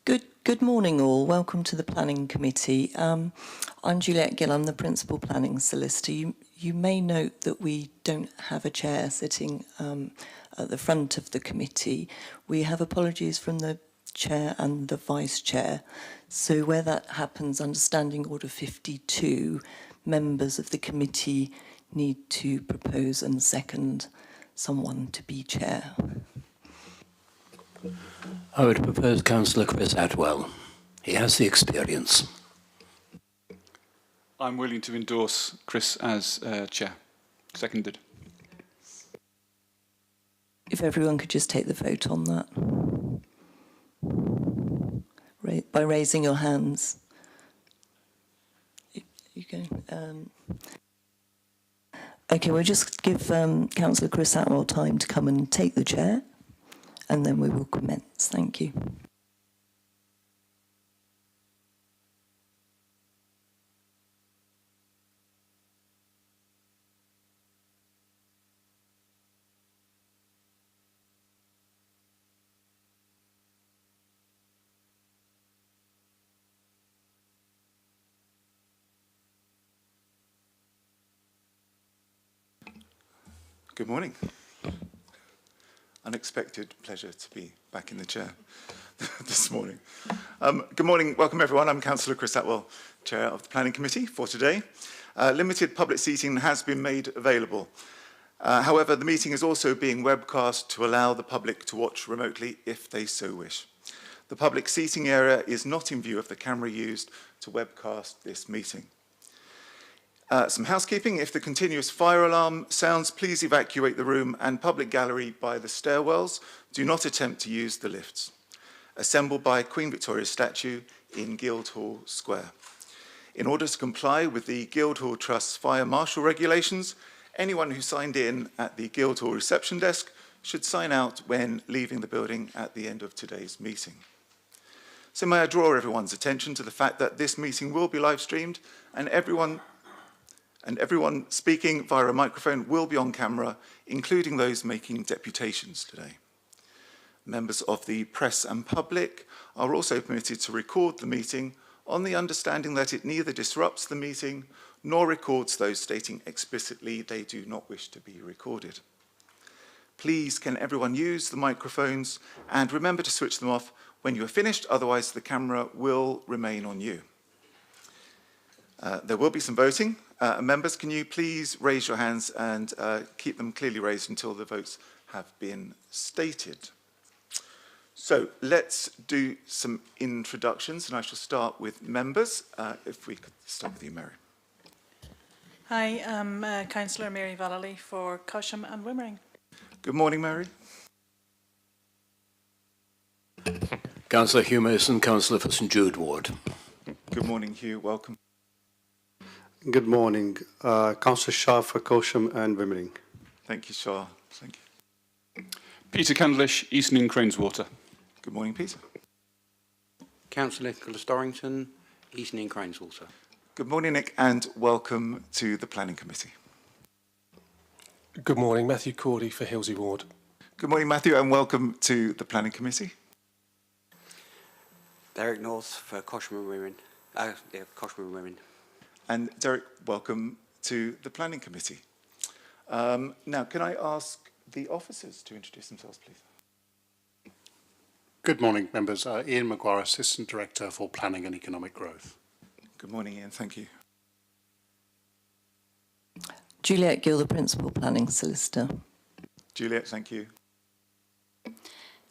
Good morning all. Welcome to the Planning Committee. I'm Juliet Gill, I'm the Principal Planning Solicitor. You may note that we don't have a chair sitting at the front of the committee. We have apologies from the Chair and the Vice Chair. So where that happens, under Standing Order 52, members of the committee need to propose and second someone to be chair. I would propose Councillor Chris Atwell. He has the experience. I'm willing to endorse Chris as chair. Seconded. If everyone could just take the vote on that. By raising your hands. You go. Okay, we'll just give Councillor Chris Atwell time to come and take the chair, and then we will commence. Thank you. Good morning. Unexpected pleasure to be back in the chair this morning. Good morning, welcome everyone. I'm Councillor Chris Atwell, Chair of the Planning Committee for today. Limited public seating has been made available. However, the meeting is also being webcast to allow the public to watch remotely if they so wish. The public seating area is not in view of the camera used to webcast this meeting. Some housekeeping. If the continuous fire alarm sounds, please evacuate the room and public gallery by the stairwells. Do not attempt to use the lifts. Assemble by Queen Victoria's statue in Guildhall Square. In order to comply with the Guildhall Trust's fire marshal regulations, anyone who signed in at the Guildhall reception desk should sign out when leaving the building at the end of today's meeting. So may I draw everyone's attention to the fact that this meeting will be live streamed and everyone speaking via a microphone will be on camera, including those making deputations today. Members of the press and public are also permitted to record the meeting on the understanding that it neither disrupts the meeting nor records those stating explicitly they do not wish to be recorded. Please, can everyone use the microphones and remember to switch them off when you are finished, otherwise the camera will remain on you. There will be some voting. Members, can you please raise your hands and keep them clearly raised until the votes have been stated. So let's do some introductions, and I shall start with members. If we could start with you, Mary. Hi, I'm Councillor Mary Vallely for Cosham and Wimmering. Good morning, Mary. Councillor Hugh Mason, Councillor for St Jude Ward. Good morning, Hugh. Welcome. Good morning. Councillor Shah for Cosham and Wimmering. Thank you, Shah. Thank you. Peter Candlish, Eastern and Craneswater. Good morning, Peter. Councillor Nicholas Dorrington, Eastern and Craneswater. Good morning, Nick, and welcome to the Planning Committee. Good morning, Matthew Cordy for Hilsey Ward. Good morning, Matthew, and welcome to the Planning Committee. Derek North for Cosham and Wimmering. Cosham and Wimmering. And Derek, welcome to the Planning Committee. Now, can I ask the officers to introduce themselves, please? Good morning, members. Ian Maguire, Assistant Director for Planning and Economic Growth. Good morning, Ian. Thank you. Juliet Gill, the Principal Planning Solicitor. Juliet, thank you.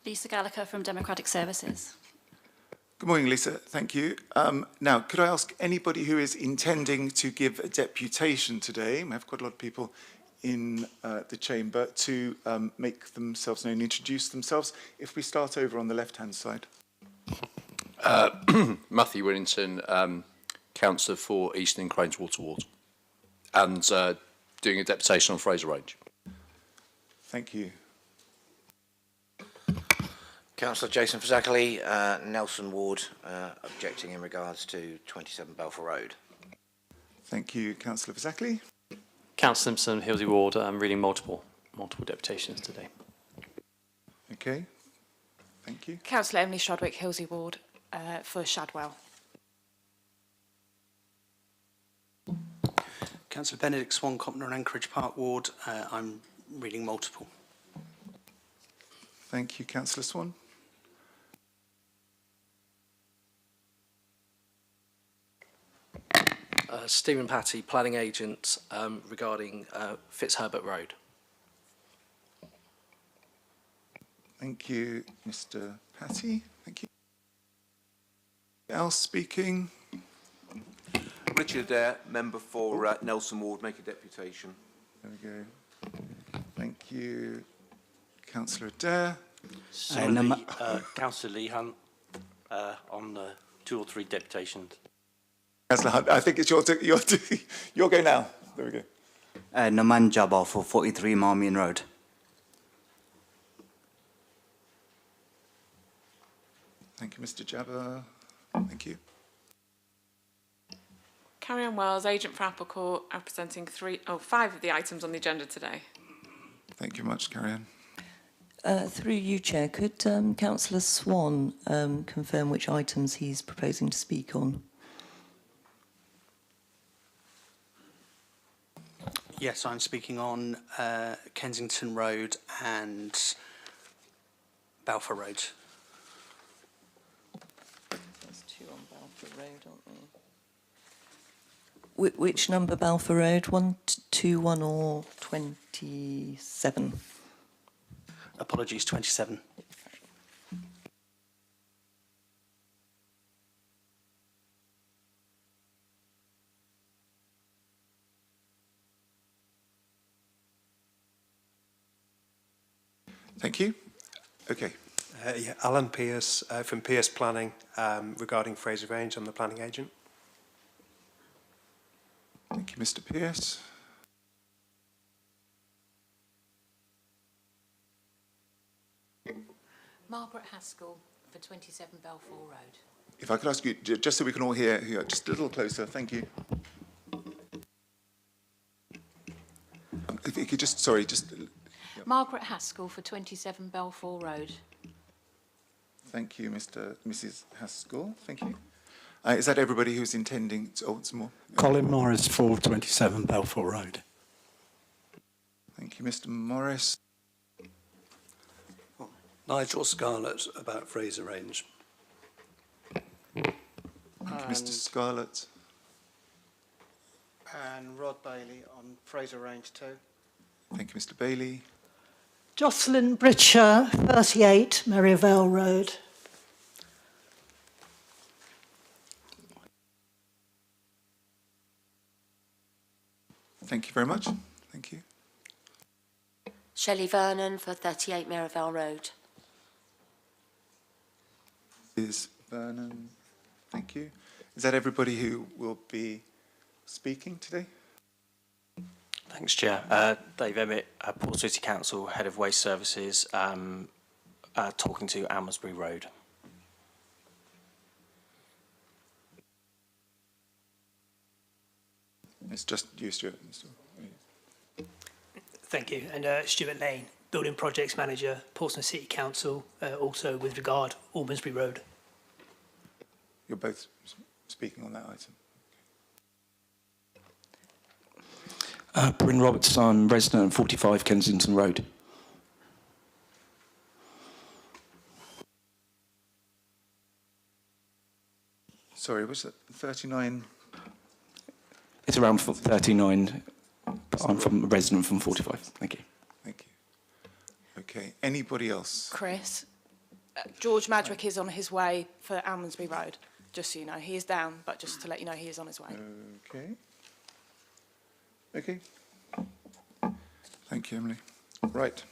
Lisa Gallagher from Democratic Services. Good morning, Lisa. Thank you. Now, could I ask anybody who is intending to give a deputation today, we have quite a lot of people in the chamber, to make themselves known, introduce themselves. If we start over on the left-hand side. Matthew Willington, Councillor for Eastern and Craneswater Ward, and doing a deputation on Fraser Range. Thank you. Councillor Jason Fazackerley, Nelson Ward, objecting in regards to 27 Balfour Road. Thank you, Councillor Fazackerley. Councillor Simpson, Hilsey Ward. I'm reading multiple deputations today. Okay. Thank you. Councillor Emily Shrodwick, Hilsey Ward. for Shadwell. Councillor Benedict Swan, Copner and Anchorage Park Ward. I'm reading multiple. Thank you, Councillor Swan. Stephen Patty, planning agent, regarding Fitzherbert Road. Thank you, Mr. Patty. Thank you. Else speaking? Richard Adair, member for Nelson Ward, make a deputation. There we go. Thank you, Councillor Adair. Councillor Lee Hunt on 2 or 3 deputations. Councillor Hunt, I think it's your go now. There we go. Naman Jabbar for 43 Marmion Road. Thank you, Mr. Jabber. Thank you. Carrie Ann Wells, agent for Apple Court, representing 5 of the items on the agenda today. Thank you much, Carrie Ann. Through you, Chair, could Councillor Swan confirm which items he's proposing to speak on? Yes, I'm speaking on Kensington Road and Balfour Road. There's 2 on Balfour Road, aren't there? Which number Balfour Road? 121 or 27? Apologies, 27. Thank you. Okay. Alan Pierce from Pierce Planning regarding Fraser Range. I'm the planning agent. Thank you, Mr. Pierce. Margaret Haskell for 27 Balfour Road. If I could ask you, just so we can all hear, just a little closer, thank you. If you could just, sorry, just... Margaret Haskell for 27 Balfour Road. Thank you, Mrs. Haskell. Thank you. Is that everybody who's intending? Oh, some more. Colin Morris for 27 Balfour Road. Thank you, Mr. Morris. Nigel Scarlett about Fraser Range. Thank you, Mr. Scarlett. And Rod Bailey on Fraser Range too. Thank you, Mr. Bailey. Jocelyn Britcher, 38 Merivale Road. Thank you very much. Thank you. Shelley Vernon for 38 Merivale Road. Is Vernon. Thank you. Is that everybody who will be speaking today? Thanks, Chair. Dave Emmett, Port City Council, Head of Waste Services, talking to Almesbury Road. It's just you, Stuart. Thank you. And Stuart Lane, Building Projects Manager, Portsmouth City Council, also with regard Almesbury Road. You're both speaking on that item. Bryn Roberts, I'm resident at 45 Kensington Road. Sorry, was it 39? It's around 39. I'm a resident from 45. Thank you. Thank you. Okay. Anybody else? Chris, George Madrick is on his way for Almesbury Road. Just so you know, he is down, but just to let you know, he is on his way. Okay. Okay. Thank you, Emily. Right.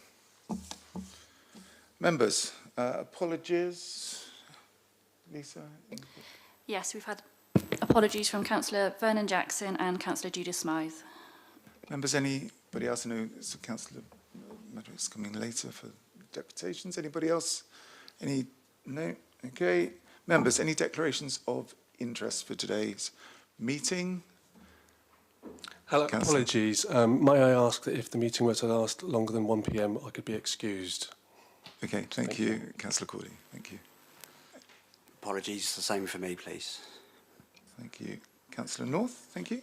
Members, apologies. Lisa? Yes, we've had apologies from Councillor Vernon Jackson and Councillor Judith Smythe. Members, anybody else? I know Councillor Madrick's coming later for deputations. Anybody else? Any? No? Okay. Members, any declarations of interest for today's meeting? Hello, Councillor. apologies. May I ask that if the meeting were to last longer than 1 p.m, I could be excused? Okay, thank you, Councillor Cordy. Thank you. Apologies, the same for me, please. Thank you. Councillor North, thank you.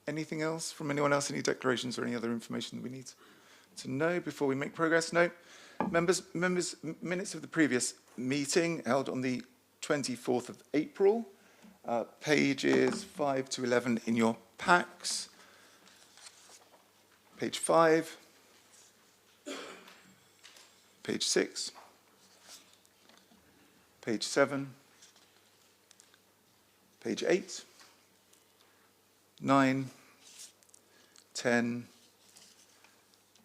Anything else from anyone else? Any declarations or any other information that we need to know before we make progress? No. Members, minutes of the previous meeting held on the 24th of April, pages 5 to 11 in your packs. Page 5, page 6, page 7, page 8, 9, 10,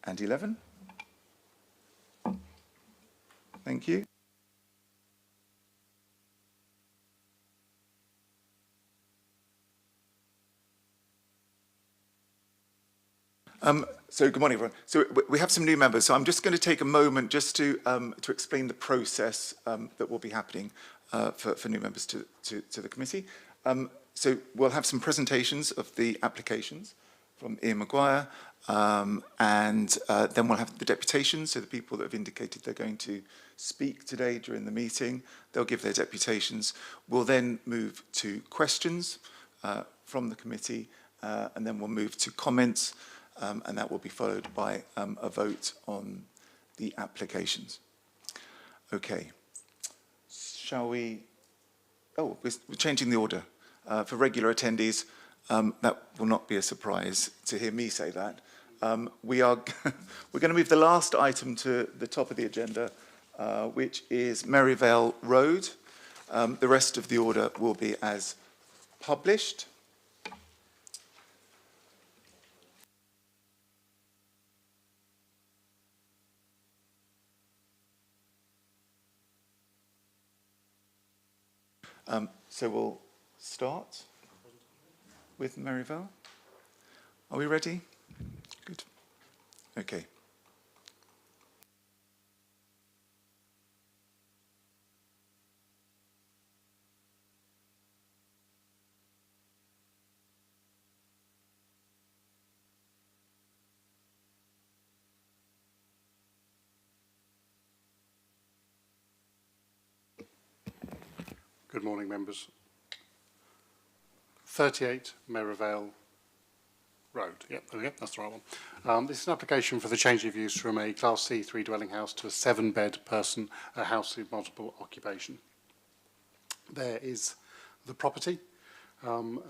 and 11. Thank you. So good morning, everyone. So we have some new members. So I'm just going to take a moment just to explain the process that will be happening for new members to the committee. So we'll have some presentations of the applications from Ian Maguire, and then we'll have the deputations, so the people that have indicated they're going to speak today during the meeting. They'll give their deputations. We'll then move to questions from the committee, and then we'll move to comments, and that will be followed by a vote on the applications. Okay. Shall we... Oh, we're changing the order. For regular attendees, that will not be a surprise to hear me say that. We're going to move the last item to the top of the agenda, which is Merivale Road. The rest of the order will be as published. So we'll start with Merivale. Are we ready? Good. Okay. Good morning, members. 38 Merivale Road. Yep, there we go, that's the right one. This is an application for the change of use from a Class C3 dwelling house to a 7-bed person, a house with multiple occupation. There is the property. In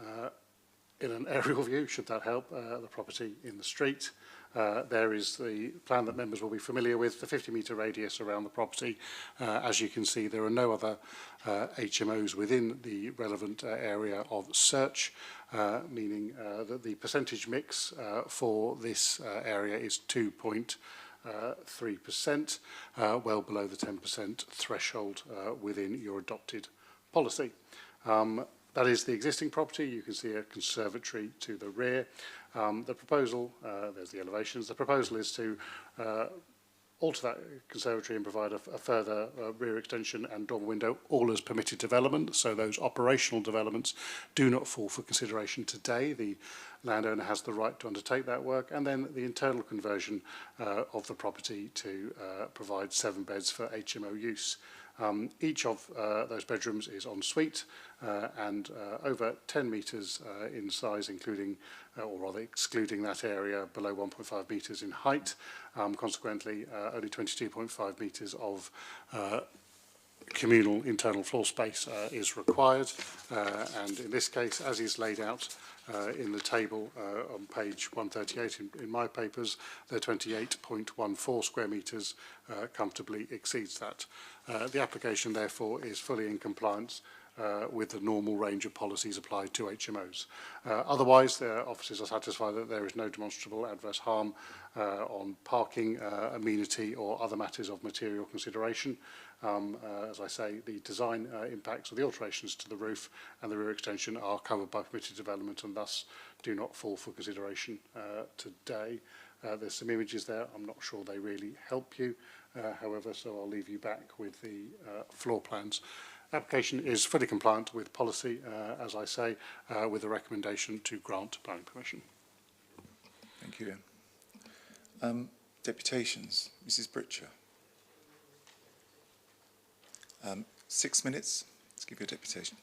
an aerial view, should that help, the property in the street. There is the plan that members will be familiar with, the 50-metre radius around the property. As you can see, there are no other HMOs within the relevant area of search, meaning that the percentage mix for this area is 2.3%, well below the 10% threshold within your adopted policy. That is the existing property. You can see a conservatory to the rear. The proposal, there's the elevations. The proposal is to alter that conservatory and provide a further rear extension and dormer window, all as permitted development. So those operational developments do not fall for consideration today. The landowner has the right to undertake that work. And then the internal conversion of the property to provide 7 beds for HMO use. Each of those bedrooms is en suite and over 10 metres in size, including, or rather excluding that area below 1.5 metres in height. Consequently, only 22.5 metres of communal internal floor space is required. And in this case, as is laid out in the table on page 138 in my papers, the 28.14 square metres comfortably exceeds that. The application, therefore, is fully in compliance with the normal range of policies applied to HMOs. Otherwise, the officers are satisfied that there is no demonstrable adverse harm on parking, amenity or other matters of material consideration. As I say, the design impacts of the alterations to the roof and the rear extension are covered by permitted development and thus do not fall for consideration today. There's some images there. I'm not sure they really help you, however, so I'll leave you back with the floor plans. Application is fully compliant with policy, as I say, with a recommendation to grant planning permission. Thank you. Deputations, Mrs. Britcher. 6 minutes. Let's give you a deputation.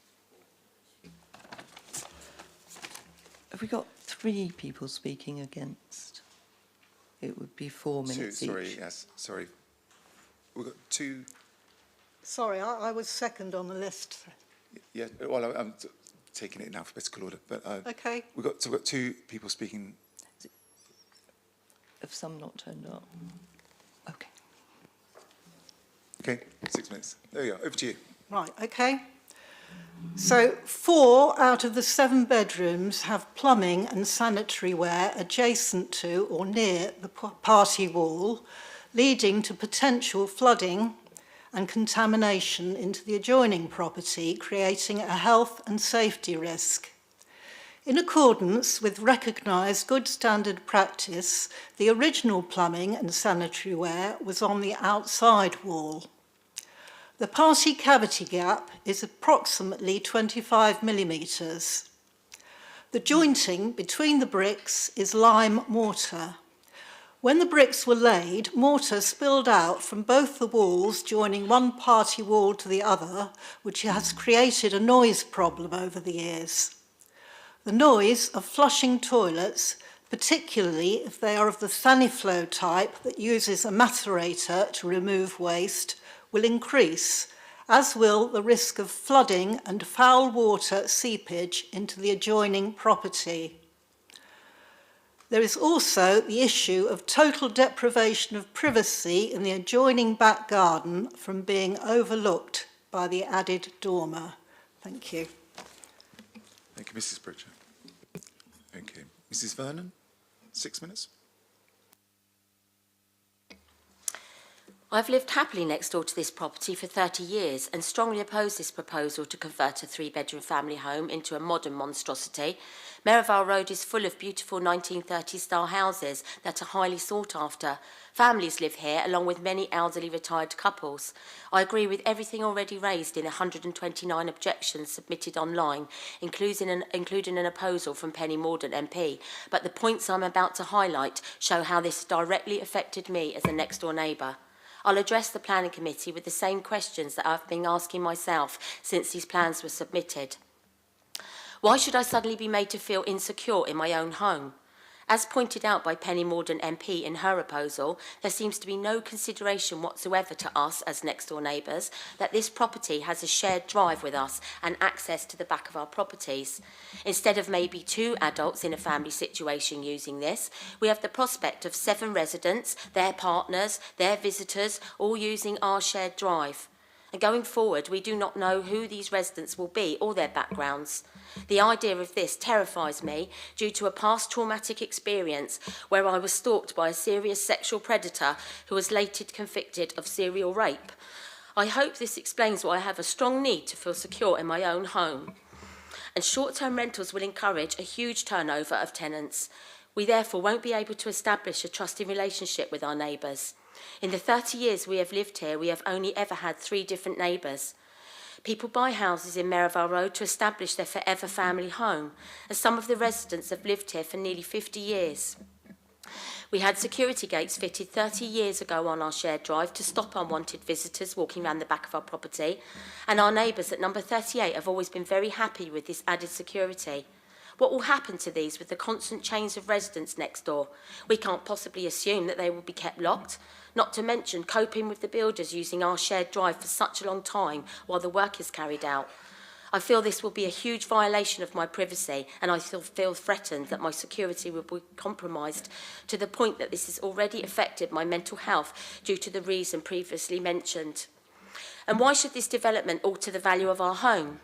Have we got 3 people speaking against? It would be 4 minutes each. Sorry, yes, sorry. We've got 2. Sorry, I was second on the list. Yeah, well, I'm taking it in alphabetical order, but Okay. we've got 2 people speaking. Have some not turned up? Okay. Okay, 6 minutes. There you go. Over to you. Right, okay. So 4 out of the 7 bedrooms have plumbing and sanitary ware adjacent to or near the party wall, leading to potential flooding and contamination into the adjoining property, creating a health and safety risk. In accordance with recognised good standard practice, the original plumbing and sanitary ware was on the outside wall. The party cavity gap is approximately 25 millimetres. The jointing between the bricks is lime mortar. When the bricks were laid, mortar spilled out from both the walls joining one party wall to the other, which has created a noise problem over the years. The noise of flushing toilets, particularly if they are of the Saniflow type that uses a macerator to remove waste, will increase, as will the risk of flooding and foul water seepage into the adjoining property. There is also the issue of total deprivation of privacy in the adjoining back garden from being overlooked by the added dormer. Thank you. Thank you, Mrs. Pritchard. Okay. Mrs. Vernon, 6 minutes. I've lived happily next door to this property for 30 years and strongly oppose this proposal to convert a 3-bedroom family home into a modern monstrosity. Merivale Road is full of beautiful 1930s-style houses that are highly sought after. Families live here, along with many elderly retired couples. I agree with everything already raised in 129 objections submitted online, including an opposal from Penny Mordaunt MP, but the points I'm about to highlight show how this directly affected me as a next-door neighbour. I'll address the Planning Committee with the same questions that I've been asking myself since these plans were submitted. Why should I suddenly be made to feel insecure in my own home? As pointed out by Penny Mordaunt MP in her proposal, there seems to be no consideration whatsoever to us as next-door neighbours that this property has a shared drive with us and access to the back of our properties. Instead of maybe 2 adults in a family situation using this, we have the prospect of 7 residents, their partners, their visitors, all using our shared drive. And going forward, we do not know who these residents will be or their backgrounds. The idea of this terrifies me due to a past traumatic experience where I was stalked by a serious sexual predator who was later convicted of serial rape. I hope this explains why I have a strong need to feel secure in my own home. And short-term rentals will encourage a huge turnover of tenants. We therefore won't be able to establish a trusting relationship with our neighbours. In the 30 years we have lived here, we have only ever had 3 different neighbours. People buy houses in Merivale Road to establish their forever family home, and some of the residents have lived here for nearly 50 years. We had security gates fitted 30 years ago on our shared drive to stop unwanted visitors walking around the back of our property, and our neighbours at number 38 have always been very happy with this added security. What will happen to these with the constant change of residents next door? We can't possibly assume that they will be kept locked, not to mention coping with the builders using our shared drive for such a long time while the work is carried out. I feel this will be a huge violation of my privacy, and I feel threatened that my security will be compromised to the point that this has already affected my mental health due to the reason previously mentioned. And why should this development alter the value of our home?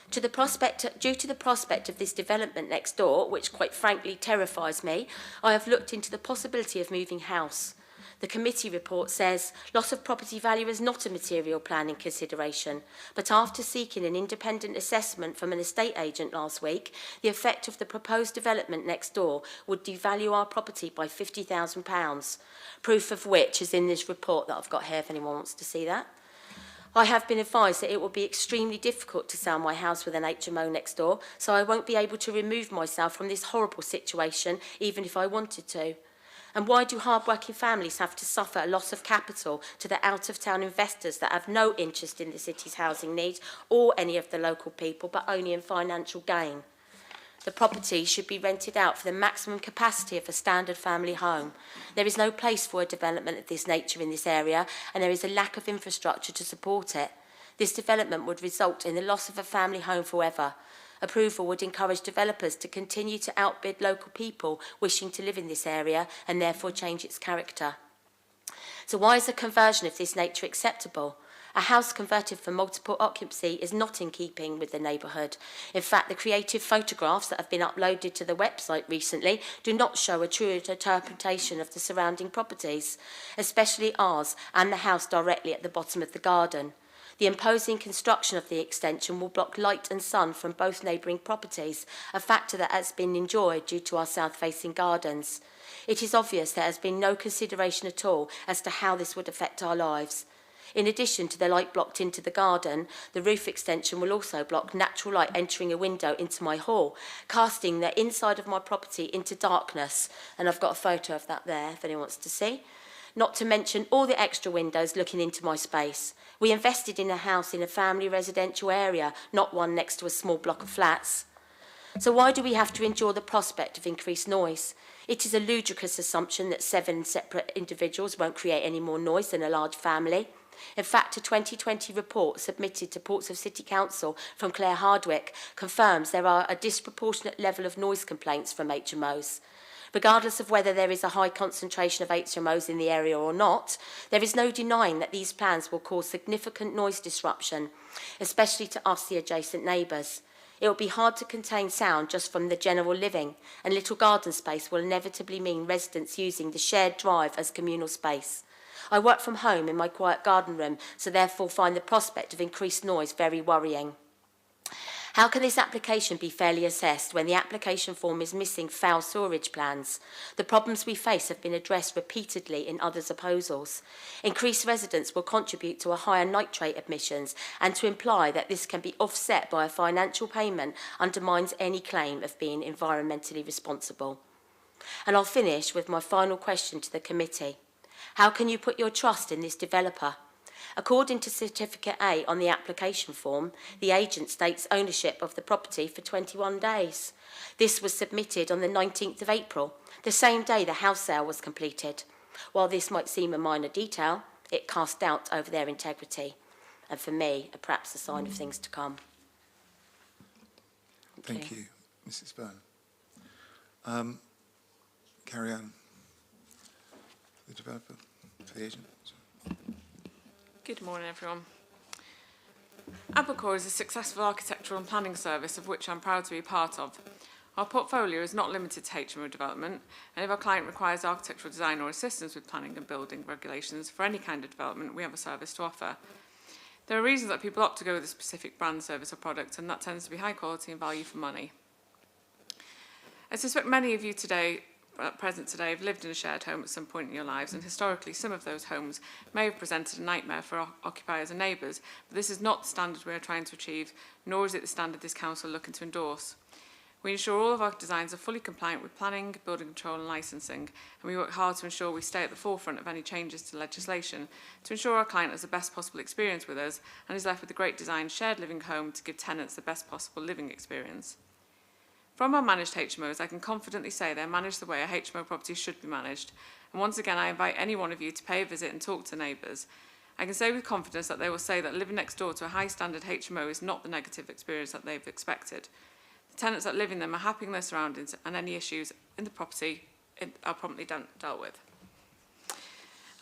Due to the prospect of this development next door, which quite frankly terrifies me, I have looked into the possibility of moving house. The committee report says loss of property value is not a material planning consideration, but after seeking an independent assessment from an estate agent last week, the effect of the proposed development next door would devalue our property by £50,000, proof of which is in this report that I've got here if anyone wants to see that. I have been advised that it will be extremely difficult to sell my house with an HMO next door, so I won't be able to remove myself from this horrible situation even if I wanted to. And why do hard-working families have to suffer a loss of capital to the out-of-town investors that have no interest in the city's housing needs or any of the local people, but only in financial gain? The property should be rented out for the maximum capacity of a standard family home. There is no place for a development of this nature in this area, and there is a lack of infrastructure to support it. This development would result in the loss of a family home forever. Approval would encourage developers to continue to outbid local people wishing to live in this area and therefore change its character. So why is a conversion of this nature acceptable? A house converted for multiple occupancy is not in keeping with the neighbourhood. In fact, the creative photographs that have been uploaded to the website recently do not show a true interpretation of the surrounding properties, especially ours and the house directly at the bottom of the garden. The imposing construction of the extension will block light and sun from both neighbouring properties, a factor that has been enjoyed due to our south-facing gardens. It is obvious there has been no consideration at all as to how this would affect our lives. In addition to the light blocked into the garden, the roof extension will also block natural light entering a window into my hall, casting the inside of my property into darkness. And I've got a photo of that there if anyone wants to see. Not to mention all the extra windows looking into my space. We invested in a house in a family residential area, not one next to a small block of flats. So why do we have to endure the prospect of increased noise? It is a ludicrous assumption that 7 separate individuals won't create any more noise than a large family. In fact, a 2020 report submitted to Portsmouth City Council from Claire Hardwick confirms there are a disproportionate level of noise complaints from HMOs. Regardless of whether there is a high concentration of HMOs in the area or not, there is no denying that these plans will cause significant noise disruption, especially to us, the adjacent neighbours. It will be hard to contain sound just from the general living, and little garden space will inevitably mean residents using the shared drive as communal space. I work from home in my quiet garden room, so therefore find the prospect of increased noise very worrying. How can this application be fairly assessed when the application form is missing foul sewerage plans? The problems we face have been addressed repeatedly in other proposals. Increased residents will contribute to a higher nitrate emissions, and to imply that this can be offset by a financial payment undermines any claim of being environmentally responsible. And I'll finish with my final question to the committee. How can you put your trust in this developer? According to Certificate A on the application form, the agent states ownership of the property for 21 days. This was submitted on the 19th of April, the same day the house sale was completed. While this might seem a minor detail, it casts doubt over their integrity, and for me, perhaps a sign of things to come. Thank you, Mrs. Byrne. Carry on. The developer, for the agent. Good morning, everyone. Abercorp is a successful architectural and planning service of which I'm proud to be part of. Our portfolio is not limited to HMO development, and if our client requires architectural design or assistance with planning and building regulations for any kind of development, we have a service to offer. There are reasons that people opt to go with a specific brand, service or product, and that tends to be high quality and value for money. I suspect many of you present today have lived in a shared home at some point in your lives, and historically some of those homes may have presented a nightmare for occupiers and neighbours, but this is not the standard we are trying to achieve, nor is it the standard this council is looking to endorse. We ensure all of our designs are fully compliant with planning, building control and licensing, and we work hard to ensure we stay at the forefront of any changes to legislation to ensure our client has the best possible experience with us and is left with a great designed shared living home to give tenants the best possible living experience. From our managed HMOs, I can confidently say they're managed the way a HMO property should be managed. And once again, I invite any one of you to pay a visit and talk to neighbours. I can say with confidence that they will say that living next door to a high-standard HMO is not the negative experience that they've expected. The tenants that live in them are happy in their surroundings, and any issues in the property are promptly dealt with.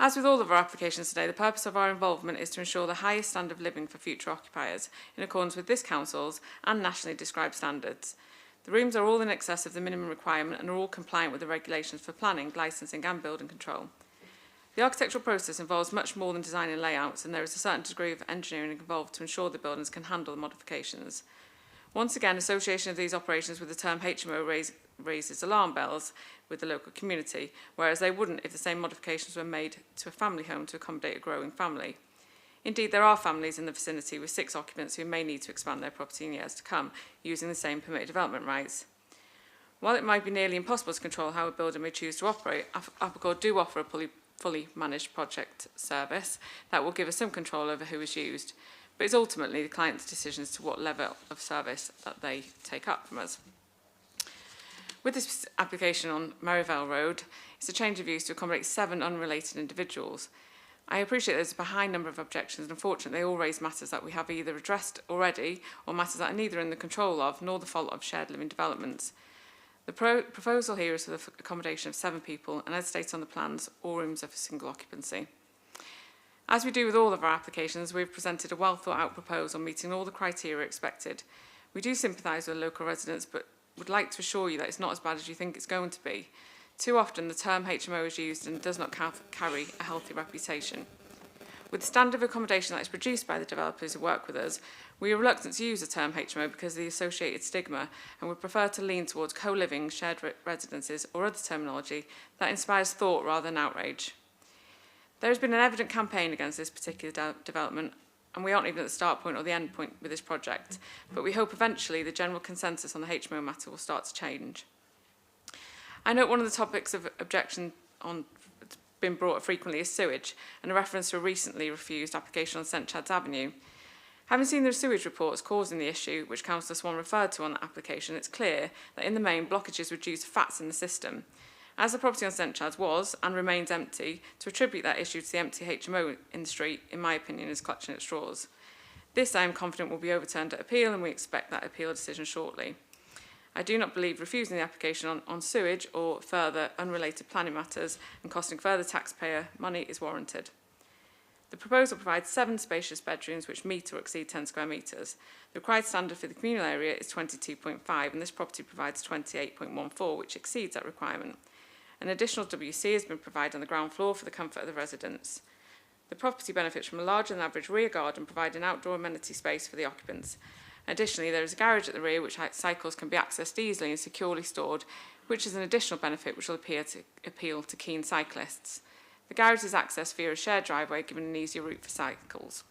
As with all of our applications today, the purpose of our involvement is to ensure the highest standard of living for future occupiers, in accordance with this council's and nationally described standards. The rooms are all in excess of the minimum requirement and are all compliant with the regulations for planning, licensing and building control. The architectural process involves much more than designing layouts, and there is a certain degree of engineering involved to ensure the buildings can handle the modifications. Once again, association of these operations with the term HMO raises alarm bells with the local community, whereas they wouldn't if the same modifications were made to a family home to accommodate a growing family. Indeed, there are families in the vicinity with 6 occupants who may need to expand their property in years to come, using the same permitted development rights. While it might be nearly impossible to control how a builder may choose to operate, Applecor do offer a fully managed project service that will give us some control over who is used, but it's ultimately the client's decision as to what level of service that they take up from us. With this application on Merivale Road, it's a change of use to accommodate 7 unrelated individuals. I appreciate there's a high number of objections, and unfortunately they all raise matters that we have either addressed already or matters that are neither in the control of nor the fault of shared living developments. The proposal here is for the accommodation of 7 people, and as stated on the plans, all rooms are for single occupancy. As we do with all of our applications, we've presented a well thought out proposal meeting all the criteria expected. We do sympathise with local residents, but would like to assure you that it's not as bad as you think it's going to be. Too often the term HMO is used and does not carry a healthy reputation. With the standard of accommodation that is produced by the developers who work with us, we are reluctant to use the term HMO because of the associated stigma, and would prefer to lean towards co-living, shared residences or other terminology that inspires thought rather than outrage. There has been an evident campaign against this particular development, and we aren't even at the start point or the end point with this project, but we hope eventually the general consensus on the HMO matter will start to change. I note one of the topics of objection that's been brought up frequently is sewage, and a reference to a recently refused application on St Chad's Avenue. Having seen the sewage reports causing the issue, which Councillor Swan referred to on that application, it's clear that in the main blockages were due to fats in the system. As the property on St Chad's was and remains empty, to attribute that issue to the empty HMO in the street, in my opinion, is clutching at straws. This, I am confident, will be overturned at appeal, and we expect that appeal decision shortly. I do not believe refusing the application on sewage or further unrelated planning matters and costing further taxpayer money is warranted. The proposal provides 7 spacious bedrooms which meet or exceed 10 square metres. The required standard for the communal area is 22.5, and this property provides 28.14, which exceeds that requirement. An additional WC has been provided on the ground floor for the comfort of the residents. The property benefits from a larger than average rear garden, providing outdoor amenity space for the occupants. Additionally, there is a garage at the rear which cycles can be accessed easily and securely stored, which is an additional benefit which will appeal to keen cyclists. The garage is accessed via a shared driveway, giving an easier route for cycles.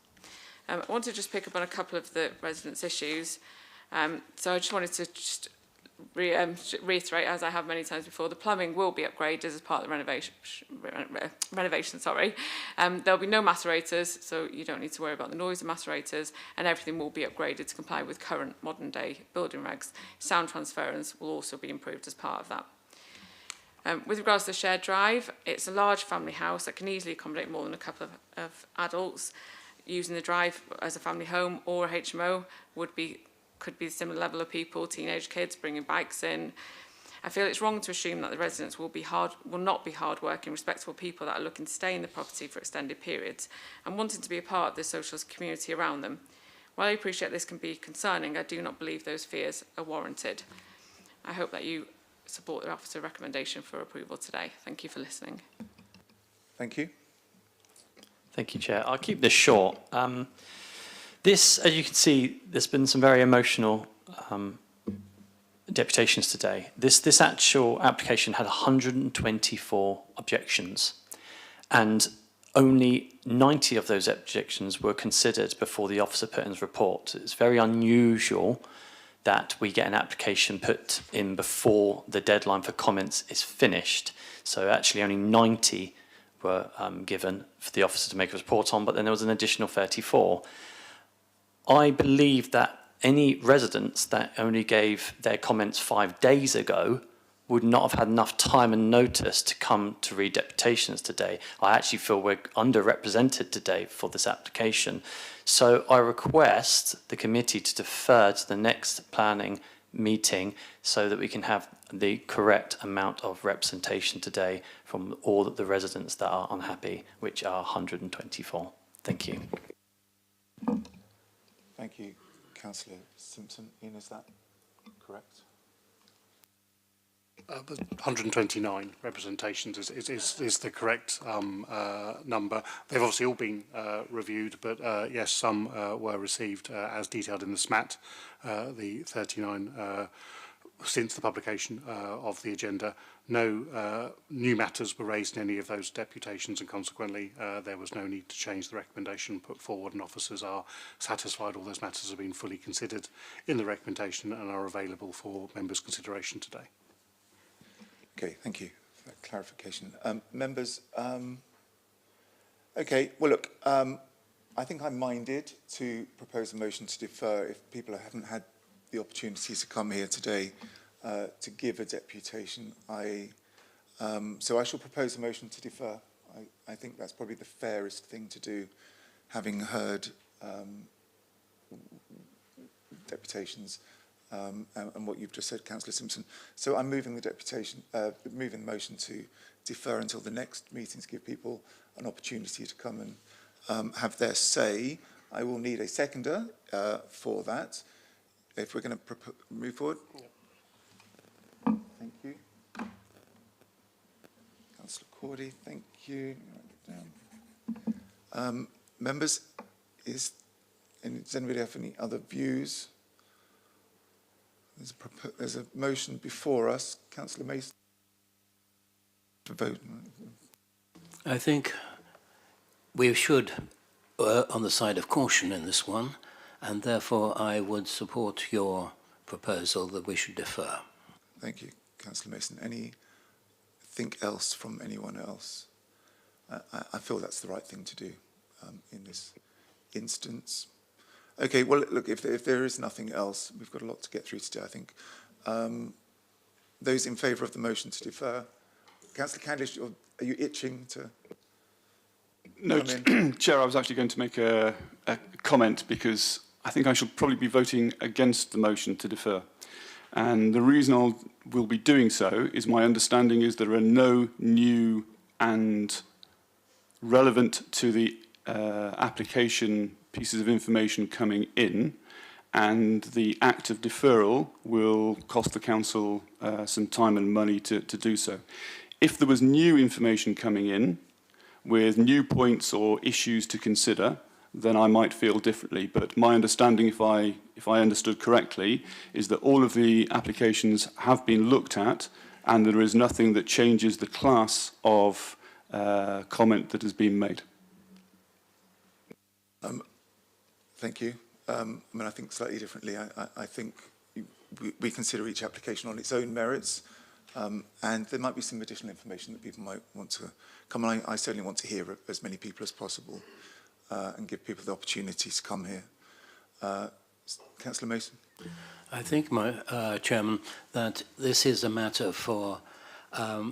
I want to just pick up on a couple of the residents' issues. So I just wanted to reiterate, as I have many times before, the plumbing will be upgraded as part of the renovation. There'll be no macerators, so you don't need to worry about the noise of macerators, and everything will be upgraded to comply with current modern day building regs. Sound transference will also be improved as part of that. With regards to the shared drive, it's a large family house that can easily accommodate more than a couple of adults. Using the drive as a family home or a HMO could be a similar level of people, teenage kids bringing bikes in. I feel it's wrong to assume that the residents will not be hard-working, respectable people that are looking to stay in the property for extended periods and wanting to be a part of the social community around them. While I appreciate this can be concerning, I do not believe those fears are warranted. I hope that you support the officer recommendation for approval today. Thank you for listening. Thank you. Thank you, Chair. I'll keep this short. This, as you can see, there's been some very emotional deputations today. This actual application had 124 objections, and only 90 of those objections were considered before the officer put in his report. It's very unusual that we get an application put in before the deadline for comments is finished. So actually only 90 were given for the officer to make a report on, but then there was an additional 34. I believe that any residents that only gave their comments 5 days ago would not have had enough time and notice to come to read deputations today. I actually feel we're underrepresented today for this application. So I request the committee to defer to the next planning meeting so that we can have the correct amount of representation today from all of the residents that are unhappy, which are 124. Thank you. Thank you, Councillor Simpson. Ian, is that correct? 129 representations is the correct number. They've obviously all been reviewed, but yes, some were received as detailed in the SMAT, the 39 since the publication of the agenda. No new matters were raised in any of those deputations, and consequently there was no need to change the recommendation put forward, and officers are satisfied all those matters have been fully considered in the recommendation and are available for members' consideration today. Okay, thank you for that clarification. Members, okay, well, look, I think I'm minded to propose a motion to defer if people haven't had the opportunity to come here today to give a deputation. So I shall propose a motion to defer. I think that's probably the fairest thing to do, having heard deputations and what you've just said, Councillor Simpson. So I'm moving the moving the motion to defer until the next meeting to give people an opportunity to come and have their say. I will need a seconder for that if we're going to move forward. Yep. Thank you. Councillor Cordy, thank you. Write it down. Members, does anybody have any other views? There's a motion before us. Councillor Mason. To vote. I think we should err on the side of caution in this one, and therefore I would support your proposal that we should defer. Thank you, Councillor Mason. Anything else from anyone else? I feel that's the right thing to do in this instance. Okay, well, look, if there is nothing else, we've got a lot to get through today, I think. Those in favour of the motion to defer? Councillor Candish, are you itching to No, come in? Chair, I was actually going to make a comment because I think I shall probably be voting against the motion to defer. And the reason I will be doing so is my understanding is there are no new and relevant to the application pieces of information coming in, and the act of deferral will cost the council some time and money to do so. If there was new information coming in with new points or issues to consider, then I might feel differently. But my understanding, if I understood correctly, is that all of the applications have been looked at and there is nothing that changes the class of comment that has been made. Thank you. I mean, I think slightly differently. I think we consider each application on its own merits, and there might be some additional information that people might want to come on. I certainly want to hear as many people as possible and give people the opportunity to come here. Councillor Mason? I think, Chairman, that this is a matter for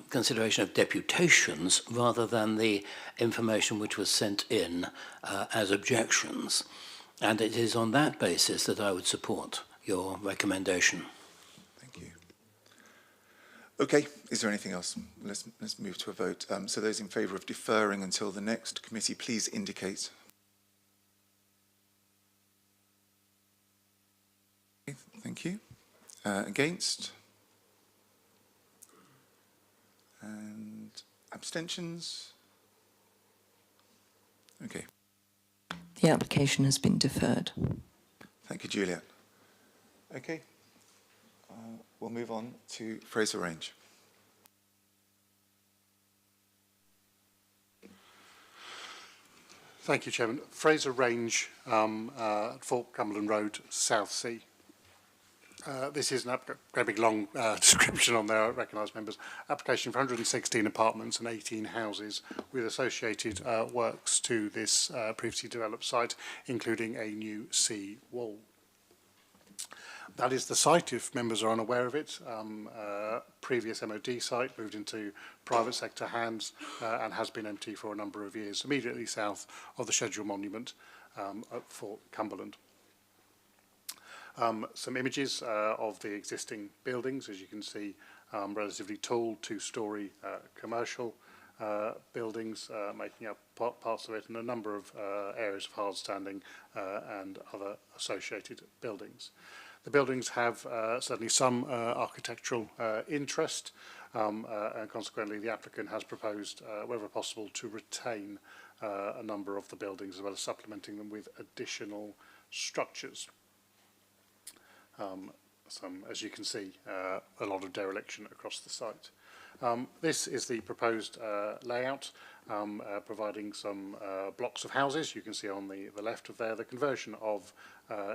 consideration of deputations rather than the information which was sent in as objections. And it is on that basis that I would support your recommendation. Thank you. Okay, is there anything else? Let's move to a vote. So those in favour of deferring until the next committee, please indicate. Thank you. Against? And abstentions? Okay. The application has been deferred. Thank you, Juliet. Okay. We'll move on to Fraser Range. Thank you, Chairman. Fraser Range, Fort Cumberland Road, South Sea. This is a very big long description on there, I recognise members. Application for 116 apartments and 18 houses with associated works to this previously developed site, including a new sea wall. That is the site, if members are unaware of it. Previous MOD site moved into private sector hands and has been empty for a number of years, immediately south of the Schedule Monument at Fort Cumberland. Some images of the existing buildings, as you can see, relatively tall, two-storey commercial buildings making up parts of it, and a number of areas of hard standing and other associated buildings. The buildings have certainly some architectural interest, and consequently the applicant has proposed, wherever possible, to retain a number of the buildings as well as supplementing them with additional structures. as you can see, a lot of dereliction across the site. This is the proposed layout, providing some blocks of houses. You can see on the left of there the conversion of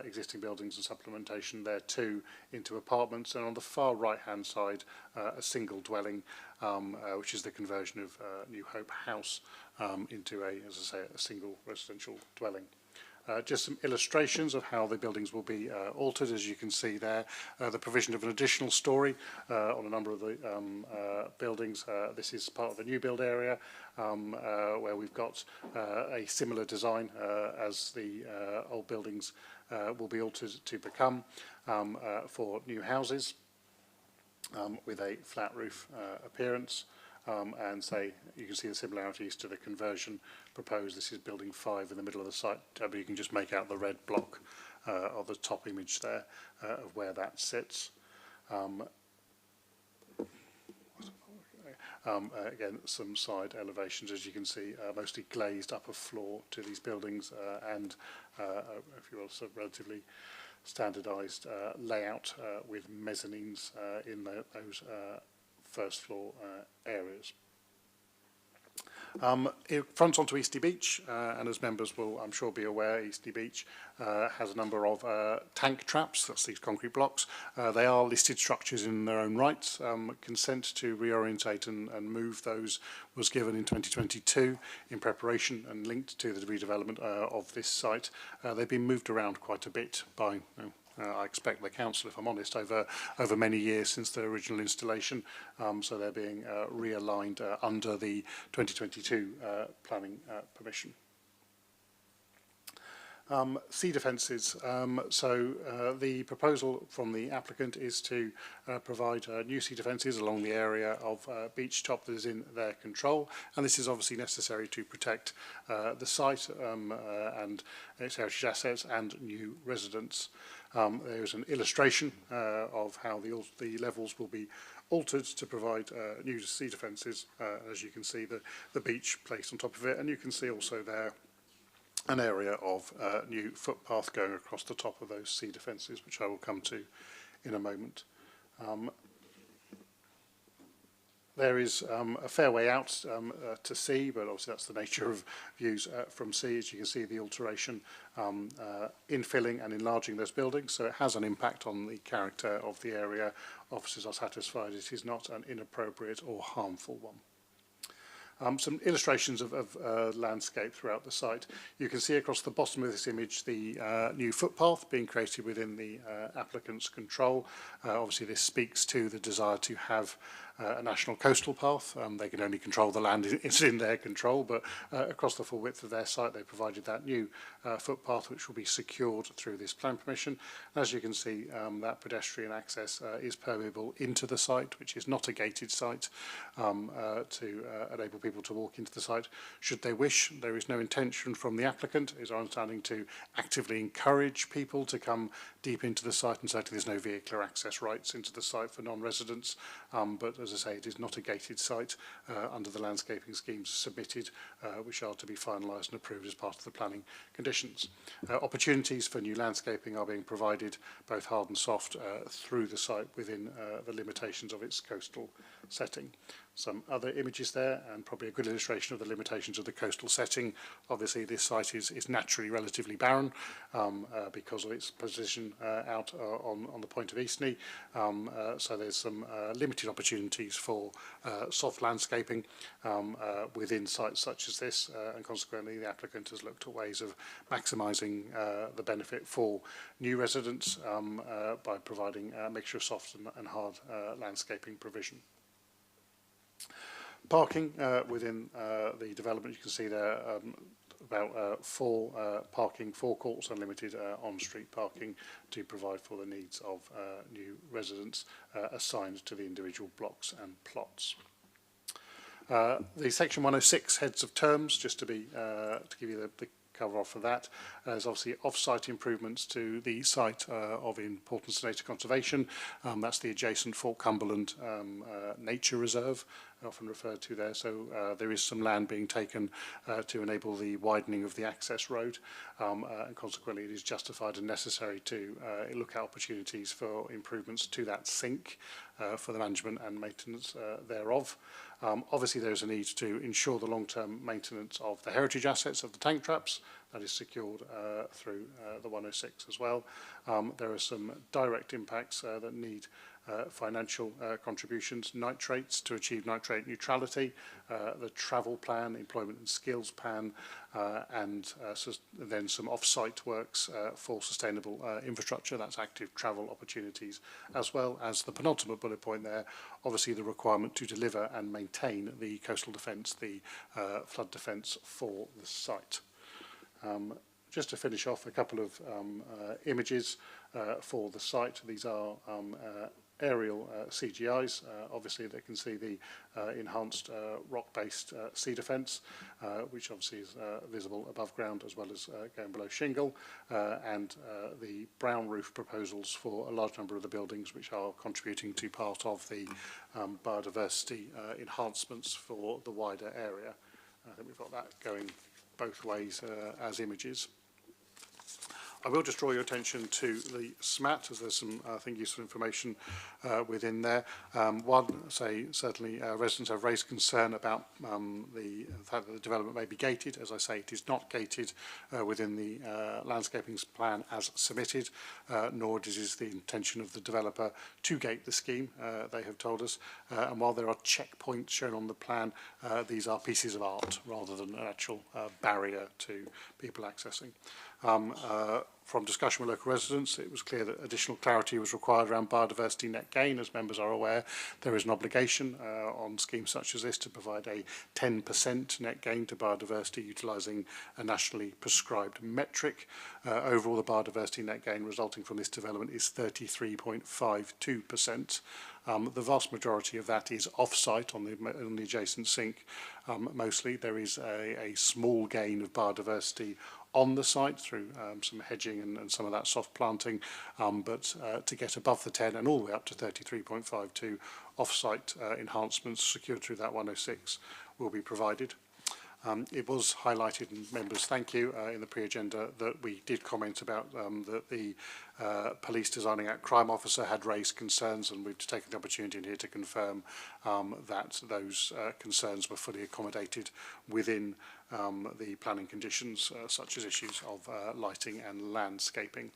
existing buildings and supplementation there too into apartments, and on the far right hand side a single dwelling, which is the conversion of New Hope House into as I say, a single residential dwelling. Just some illustrations of how the buildings will be altered. As you can see there, the provision of an additional storey on a number of the buildings. This is part of the new build area where we've got a similar design as the old buildings will be altered to become for new houses with a flat roof appearance. And say you can see the similarities to the conversion proposed. This is building 5 in the middle of the site, but you can just make out the red block of the top image there of where that sits. Again, some side elevations, as you can see, mostly glazed upper floor to these buildings, and if you will, sort of relatively standardised layout with mezzanines in those first floor areas. It fronts onto Eastleigh Beach, and as members will, I'm sure, be aware, Eastleigh Beach has a number of tank traps. That's these concrete blocks. They are listed structures in their own right. Consent to reorientate and move those was given in 2022 in preparation and linked to the redevelopment of this site. They've been moved around quite a bit by I expect the council, if I'm honest, over many years since their original installation. So they're being realigned under the 2022 planning permission. Sea defences. The proposal from the applicant is to provide new sea defences along the area of beach top that is in their control, and this is obviously necessary to protect the site and its heritage assets and new residents. There is an illustration of how the levels will be altered to provide new sea defences. As you can see, the beach placed on top of it, and you can see also there an area of new footpath going across the top of those sea defences, which I will come to in a moment. There is a fair way out to sea, but obviously that's the nature of views from sea. As you can see, the alteration infilling and enlarging those buildings, so it has an impact on the character of the area. Officers are satisfied it is not an inappropriate or harmful one. Some illustrations of landscape throughout the site. You can see across the bottom of this image the new footpath being created within the applicant's control. Obviously this speaks to the desire to have a national coastal path. They can only control the land it's in their control, but across the full width of their site they provided that new footpath which will be secured through this plan permission. As you can see, that pedestrian access is permeable into the site, which is not a gated site, to enable people to walk into the site should they wish. There is no intention from the applicant, is our understanding, to actively encourage people to come deep into the site, and certainly there's no vehicular access rights into the site for non-residents, but as I say, it is not a gated site under the landscaping schemes submitted, which are to be finalised and approved as part of the planning conditions. Opportunities for new landscaping are being provided, both hard and soft, through the site within the limitations of its coastal setting. Some other images there, and probably a good illustration of the limitations of the coastal setting. Obviously this site is naturally relatively barren because of its position out on the point of Eastleigh, so there's some limited opportunities for soft landscaping within sites such as this, and consequently the applicant has looked at ways of maximising the benefit for new residents by providing a mixture of soft and hard landscaping provision. Parking within the development, you can see there about 4 parking forecourts and limited on-street parking to provide for the needs of new residents assigned to the individual blocks and plots. The Section 106 heads of terms, just to give you the cover off for that. There's obviously off-site improvements to the site of importance to nature conservation. That's the adjacent Fort Cumberland Nature Reserve, often referred to there. So there is some land being taken to enable the widening of the access road, and consequently it is justified and necessary to look at opportunities for improvements to that sink for the management and maintenance thereof. Obviously there is a need to ensure the long-term maintenance of the heritage assets of the tank traps. That is secured through the 106 as well. There are some direct impacts that need financial contributions, nitrates to achieve nitrate neutrality, the travel plan, employment and skills plan, and then some off-site works for sustainable infrastructure. That's active travel opportunities, as well as the penultimate bullet point there, obviously the requirement to deliver and maintain the coastal defence, the flood defence for the site. Just to finish off, a couple of images for the site. These are aerial CGIs. Obviously they can see the enhanced rock-based sea defence, which obviously is visible above ground as well as going below shingle, and the brown roof proposals for a large number of the buildings which are contributing to part of the biodiversity enhancements for the wider area. I think we've got that going both ways as images. I will just draw your attention to the SMAT, as there's some, I think, useful information within there. Certainly residents have raised concern about the fact that the development may be gated. As I say, it is not gated within the landscaping plan as submitted, nor is the intention of the developer to gate the scheme, they have told us. And while there are checkpoints shown on the plan, these are pieces of art rather than an actual barrier to people accessing. From discussion with local residents, it was clear that additional clarity was required around biodiversity net gain. As members are aware, there is an obligation on schemes such as this to provide a 10% net gain to biodiversity utilising a nationally prescribed metric. Overall, the biodiversity net gain resulting from this development is 33.52%. The vast majority of that is off-site on the adjacent sink. Mostly there is a small gain of biodiversity on the site through some hedging and some of that soft planting, but to get above the 10 and all the way up to 33.52, off-site enhancements secured through that 106 will be provided. It was highlighted, and members, thank you, in the pre-agenda that we did comment about that the Police Designing Act crime officer had raised concerns, and we've taken the opportunity in here to confirm that those concerns were fully accommodated within the planning conditions, such as issues of lighting and landscaping.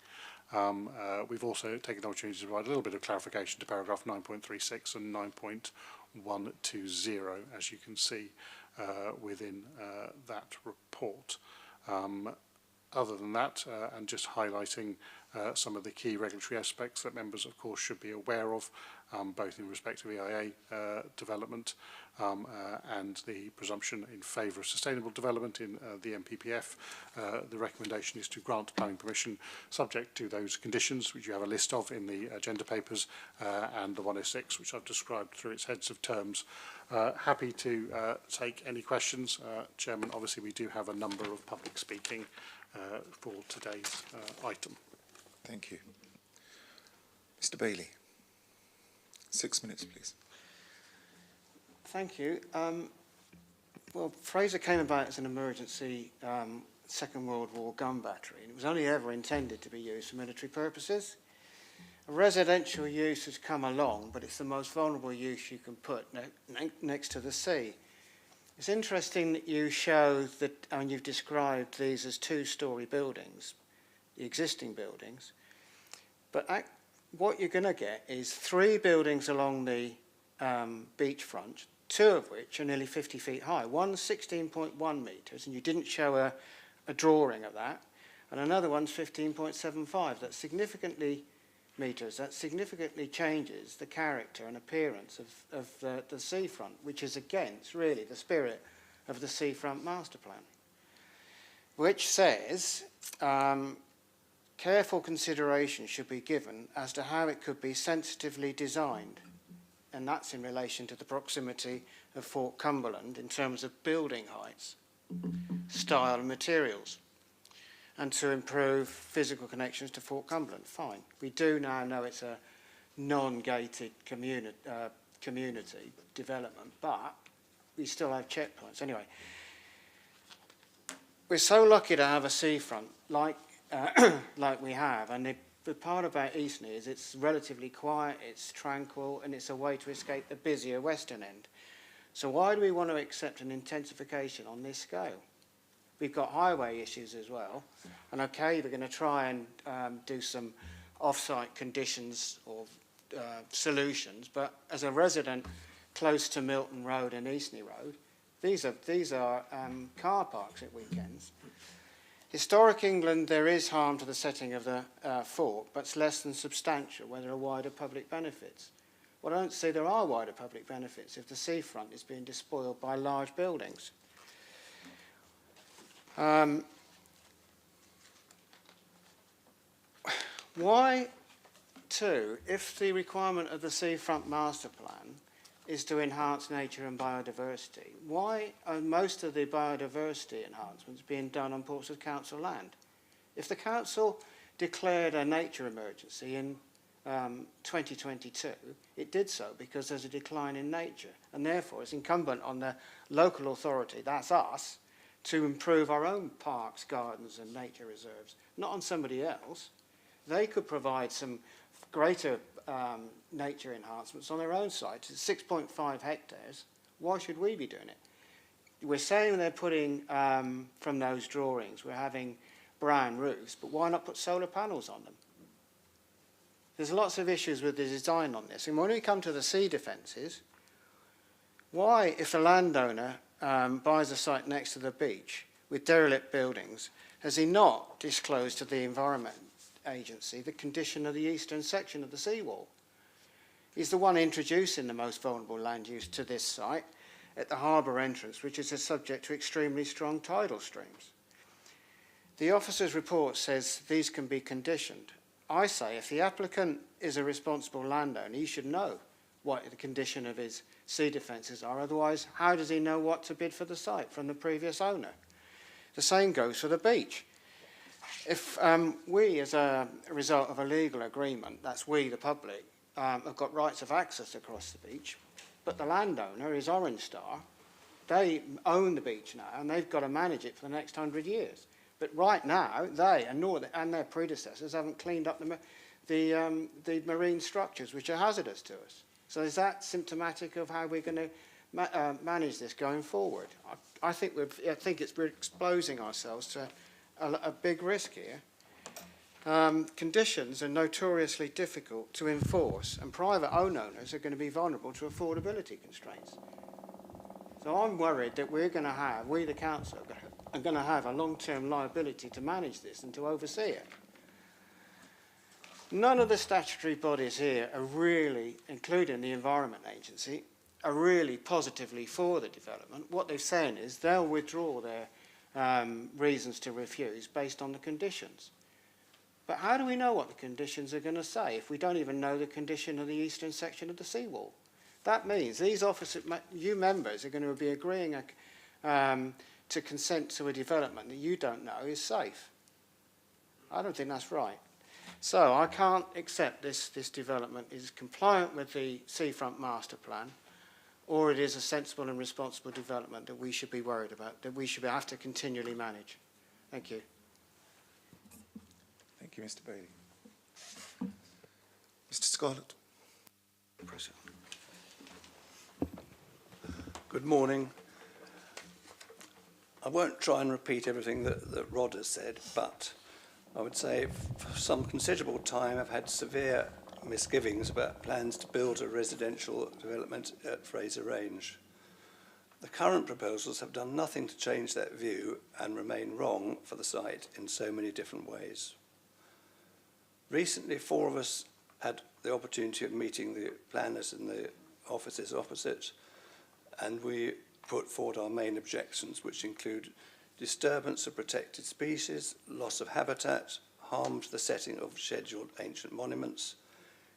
We've also taken the opportunity to provide a little bit of clarification to paragraph 9.36 and 9.120, as you can see within that report. Other than that, and just highlighting some of the key regulatory aspects that members, of course, should be aware of, both in respect of EIA development and the presumption in favour of sustainable development in the MPPF. The recommendation is to grant planning permission subject to those conditions, which you have a list of in the agenda papers, and the 106, which I've described through its heads of terms. Happy to take any questions. Chairman, obviously we do have a number of public speaking for today's item. Thank you. Mr. Bailey, 6 minutes, please. Thank you. Well, Fraser came about as an emergency Second World War gun battery, and it was only ever intended to be used for military purposes. A residential use has come along, but it's the most vulnerable use you can put next to the sea. It's interesting that you show that, and you've described these as two-storey buildings, the existing buildings, but what you're going to get is 3 buildings along the beachfront, 2 of which are nearly 50 feet high. One's 16.1 metres, and you didn't show a drawing of that, and another one's 15.75. That's significantly metres. That significantly changes the character and appearance of the seafront, which is against, really, the spirit of the Seafront Master Plan, which says careful consideration should be given as to how it could be sensitively designed, and that's in relation to the proximity of Fort Cumberland in terms of building heights, style and materials. and to improve physical connections to Fort Cumberland. Fine. We do now know it's a non-gated community development, but we still have checkpoints. Anyway, we're so lucky to have a seafront like we have, and the part about Eastney is it's relatively quiet, it's tranquil, and it's a way to escape the busier western end. So why do we want to accept an intensification on this scale? We've got highway issues as well, and okay, we're going to try and do some off-site conditions or solutions, but as a resident close to Milton Road and Eastney Road, these are car parks at weekends. Historic England, there is harm to the setting of the fort, but it's less than substantial where there are wider public benefits. Well, I don't see there are wider public benefits if the seafront is being despoiled by large buildings. Why, too, if the requirement of the Seafront Master Plan is to enhance nature and biodiversity, why are most of the biodiversity enhancements being done on Portsmouth Council land? If the Council declared a nature emergency in 2022, it did so because there's a decline in nature, and therefore it's incumbent on the local authority, that's us, to improve our own parks, gardens and nature reserves, not on somebody else. They could provide some greater nature enhancements on their own site. It's 6.5 hectares. Why should we be doing it? We're saying they're putting, from those drawings, we're having brown roofs, but why not put solar panels on them? There's lots of issues with the design on this. And when we come to the sea defences, why, if the landowner buys a site next to the beach with derelict buildings, has he not disclosed to the Environment Agency the condition of the eastern section of the seawall? He's the one introducing the most vulnerable land use to this site at the harbour entrance, which is subject to extremely strong tidal streams. The officer's report says these can be conditioned. I say if the applicant is a responsible landowner, he should know what the condition of his sea defences are. Otherwise, how does he know what to bid for the site from the previous owner? The same goes for the beach. If we, as a result of a legal agreement, that's we, the public, have got rights of access across the beach, but the landowner is Orange Star, they own the beach now, and they've got to manage it for the next 100 years. But right now, they and their predecessors haven't cleaned up the marine structures, which are hazardous to us. So is that symptomatic of how we're going to manage this going forward? I think we're exposing ourselves to a big risk here. Conditions are notoriously difficult to enforce, and private owners are going to be vulnerable to affordability constraints. So I'm worried that we, the council, are going to have a long-term liability to manage this and to oversee it. None of the statutory bodies here are really, including the Environment Agency, are really positively for the development. What they're saying is they'll withdraw their reasons to refuse based on the conditions. But how do we know what the conditions are going to say if we don't even know the condition of the eastern section of the seawall? That means these you members are going to be agreeing to consent to a development that you don't know is safe. I don't think that's right. So I can't accept this development is compliant with the Seafront Master Plan, or it is a sensible and responsible development that we should be worried about, that we should have to continually manage. Thank you. Thank you, Mr. Bailey. Mr. Scarlett. Good morning. I won't try and repeat everything that Rod has said, but I would say for some considerable time I've had severe misgivings about plans to build a residential development at Fraser Range. The current proposals have done nothing to change that view and remain wrong for the site in so many different ways. Recently, 4 of us had the opportunity of meeting the planners in the offices opposite, and we put forward our main objections, which include disturbance of protected species, loss of habitat, harm to the setting of scheduled ancient monuments,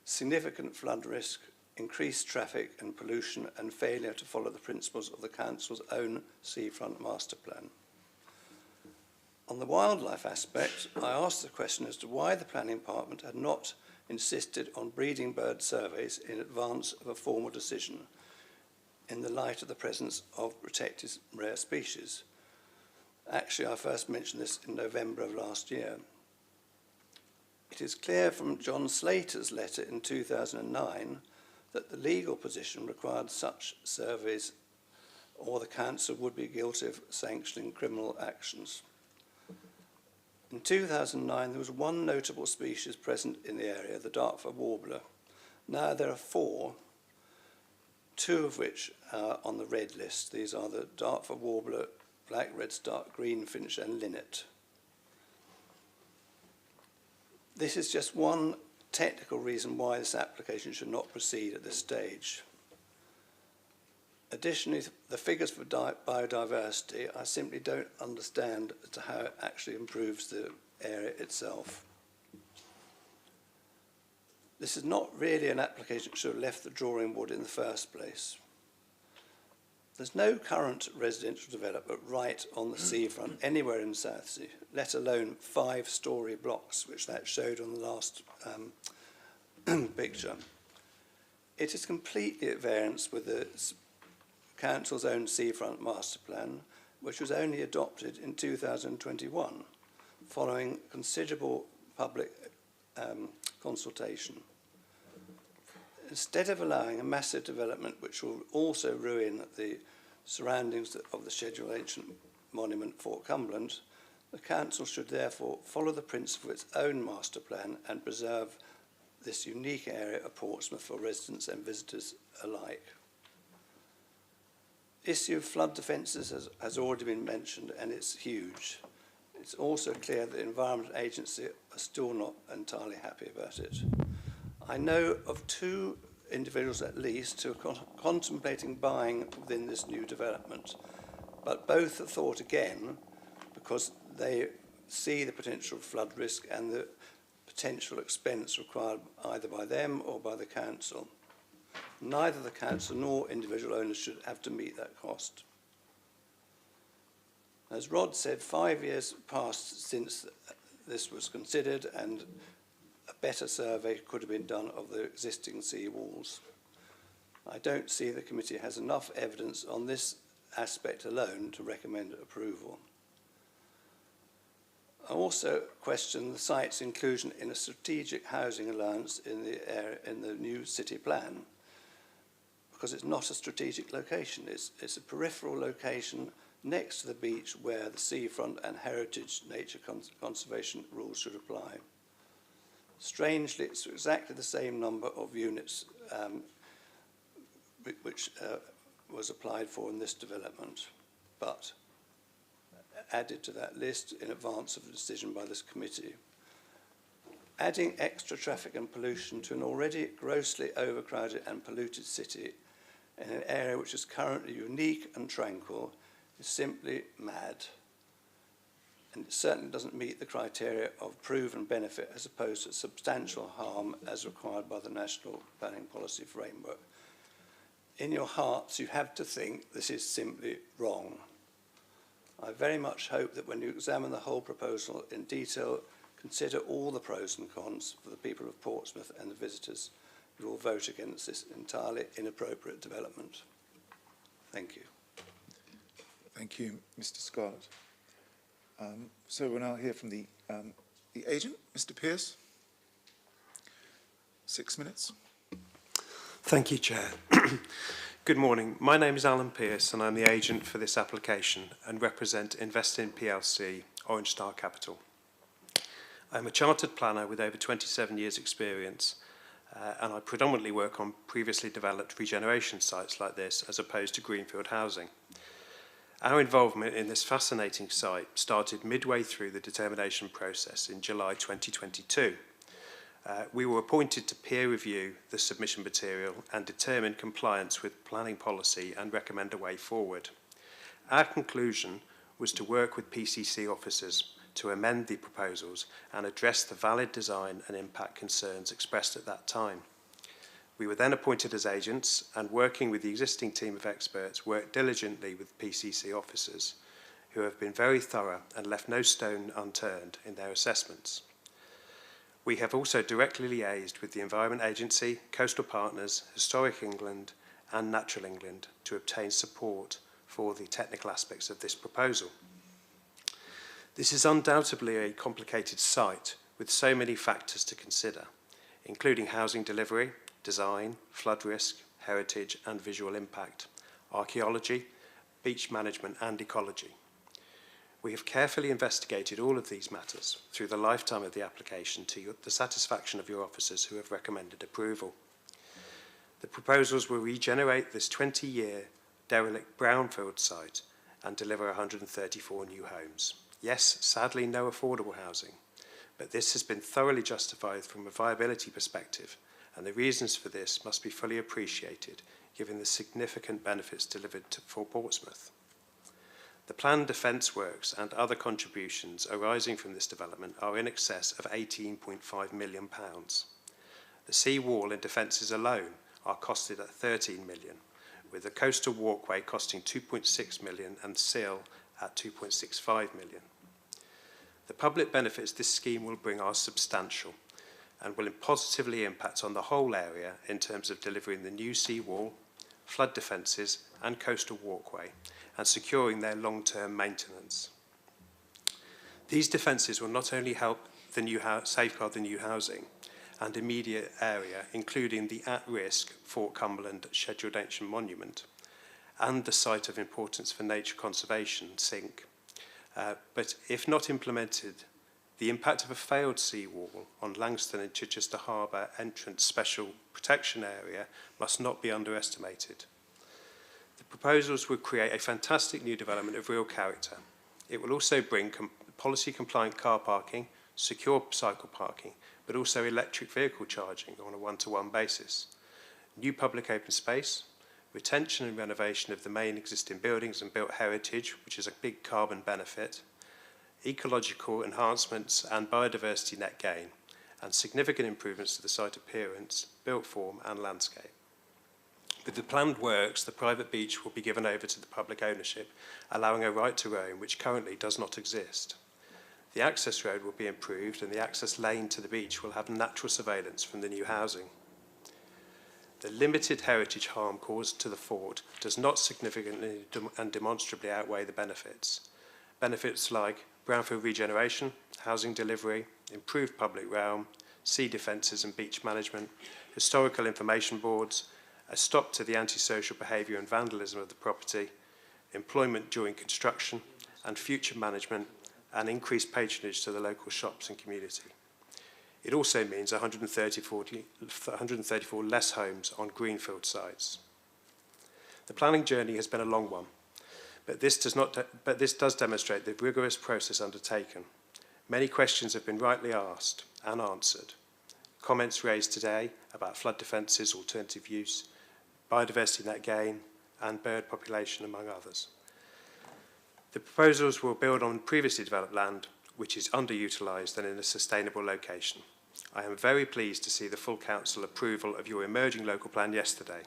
significant flood risk, increased traffic and pollution, and failure to follow the principles of the Council's own Seafront Master Plan. On the wildlife aspect, I asked the question as to why the planning department had not insisted on breeding bird surveys in advance of a formal decision in the light of the presence of protected rare species. Actually, I first mentioned this in November of last year. It is clear from John Slater's letter in 2009 that the legal position required such surveys or the council would be guilty of sanctioning criminal actions. In 2009, there was one notable species present in the area, the Dartford warbler. Now there are 4, 2 of which are on the red list. These are the Dartford warbler, black redstart, greenfinch and linnet. This is just one technical reason why this application should not proceed at this stage. Additionally, the figures for biodiversity, I simply don't understand as to how it actually improves the area itself. This is not really an application that should have left the drawing board in the first place. There's no current residential development right on the seafront anywhere in Southsea, let alone 5-storey blocks, which that showed on the last picture. It is completely at variance with the Council's own seafront master plan, which was only adopted in 2021, following considerable public consultation. Instead of allowing a massive development which will also ruin the surroundings of the Scheduled Ancient Monument Fort Cumberland, the Council should therefore follow the principle of its own master plan and preserve this unique area of Portsmouth for residents and visitors alike. The issue of flood defences has already been mentioned, and it's huge. It's also clear that the Environment Agency are still not entirely happy about it. I know of 2 individuals at least who are contemplating buying within this new development, but both have thought again because they see the potential flood risk and the potential expense required either by them or by the council. Neither the council nor individual owners should have to meet that cost. As Rod said, 5 years passed since this was considered, and a better survey could have been done of the existing sea walls. I don't see the committee has enough evidence on this aspect alone to recommend approval. I also question the site's inclusion in a strategic housing alliance in the area, in the new city plan, because it's not a strategic location. It's a peripheral location next to the beach where the seafront and heritage nature conservation rules should apply. Strangely, it's exactly the same number of units which was applied for in this development, but added to that list in advance of the decision by this committee. Adding extra traffic and pollution to an already grossly overcrowded and polluted city in an area which is currently unique and tranquil is simply mad. And it certainly doesn't meet the criteria of proven benefit as opposed to substantial harm as required by the National Planning Policy Framework. In your hearts, you have to think this is simply wrong. I very much hope that when you examine the whole proposal in detail, consider all the pros and cons for the people of Portsmouth and the visitors, you will vote against this entirely inappropriate development. Thank you. Thank you, Mr. Scott. So we'll now hear from the agent, Mr. Pearce. 6 minutes. Thank you, Chair. Good morning. My name is Alan Pearce and I'm the agent for this application and represent Investin PLC, Orange Star Capital. I'm a chartered planner with over 27 years' experience and I predominantly work on previously developed regeneration sites like this as opposed to greenfield housing. Our involvement in this fascinating site started midway through the determination process in July 2022. We were appointed to peer review the submission material and determine compliance with planning policy and recommend a way forward. Our conclusion was to work with PCC officers to amend the proposals and address the valid design and impact concerns expressed at that time. We were then appointed as agents and, working with the existing team of experts, worked diligently with PCC officers who have been very thorough and left no stone unturned in their assessments. We have also directly liaised with the Environment Agency, Coastal Partners, Historic England and Natural England to obtain support for the technical aspects of this proposal. This is undoubtedly a complicated site with so many factors to consider, including housing delivery, design, flood risk, heritage and visual impact, archaeology, beach management and ecology. We have carefully investigated all of these matters through the lifetime of the application to the satisfaction of your officers who have recommended approval. The proposals will regenerate this 20-year derelict brownfield site and deliver 134 new homes. Yes, sadly, no affordable housing, but this has been thoroughly justified from a viability perspective, and the reasons for this must be fully appreciated given the significant benefits delivered for Portsmouth. The planned defence works and other contributions arising from this development are in excess of £18.5 million. The sea wall and defences alone are costed at £13 million, with the coastal walkway costing £2.6 million and sill at £2.65 million. The public benefits this scheme will bring are substantial and will positively impact on the whole area in terms of delivering the new sea wall, flood defences and coastal walkway and securing their long-term maintenance. These defences will not only help safeguard the new housing and immediate area, including the at-risk Fort Cumberland Scheduled Ancient Monument and the site of importance for nature conservation, SINC, but if not implemented, the impact of a failed seawall on Langston and Chichester Harbour entrance special protection area must not be underestimated. The proposals would create a fantastic new development of real character. It will also bring policy-compliant car parking, secure cycle parking, but also electric vehicle charging on a one-to-one basis, new public open space, retention and renovation of the main existing buildings and built heritage, which is a big carbon benefit, ecological enhancements and biodiversity net gain, and significant improvements to the site appearance, built form and landscape. With the planned works, the private beach will be given over to the public ownership, allowing a right to roam which currently does not exist. The access road will be improved and the access lane to the beach will have natural surveillance from the new housing. The limited heritage harm caused to the fort does not significantly and demonstrably outweigh the benefits. Benefits like brownfield regeneration, housing delivery, improved public realm, sea defences and beach management, historical information boards, a stop to the antisocial behaviour and vandalism of the property, employment during construction, and future management, and increased patronage to the local shops and community. It also means 134 less homes on greenfield sites. The planning journey has been a long one, but this does demonstrate the rigorous process undertaken. Many questions have been rightly asked and answered. Comments raised today about flood defences, alternative use, biodiversity net gain, and bird population, among others. The proposals will build on previously developed land, which is underutilised and in a sustainable location. I am very pleased to see the full council approval of your emerging local plan yesterday.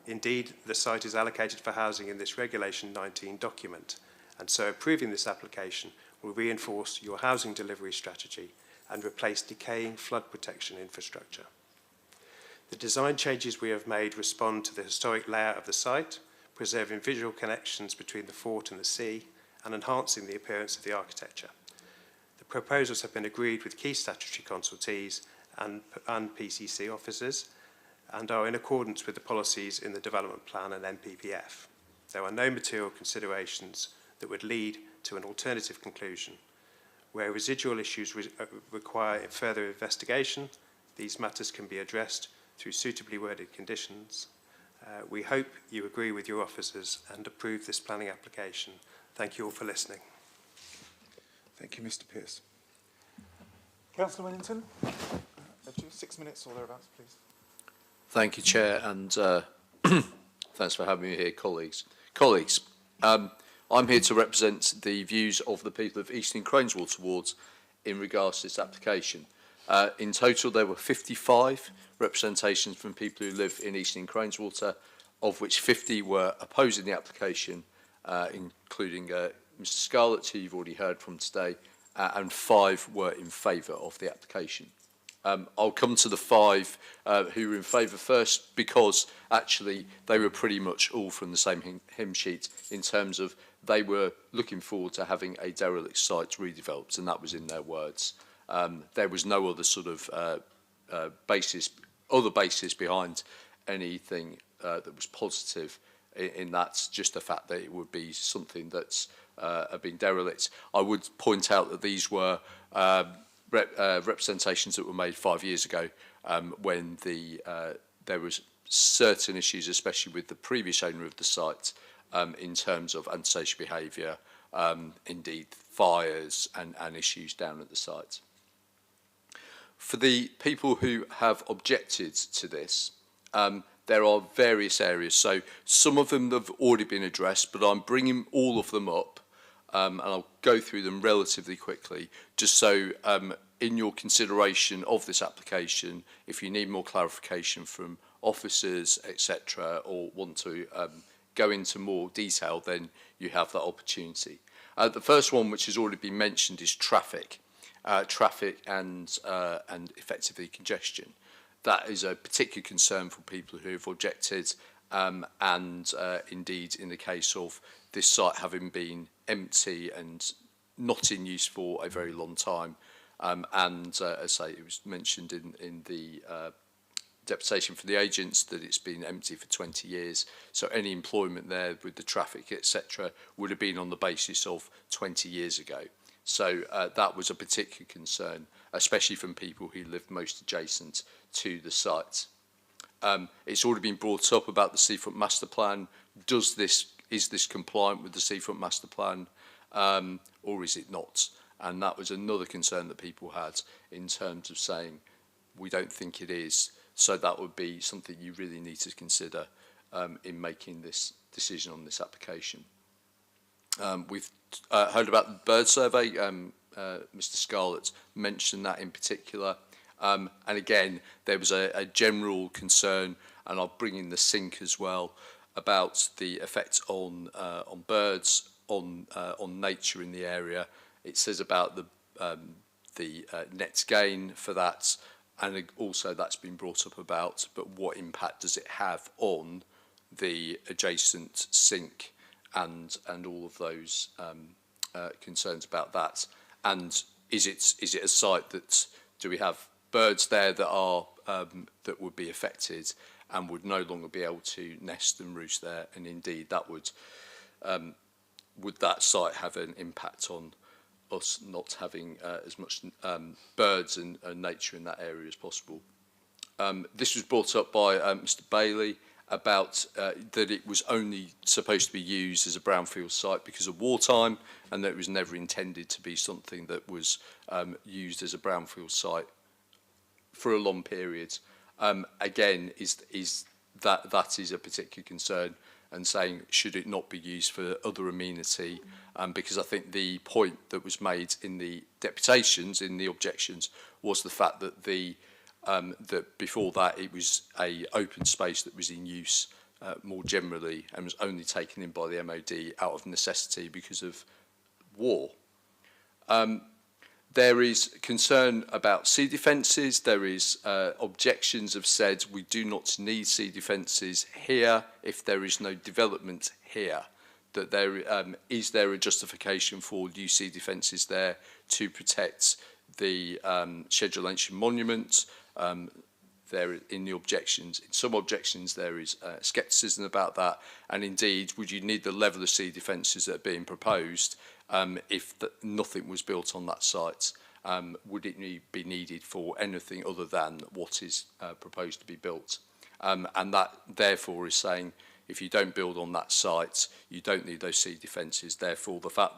Indeed, the site is allocated for housing in this Regulation 19 document, and so approving this application will reinforce your housing delivery strategy and replace decaying flood protection infrastructure. The design changes we have made respond to the historic layout of the site, preserving visual connections between the fort and the sea, and enhancing the appearance of the architecture. The proposals have been agreed with key statutory consultees and PCC officers and are in accordance with the policies in the development plan and NPPF. There are no material considerations that would lead to an alternative conclusion. Where residual issues require further investigation, these matters can be addressed through suitably worded conditions. We hope you agree with your officers and approve this planning application. Thank you all for listening. Thank you, Mr. Pearce. Councillor Winnington, 6 minutes or thereabouts, please. Thank you, Chair, and thanks for having me here, colleagues. I'm here to represent the views of the people of Eastern Craneswater wards in regards to this application. In total, there were 55 representations from people who live in Eastern Craneswater, of which 50 were opposing the application, including Mr Scarlett, who you've already heard from today, and 5 were in favour of the application. I'll come to the 5 who were in favour first, because actually they were pretty much all from the same hymn sheet in terms of they were looking forward to having a derelict site redeveloped, and that was in their words. There was no other sort of basis behind anything that was positive in that, just the fact that it would be something that's been derelict. I would point out that these were representations that were made 5 years ago, when there was certain issues, especially with the previous owner of the site, in terms of antisocial behaviour, indeed fires and issues down at the site. For the people who have objected to this, there are various areas. So some of them have already been addressed, but I'm bringing all of them up, and I'll go through them relatively quickly, just so in your consideration of this application, if you need more clarification from officers, etc., or want to go into more detail, then you have that opportunity. The first one, which has already been mentioned, is traffic. Traffic and effectively congestion. That is a particular concern for people who have objected, and indeed in the case of this site having been empty and not in use for a very long time, and as I say, it was mentioned in the deputation for the agents that it's been empty for 20 years, so any employment there with the traffic, etc., would have been on the basis of 20 years ago. So that was a particular concern, especially from people who lived most adjacent to the site. It's already been brought up about the Seafront Master Plan. Is this compliant with the Seafront Master Plan, or is it not? And that was another concern that people had in terms of saying, we don't think it is. So that would be something you really need to consider in making this decision on this application. We've heard about the bird survey. Mr Scarlett mentioned that in particular. And again, there was a general concern, and I'll bring in the sink as well, about the effect on birds, on nature in the area. It says about the net gain for that, and also that's been brought up about, but what impact does it have on the adjacent sink and all of those concerns about that? And is it a site that, do we have birds there that are that would be affected and would no longer be able to nest and roost there? And indeed, that would that site have an impact on us not having as much birds and nature in that area as possible? This was brought up by Mr Bailey about that it was only supposed to be used as a brownfield site because of wartime, and that it was never intended to be something that was used as a brownfield site for a long period. Again, that is a particular concern, and saying, should it not be used for other amenity? Because I think the point that was made in the deputations, in the objections, was the fact that that before that it was a open space that was in use more generally, and was only taken in by the MOD out of necessity because of war. There is concern about sea defences. There is objections have said we do not need sea defences here if there is no development here. That is there a justification for new sea defences there to protect the Schedule Ancient Monument? There in the objections, in some objections there is scepticism about that, and indeed would you need the level of sea defences that are being proposed if nothing was built on that site? Would it be needed for anything other than what is proposed to be built? And that therefore is saying if you don't build on that site, you don't need those sea defences. Therefore, the fact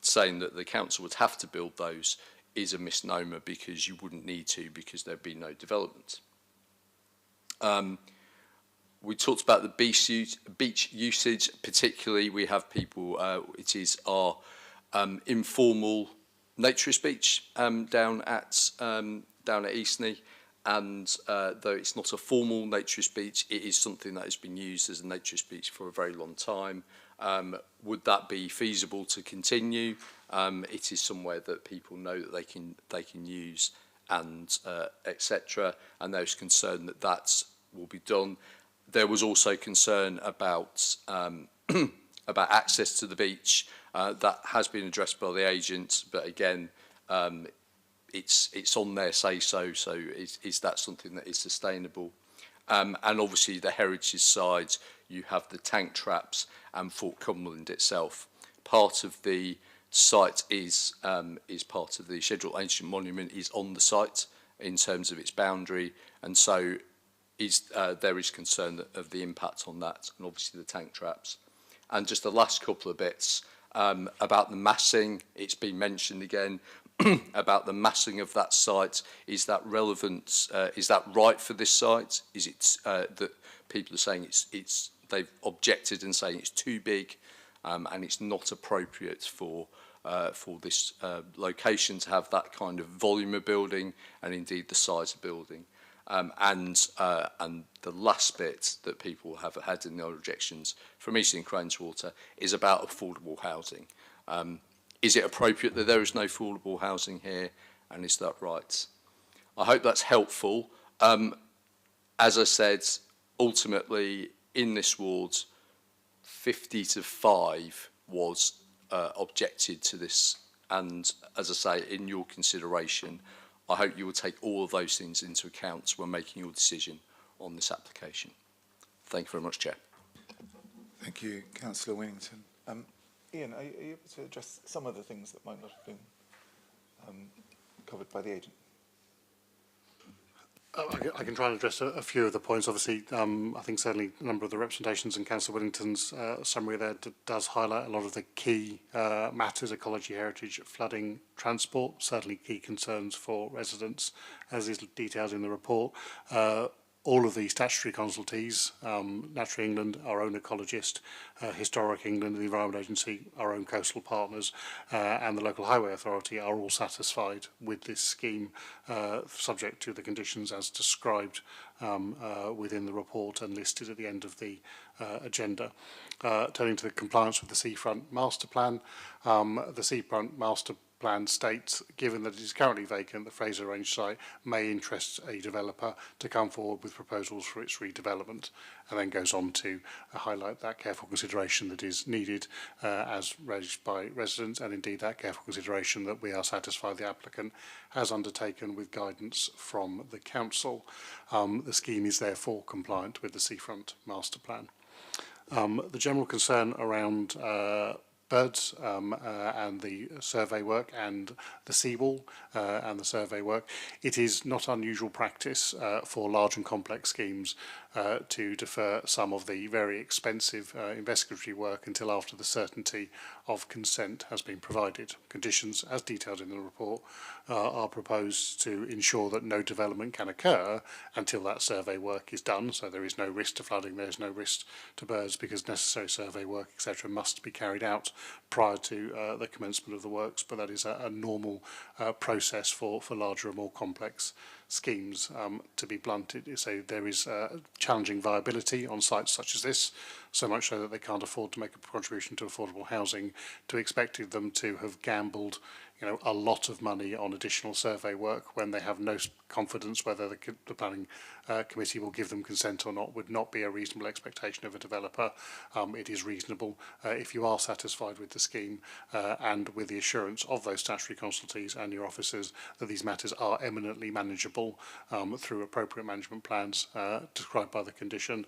saying that the council would have to build those is a misnomer, because you wouldn't need to, because there'd be no development. We talked about the beach usage, particularly we have people, it is our informal naturist beach down at Eastney, and though it's not a formal naturist beach, it is something that has been used as a naturist beach for a very long time. Would that be feasible to continue? It is somewhere that people know that they can use, and etc. And there's concern that that will be done. There was also concern about about access to the beach. That has been addressed by the agent, but again, it's on their say-so, so is that something that is sustainable? And obviously the heritage side, you have the tank traps and Fort Cumberland itself. Part of the site is part of the Scheduled Ancient Monument, is on the site in terms of its boundary, and so there is concern of the impact on that, and obviously the tank traps. And just the last couple of bits about the massing, it's been mentioned again, about the massing of that site. Is that relevant? Is that right for this site? Is it that people are saying they've objected and saying it's too big and it's not appropriate for this location to have that kind of volume of building and indeed the size of building? And the last bit that people have had in their objections from Eastern Craneswater is about affordable housing. Is it appropriate that there is no affordable housing here, and is that right? I hope that's helpful. As I said, ultimately in this ward, 50-5 was objected to this, and as I say, in your consideration, I hope you will take all of those things into account when making your decision on this application. Thank you very much, Chair. Thank you, Councillor Winnington. Ian, are you able to address some of the things that might not have been covered by the agent? I can try and address a few of the points. Obviously, I think certainly a number of the representations in Councillor Whittington's summary there does highlight a lot of the key matters: ecology, heritage, flooding, transport, certainly key concerns for residents, as is detailed in the report. All of the statutory consultees, Naturally England, our own ecologist, Historic England, the Environment Agency, our own coastal partners, and the Local Highway Authority are all satisfied with this scheme, subject to the conditions as described within the report and listed at the end of the agenda. Turning to the compliance with the Seafront Master Plan, the Seafront Master Plan states, given that it is currently vacant, the Fraser Range site may interest a developer to come forward with proposals for its redevelopment, and then goes on to highlight that careful consideration that is needed as raised by residents, and indeed that careful consideration that we are satisfied the applicant has undertaken with guidance from the council. The scheme is therefore compliant with the Seafront Master Plan. The general concern around birds and the survey work and the seawall and the survey work, it is not unusual practice for large and complex schemes to defer some of the very expensive investigatory work until after the certainty of consent has been provided. Conditions, as detailed in the report, are proposed to ensure that no development can occur until that survey work is done, so there is no risk to flooding, there is no risk to birds, because necessary survey work, etc., must be carried out prior to the commencement of the works, but that is a normal process for larger and more complex schemes. To be blunt, so there is challenging viability on sites such as this, so much so that they can't afford to make a contribution to affordable housing, to expect them to have gambled a lot of money on additional survey work when they have no confidence whether the planning committee will give them consent or not would not be a reasonable expectation of a developer. It is reasonable if you are satisfied with the scheme and with the assurance of those statutory consultees and your officers that these matters are eminently manageable through appropriate management plans described by the condition,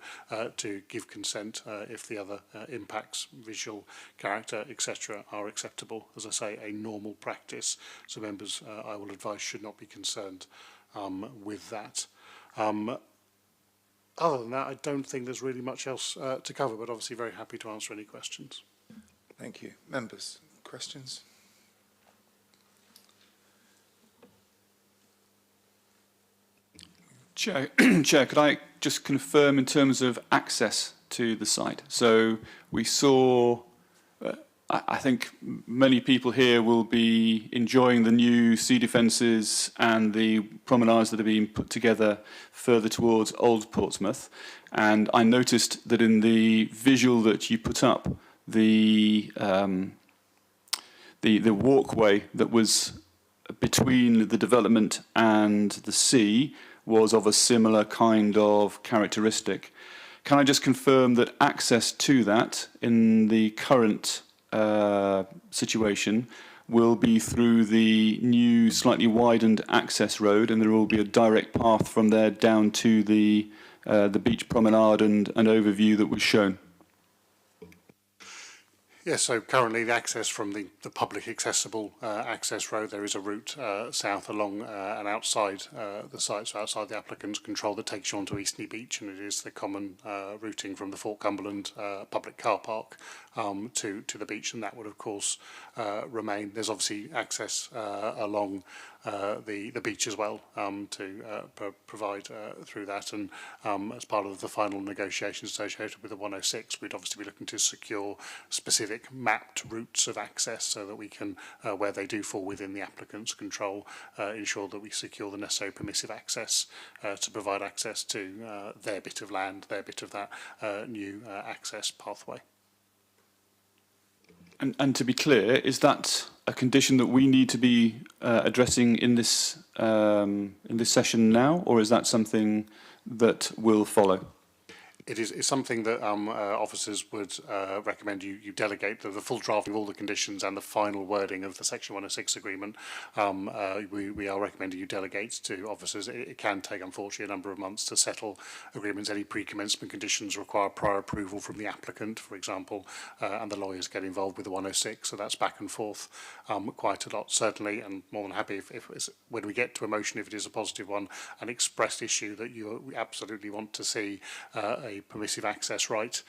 to give consent if the other impacts, visual, character, etc. are acceptable. As I say, a normal practice. So members, I will advise, should not be concerned with that. Other than that, I don't think there's really much else to cover, but obviously very happy to answer any questions. Thank you. Members, questions? Chair, could I just confirm in terms of access to the site? So we saw, I think many people here will be enjoying the new sea defences and the promenades that are being put together further towards Old Portsmouth. And I noticed that in the visual that you put up, the walkway that was between the development and the sea was of a similar kind of characteristic. Can I just confirm that access to that in the current situation will be through the new slightly widened access road, and there will be a direct path from there down to the beach promenade and overview that was shown? Yes, so currently the access from the public accessible access road, there is a route south along and outside the site, so outside the applicant's control, that takes you onto Eastney Beach, and it is the common routing from the Fort Cumberland public car park to the beach, and that would of course remain. There's obviously access along the beach as well to provide through that, and as part of the final negotiations associated with the 106, we'd obviously be looking to secure specific mapped routes of access so that we can, where they do fall within the applicant's control, ensure that we secure the necessary permissive access to provide access to their bit of land, their bit of that new access pathway. And to be clear, is that a condition that we need to be addressing in this session now, or is that something that will follow? It's something that officers would recommend you delegate the full drafting of all the conditions and the final wording of the Section 106 agreement. We are recommending you delegate to officers. It can take, unfortunately, a number of months to settle agreements. Any pre-commencement conditions require prior approval from the applicant, for example, and the lawyers get involved with the 106, so that's back and forth quite a lot, certainly, and more than happy if when we get to a motion, if it is a positive one, an expressed issue that you absolutely want to see a permissive access right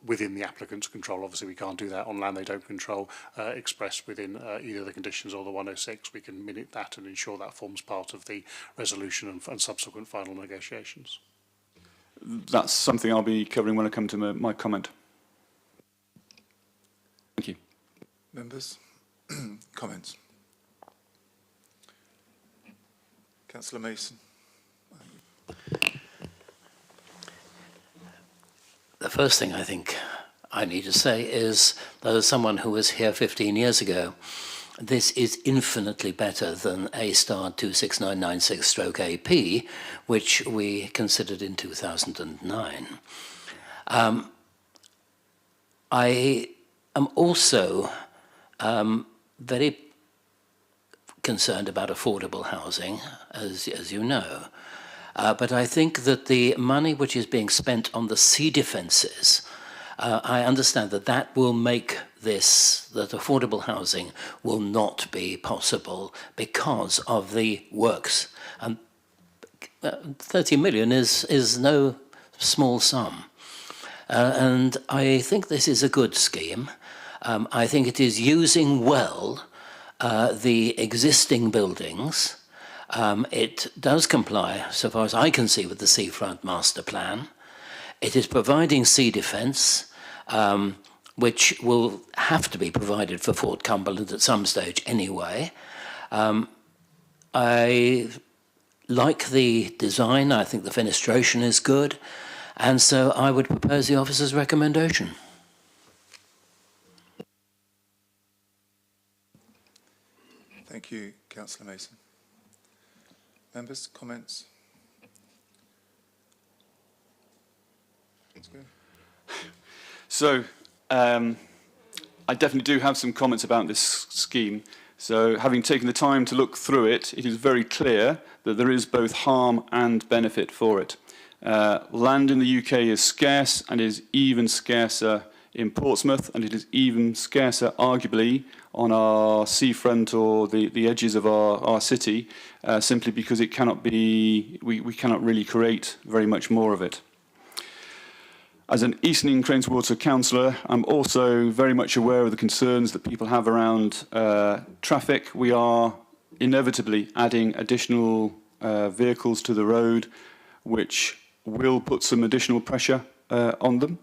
within the applicant's control. Obviously, we can't do that on land they don't control, expressed within either the conditions or the 106. We can minute that and ensure that forms part of the resolution and subsequent final negotiations. That's something I'll be covering when I come to my comment. Thank you. Members, comments? Councillor Mason. The first thing I think I need to say is that as someone who was here 15 years ago, this is infinitely better than A** 26996/AP, which we considered in 2009. I am also very concerned about affordable housing, as you know. But I think that the money which is being spent on the sea defences, I understand that that will make that affordable housing will not be possible because of the works. 30 million is no small sum. And I think this is a good scheme. I think it is using well the existing buildings. It does comply, so far as I can see, with the Seafront Master Plan. It is providing sea defence, which will have to be provided for Fort Cumberland at some stage anyway. I like the design. I think the fenestration is good. And so I would propose the officer's recommendation. Thank you, Councillor Mason. Members, comments? Let's go. So, I definitely do have some comments about this scheme. So, having taken the time to look through it, it is very clear that there is both harm and benefit for it. Land in the UK is scarce and is even scarcer in Portsmouth, and it is even scarcer, arguably, on our seafront or the edges of our city, simply because it cannot be, we cannot really create very much more of it. As an Eastney Craneswater councillor, I'm also very much aware of the concerns that people have around traffic. We are inevitably adding additional vehicles to the road, which will put some additional pressure on them.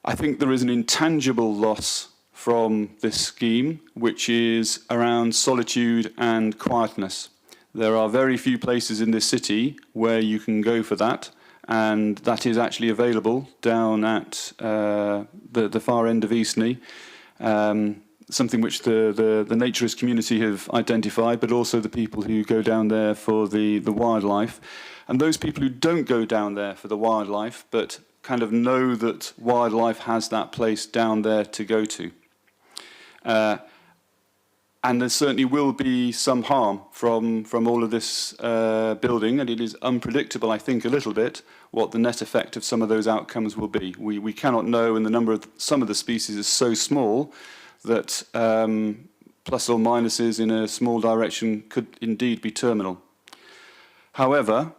I think there is an intangible loss from this scheme, which is around solitude and quietness. There are very few places in this city where you can go for that, and that is actually available down at the far end of Eastney, something which the naturist community have identified, but also the people who go down there for the wildlife. And those people who don't go down there for the wildlife, but kind of know that wildlife has that place down there to go to. And there certainly will be some harm from all of this building, and it is unpredictable, I think, a little bit, what the net effect of some of those outcomes will be. We cannot know, and the number of some of the species is so small that plus or minuses in a small direction could indeed be terminal. However,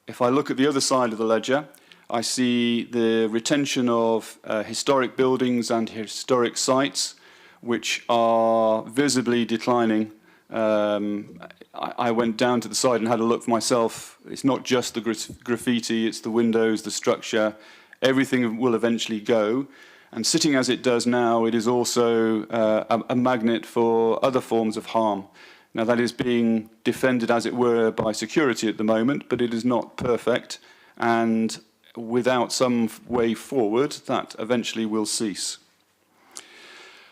if I look at the other side of the ledger, I see the retention of historic buildings and historic sites, which are visibly declining. I went down to the side and had a look for myself. It's not just the graffiti, it's the windows, the structure. Everything will eventually go. And sitting as it does now, it is also a magnet for other forms of harm. Now, that is being defended, as it were, by security at the moment, but it is not perfect. And without some way forward, that eventually will cease.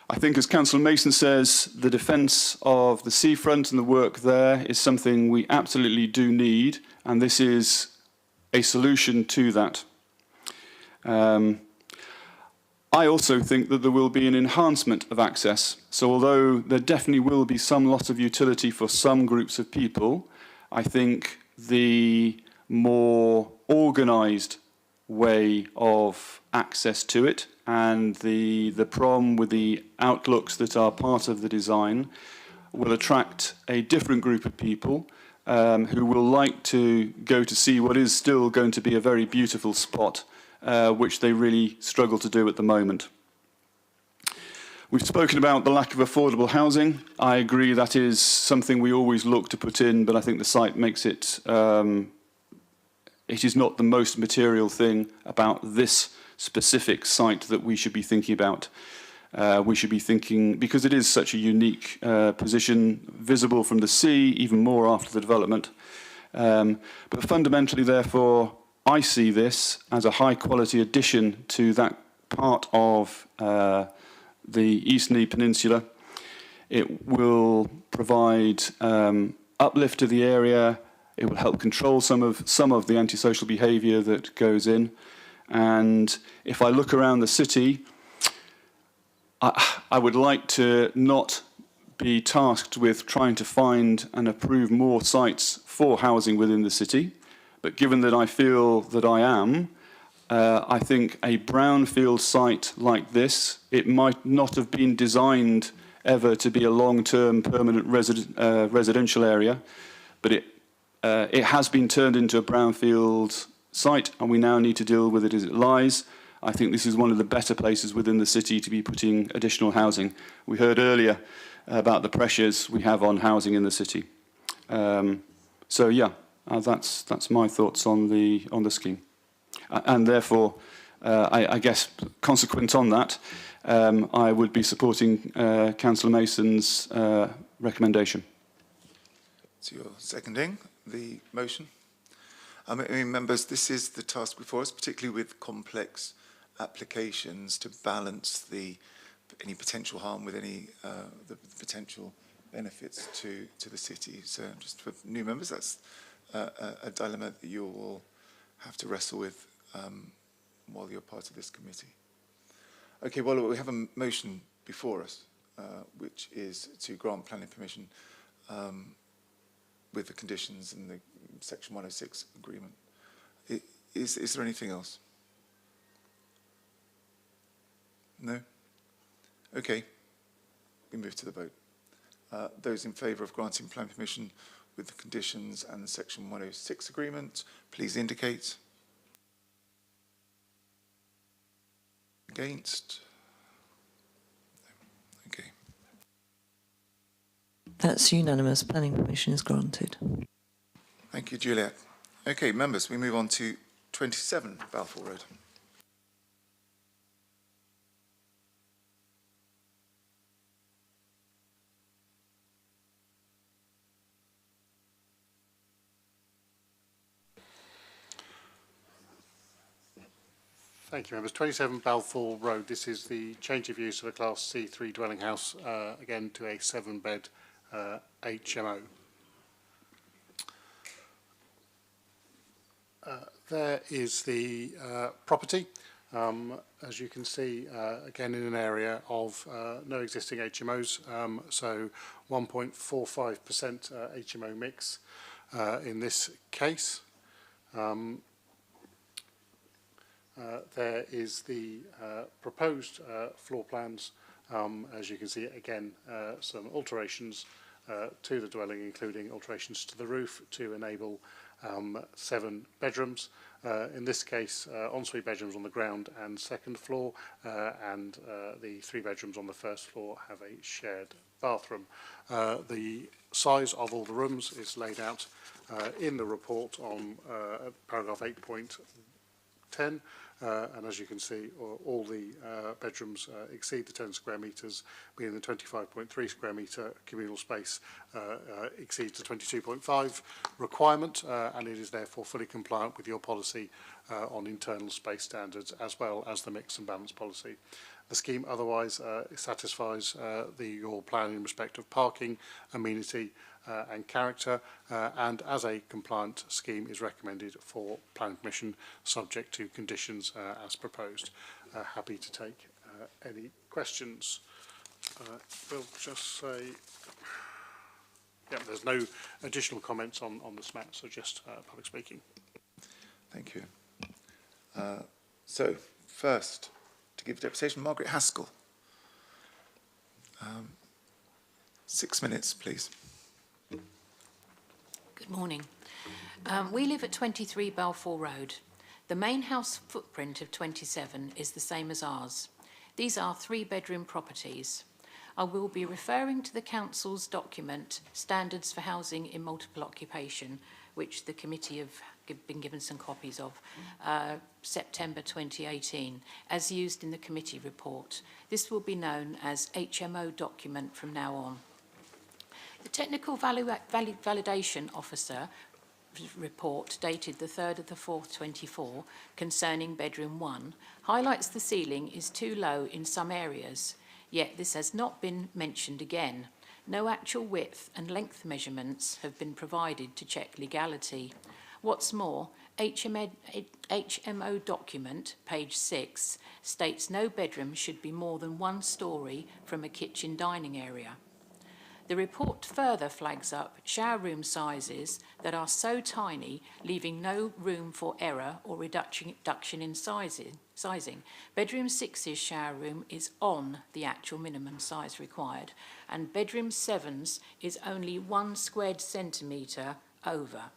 I think, as Councillor Mason says, the defence of the seafront and the work there is something we absolutely do need, and this is a solution to that. I also think that there will be an enhancement of access. So although there definitely will be some loss of utility for some groups of people, I think the more organised way of access to it and the prom with the outlooks that are part of the design will attract a different group of people who will like to go to see what is still going to be a very beautiful spot, which they really struggle to do at the moment. We've spoken about the lack of affordable housing. I agree that is something we always look to put in, but I think the site makes it, it is not the most material thing about this specific site that we should be thinking about. We should be thinking, because it is such a unique position, visible from the sea, even more after the development. But fundamentally, therefore, I see this as a high-quality addition to that part of the Eastney Peninsula. It will provide uplift to the area. It will help control some of the antisocial behaviour that goes in. And if I look around the city, I would like to not be tasked with trying to find and approve more sites for housing within the city. But given that I feel that I am, I think a brownfield site like this, it might not have been designed ever to be a long-term permanent residential area, but it has been turned into a brownfield site, and we now need to deal with it as it lies. I think this is one of the better places within the city to be putting additional housing. We heard earlier about the pressures we have on housing in the city. So yeah, that's my thoughts on the scheme. And therefore, I guess, consequent on that, I would be supporting Councillor Mason's recommendation. So you're seconding the motion? I mean, members, this is the task before us, particularly with complex applications, to balance any potential harm with any the potential benefits to the city. So just for new members, that's a dilemma that you will have to wrestle with while you're part of this committee. Okay, well, we have a motion before us, which is to grant planning permission with the conditions in the Section 106 agreement. Is there anything else? No? Okay, we move to the vote. Those in favour of granting planning permission with the conditions and the Section 106 agreement, please indicate. Against? No. Okay. That's unanimous. Planning permission is granted. Thank you, Juliet. Okay, members, we move on to 27 Balfour Road. Thank you, members. 27 Balfour Road. This is the change of use of a Class C3 dwelling house, again to a 7-bed HMO. There is the property. As you can see, again in an area of no existing HMOs, so 1.45% HMO mix in this case. There is the proposed floor plans. As you can see, again, some alterations to the dwelling, including alterations to the roof to enable 7 bedrooms. In this case, ensuite bedrooms on the ground and second floor, and the 3 bedrooms on the first floor have a shared bathroom. The size of all the rooms is laid out in the report on paragraph 8.10. And as you can see, all the bedrooms exceed the 10 square metres, meaning the 25.3 square metre communal space exceeds the 22.5 requirement, and it is therefore fully compliant with your policy on internal space standards, as well as the mix and balance policy. The scheme otherwise satisfies your plan in respect of parking, amenity and character, and as a compliant scheme is recommended for planning permission subject to conditions as proposed. Happy to take any questions. We'll just say, yeah, there's no additional comments on this map, so just public speaking. Thank you. So, first, to give deputation, Margaret Haskell. 6 minutes, please. Good morning. We live at 23 Balfour Road. The main house footprint of 27 is the same as ours. These are 3-bedroom properties. I will be referring to the Council's document, Standards for Housing in Multiple Occupation, which the committee have been given some copies of, September 2018, as used in the committee report. This will be known as HMO document from now on. The Technical Validation Officer report dated the 3rd of the 4th 24 concerning bedroom 1 highlights the ceiling is too low in some areas, yet this has not been mentioned again. No actual width and length measurements have been provided to check legality. What's more, HMO document, page 6, states no bedroom should be more than 1 storey from a kitchen dining area. The report further flags up shower room sizes that are so tiny, leaving no room for error or reduction in sizing. Bedroom 6's shower room is on the actual minimum size required, and bedroom 7's is only 1 squared centimetre over.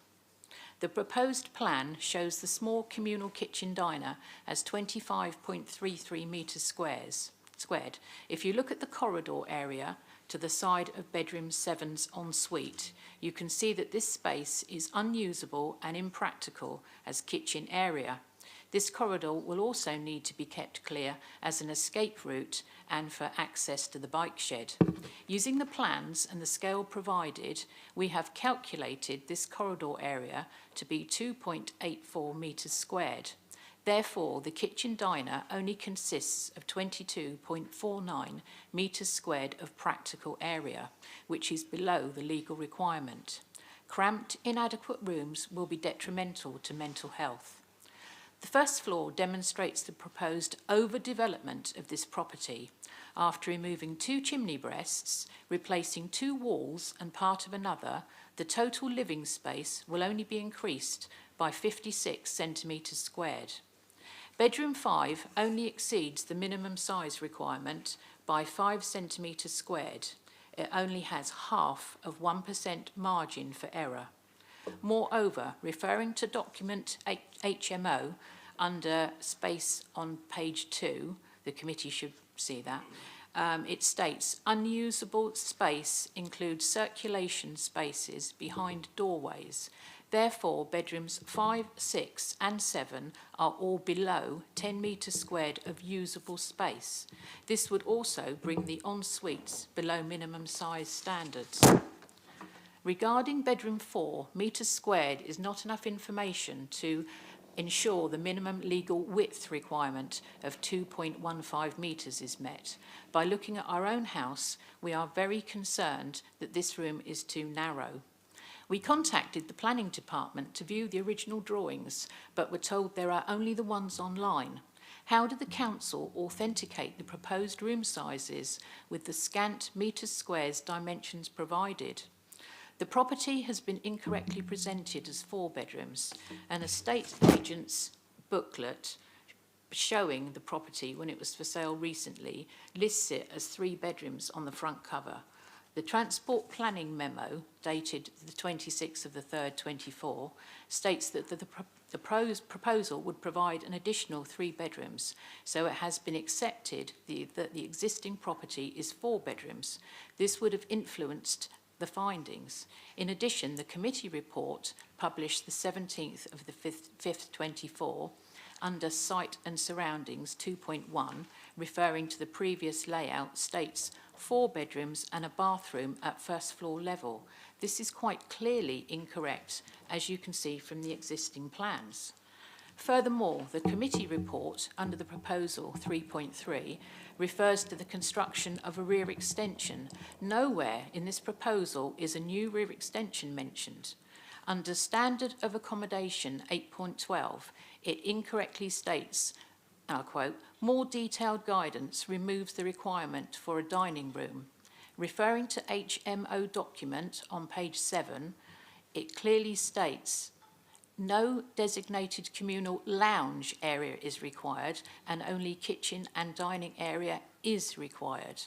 The proposed plan shows the small communal kitchen diner as 25.33 metres squared. If you look at the corridor area to the side of bedroom 7's ensuite, you can see that this space is unusable and impractical as kitchen area. This corridor will also need to be kept clear as an escape route and for access to the bike shed. Using the plans and the scale provided, we have calculated this corridor area to be 2.84 metres squared. Therefore, the kitchen diner only consists of 22.49 metres squared of practical area, which is below the legal requirement. Cramped, inadequate rooms will be detrimental to mental health. The first floor demonstrates the proposed overdevelopment of this property. After removing 2 chimney breasts, replacing 2 walls and part of another, the total living space will only be increased by 56 centimetres squared. Bedroom 5 only exceeds the minimum size requirement by 5 centimetres squared. It only has half of 1% margin for error. Moreover, referring to document HMO under space on page 2, the committee should see that, it states unusable space includes circulation spaces behind doorways. Therefore, bedrooms 5, 6 and 7 are all below 10 metres squared of usable space. This would also bring the en-suites below minimum size standards. Regarding bedroom 4, metres squared is not enough information to ensure the minimum legal width requirement of 2.15 metres is met. By looking at our own house, we are very concerned that this room is too narrow. We contacted the planning department to view the original drawings, but were told there are only the ones online. How did the council authenticate the proposed room sizes with the scant metres squares dimensions provided? The property has been incorrectly presented as 4 bedrooms, and a estate agent's booklet showing the property when it was for sale recently lists it as 3 bedrooms on the front cover. The transport planning memo, dated the 26th of the 3rd, 24, states that the proposal would provide an additional 3 bedrooms, so it has been accepted that the existing property is 4 bedrooms. This would have influenced the findings. In addition, the committee report published the 17th of the 5th 24 under Site and Surroundings 2.1, referring to the previous layout, states 4 bedrooms and a bathroom at first floor level. This is quite clearly incorrect, as you can see from the existing plans. Furthermore, the committee report under the proposal 3.3 refers to the construction of a rear extension. Nowhere in this proposal is a new rear extension mentioned. Under Standard of Accommodation 8.12, it incorrectly states, I'll quote, more detailed guidance removes the requirement for a dining room. Referring to HMO document on page 7, it clearly states no designated communal lounge area is required and only kitchen and dining area is required.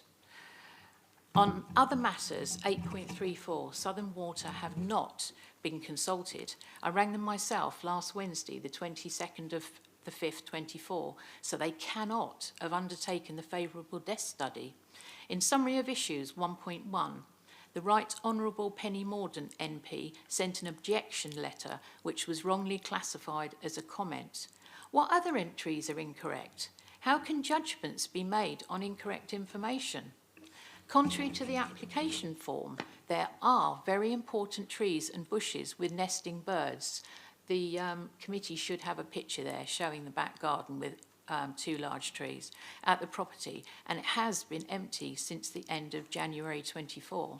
On other matters, 8.34, Southern Water have not been consulted. I rang them myself last Wednesday, the 22nd of the 5th, 24, so they cannot have undertaken the favourable death study. In summary of issues 1.1, the Right Honourable Penny Mordaunt MP sent an objection letter which was wrongly classified as a comment. What other entries are incorrect? How can judgments be made on incorrect information? Contrary to the application form, there are very important trees and bushes with nesting birds. The committee should have a picture there showing the back garden with 2 large trees at the property, and it has been empty since the end of January 24.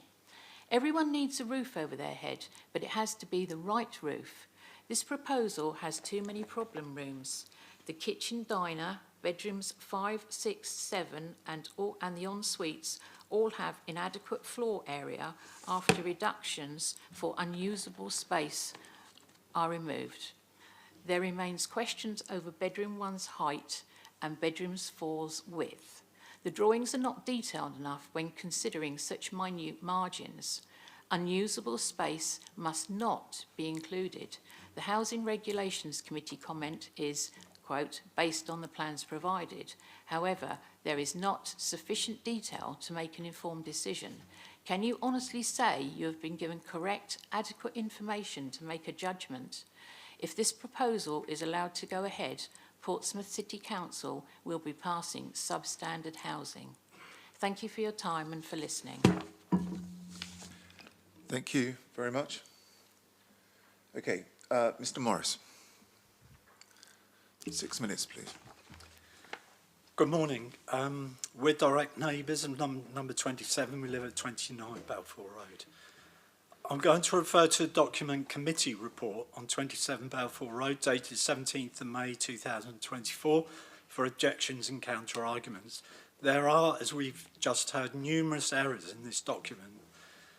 Everyone needs a roof over their head, but it has to be the right roof. This proposal has too many problem rooms. The kitchen diner, bedrooms 5, 6, 7 and the en-suites all have inadequate floor area after reductions for unusable space are removed. There remains questions over bedroom 1's height and bedroom 4's width. The drawings are not detailed enough when considering such minute margins. Unusable space must not be included. The Housing Regulations Committee comment is, quote, based on the plans provided. However, there is not sufficient detail to make an informed decision. Can you honestly say you have been given correct, adequate information to make a judgment? If this proposal is allowed to go ahead, Portsmouth City Council will be passing substandard housing. Thank you for your time and for listening. Thank you very much. Okay, Mr. Morris. 6 minutes, please. Good morning. We're direct neighbours and number 27. We live at 29 Balfour Road. I'm going to refer to a document committee report on 27 Balfour Road dated 17th of May 2024 for objections and counter-arguments. There are, as we've just heard, numerous errors in this document.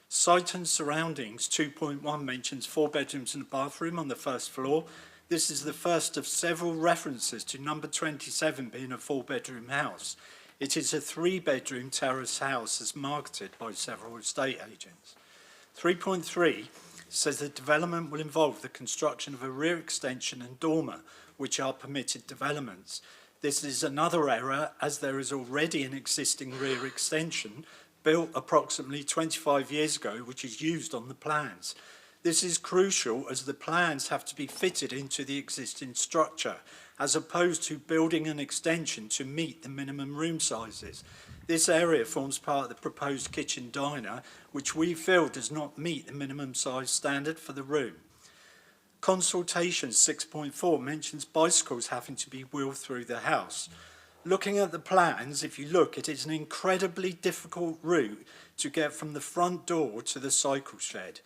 Site and Surroundings 2.1 mentions 4 bedrooms and a bathroom on the first floor. This is the first of several references to number 27 being a 4-bedroom house. It is a 3-bedroom terrace house as marketed by several estate agents. 3.3 says the development will involve the construction of a rear extension and dormer, which are permitted developments. This is another error, as there is already an existing rear extension built approximately 25 years ago, which is used on the plans. This is crucial as the plans have to be fitted into the existing structure, as opposed to building an extension to meet the minimum room sizes. This area forms part of the proposed kitchen diner, which we feel does not meet the minimum size standard for the room. Consultation 6.4 mentions bicycles having to be wheeled through the house. Looking at the plans, if you look, it is an incredibly difficult route to get from the front door to the cycle shed.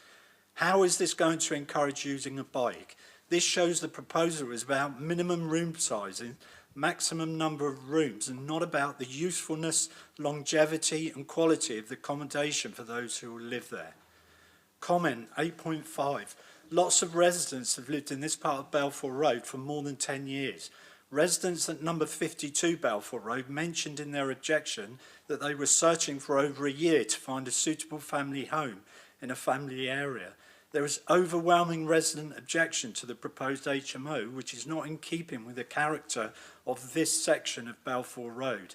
How is this going to encourage using a bike? This shows the proposal is about minimum room sizing, maximum number of rooms, and not about the usefulness, longevity and quality of the accommodation for those who will live there. Comment 8.5. Lots of residents have lived in this part of Balfour Road for more than 10 years. Residents at number 52 Balfour Road mentioned in their objection that they were searching for over a year to find a suitable family home in a family area. There is overwhelming resident objection to the proposed HMO, which is not in keeping with the character of this section of Balfour Road.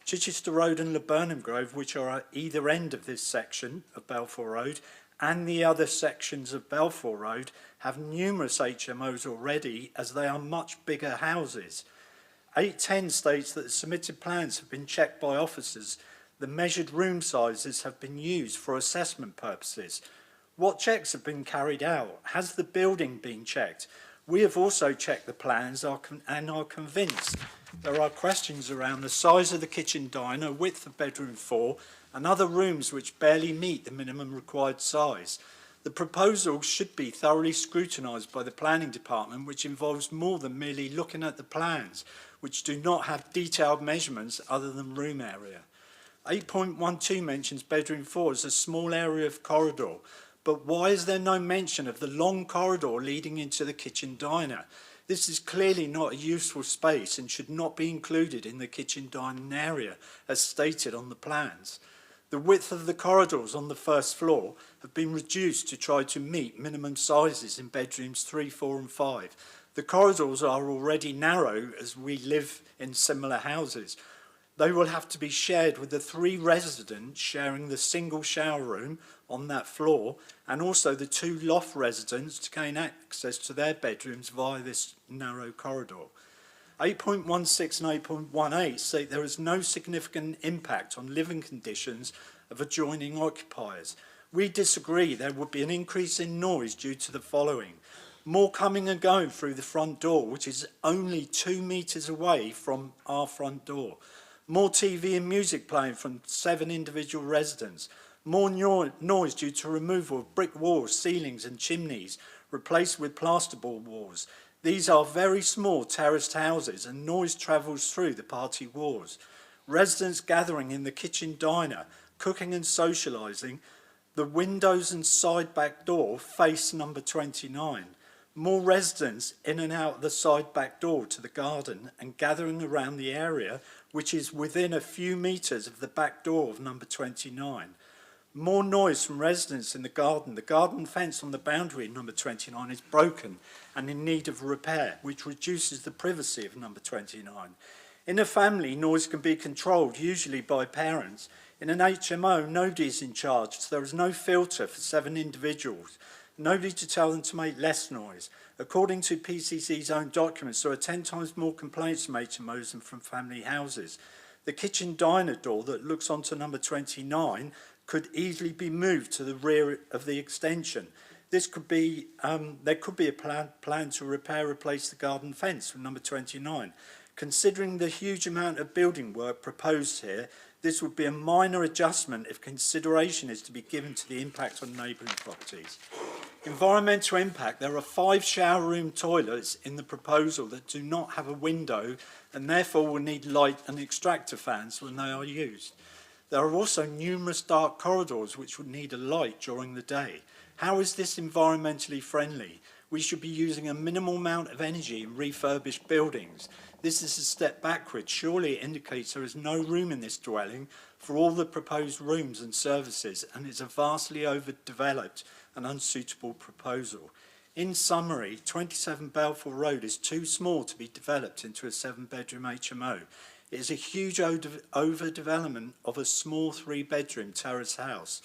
Chichester Road and Laburnum Grove, which are at either end of this section of Balfour Road, and the other sections of Balfour Road have numerous HMOs already, as they are much bigger houses. 810 states that the submitted plans have been checked by officers. The measured room sizes have been used for assessment purposes. What checks have been carried out? Has the building been checked? We have also checked the plans and are convinced there are questions around the size of the kitchen diner, width of bedroom 4, and other rooms which barely meet the minimum required size. The proposal should be thoroughly scrutinised by the planning department, which involves more than merely looking at the plans, which do not have detailed measurements other than room area. 8.12 mentions bedroom 4 as a small area of corridor, but why is there no mention of the long corridor leading into the kitchen diner? This is clearly not a useful space and should not be included in the kitchen dining area as stated on the plans. The width of the corridors on the first floor have been reduced to try to meet minimum sizes in bedrooms 3, 4 and 5. The corridors are already narrow as we live in similar houses. They will have to be shared with the 3 residents sharing the single shower room on that floor, and also the 2 loft residents to gain access to their bedrooms via this narrow corridor. 8.16 and 8.18 say there is no significant impact on living conditions of adjoining occupiers. We disagree. There would be an increase in noise due to the following. More coming and going through the front door, which is only 2 metres away from our front door. More TV and music playing from 7 individual residents. More noise due to removal of brick walls, ceilings and chimneys, replaced with plasterboard walls. These are very small terraced houses and noise travels through the party walls. Residents gathering in the kitchen diner, cooking and socialising. The windows and side back door face number 29. More residents in and out the side back door to the garden and gathering around the area, which is within a few metres of the back door of number 29. More noise from residents in the garden. The garden fence on the boundary in number 29 is broken and in need of repair, which reduces the privacy of number 29. In a family, noise can be controlled, usually by parents. In an HMO, nobody is in charge, so there is no filter for 7 individuals. Nobody to tell them to make less noise. According to PCC's own documents, there are 10 times more complaints from HMOs than from family houses. The kitchen diner door that looks onto number 29 could easily be moved to the rear of the extension. This could be, there could be a plan to replace the garden fence from number 29. Considering the huge amount of building work proposed here, this would be a minor adjustment if consideration is to be given to the impact on neighbouring properties. Environmental impact. There are 5 shower room toilets in the proposal that do not have a window and therefore will need light and extractor fans when they are used. There are also numerous dark corridors which would need a light during the day. How is this environmentally friendly? We should be using a minimal amount of energy in refurbished buildings. This is a step backwards. Surely it indicates there is no room in this dwelling for all the proposed rooms and services, and it's a vastly overdeveloped and unsuitable proposal. In summary, 27 Balfour Road is too small to be developed into a 7-bedroom HMO. It is a huge overdevelopment of a small 3-bedroom terrace house.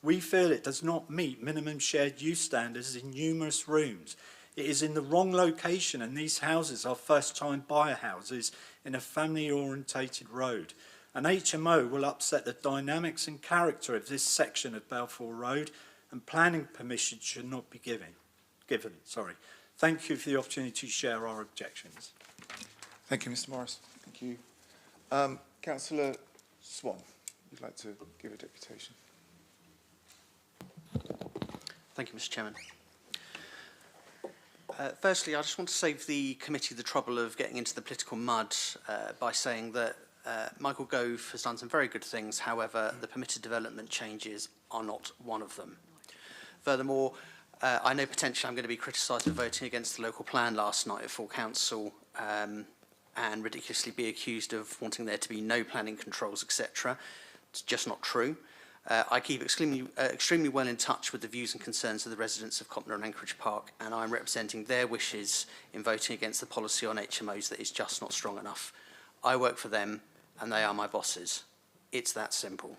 We feel it does not meet minimum shared use standards in numerous rooms. It is in the wrong location, and these houses are first-time buyer houses in a family-orientated road. An HMO will upset the dynamics and character of this section of Balfour Road, and planning permission should not be given. Thank you for the opportunity to share our objections. Thank you, Mr. Morris. Thank you. Councillor Swan, you'd like to give a deputation. Thank you, Mr. Chairman. Firstly, I just want to save the committee the trouble of getting into the political mud by saying that Michael Gove has done some very good things. However, the permitted development changes are not one of them. Furthermore, I know potentially I'm going to be criticised for voting against the local plan last night at full council and ridiculously be accused of wanting there to be no planning controls, etc. It's just not true. I keep extremely well in touch with the views and concerns of the residents of Copner and Anchorage Park, and I'm representing their wishes in voting against the policy on HMOs that is just not strong enough. I work for them, and they are my bosses. It's that simple.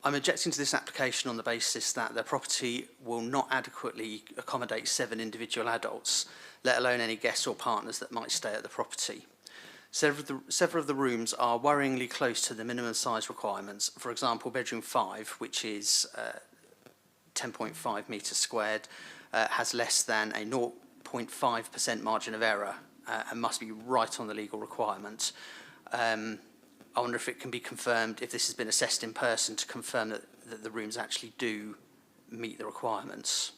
I'm objecting to this application on the basis that the property will not adequately accommodate 7 individual adults, let alone any guests or partners that might stay at the property. Several of the rooms are worryingly close to the minimum size requirements. For example, bedroom 5, which is 10.5 metres squared, has less than a 0.5% margin of error and must be right on the legal requirement. I wonder if it can be confirmed, if this has been assessed in person, to confirm that the rooms actually do meet the requirements.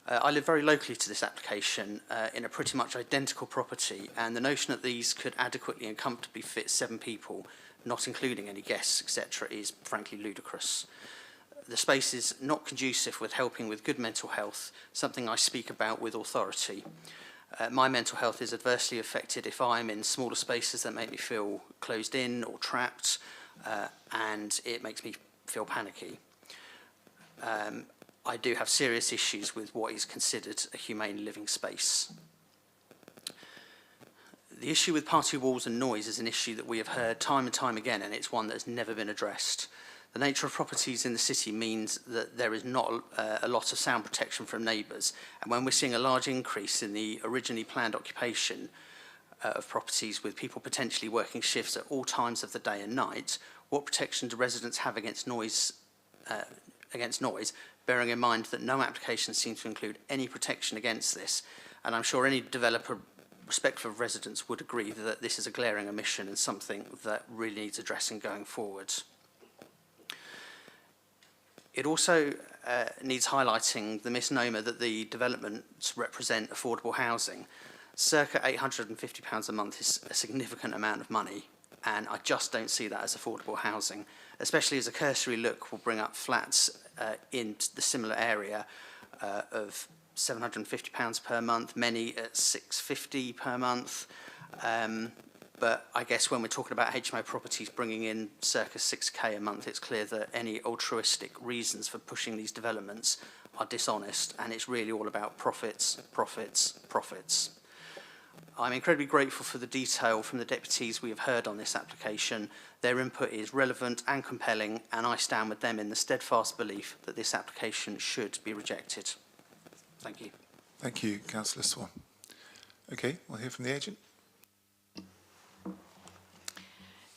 I live very locally to this application in a pretty much identical property, and the notion that these could adequately and comfortably fit 7 people, not including any guests, etc., is frankly ludicrous. The space is not conducive with helping with good mental health, something I speak about with authority. My mental health is adversely affected if I'm in smaller spaces that make me feel closed in or trapped, and it makes me feel panicky. I do have serious issues with what is considered a humane living space. The issue with party walls and noise is an issue that we have heard time and time again, and it's one that has never been addressed. The nature of properties in the city means that there is not a lot of sound protection from neighbours, and when we're seeing a large increase in the originally planned occupation of properties with people potentially working shifts at all times of the day and night, what protection do residents have against noise, bearing in mind that no application seems to include any protection against this, and I'm sure any developer respectful of residents would agree that this is a glaring omission and something that really needs addressing going forward. It also needs highlighting the misnomer that the developments represent affordable housing. Circa £850 a month is a significant amount of money, and I just don't see that as affordable housing, especially as a cursory look will bring up flats in the similar area of £750 per month, many at £650 per month. But I guess when we're talking about HMO properties bringing in circa 6k a month, it's clear that any altruistic reasons for pushing these developments are dishonest, and it's really all about profits, profits, profits. I'm incredibly grateful for the detail from the deputies we have heard on this application. Their input is relevant and compelling, and I stand with them in the steadfast belief that this application should be rejected. Thank you. Thank you, Councillor Swan. Okay, we'll hear from the agent.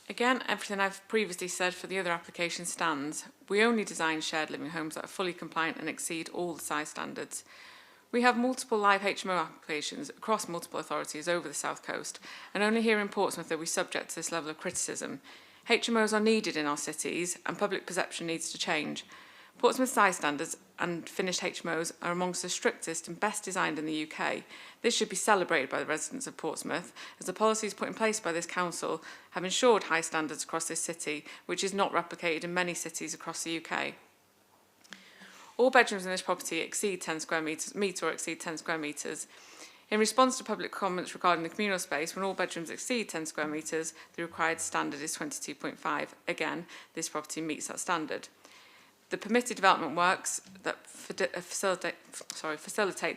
Again, everything I've previously said for the other application stands. We only design shared living homes that are fully compliant and exceed all the size standards. We have multiple live HMO applications across multiple authorities over the South Coast, and only here in Portsmouth are we subject to this level of criticism. HMOs are needed in our cities, and public perception needs to change. Portsmouth size standards and finished HMOs are amongst the strictest and best designed in the UK. This should be celebrated by the residents of Portsmouth, as the policies put in place by this council have ensured high standards across this city, which is not replicated in many cities across the UK. All bedrooms in this property exceed 10 square metres, meet or exceed 10 square metres. In response to public comments regarding the communal space, when all bedrooms exceed 10 square metres, the required standard is 22.5. Again, this property meets that standard. The permitted development works that facilitate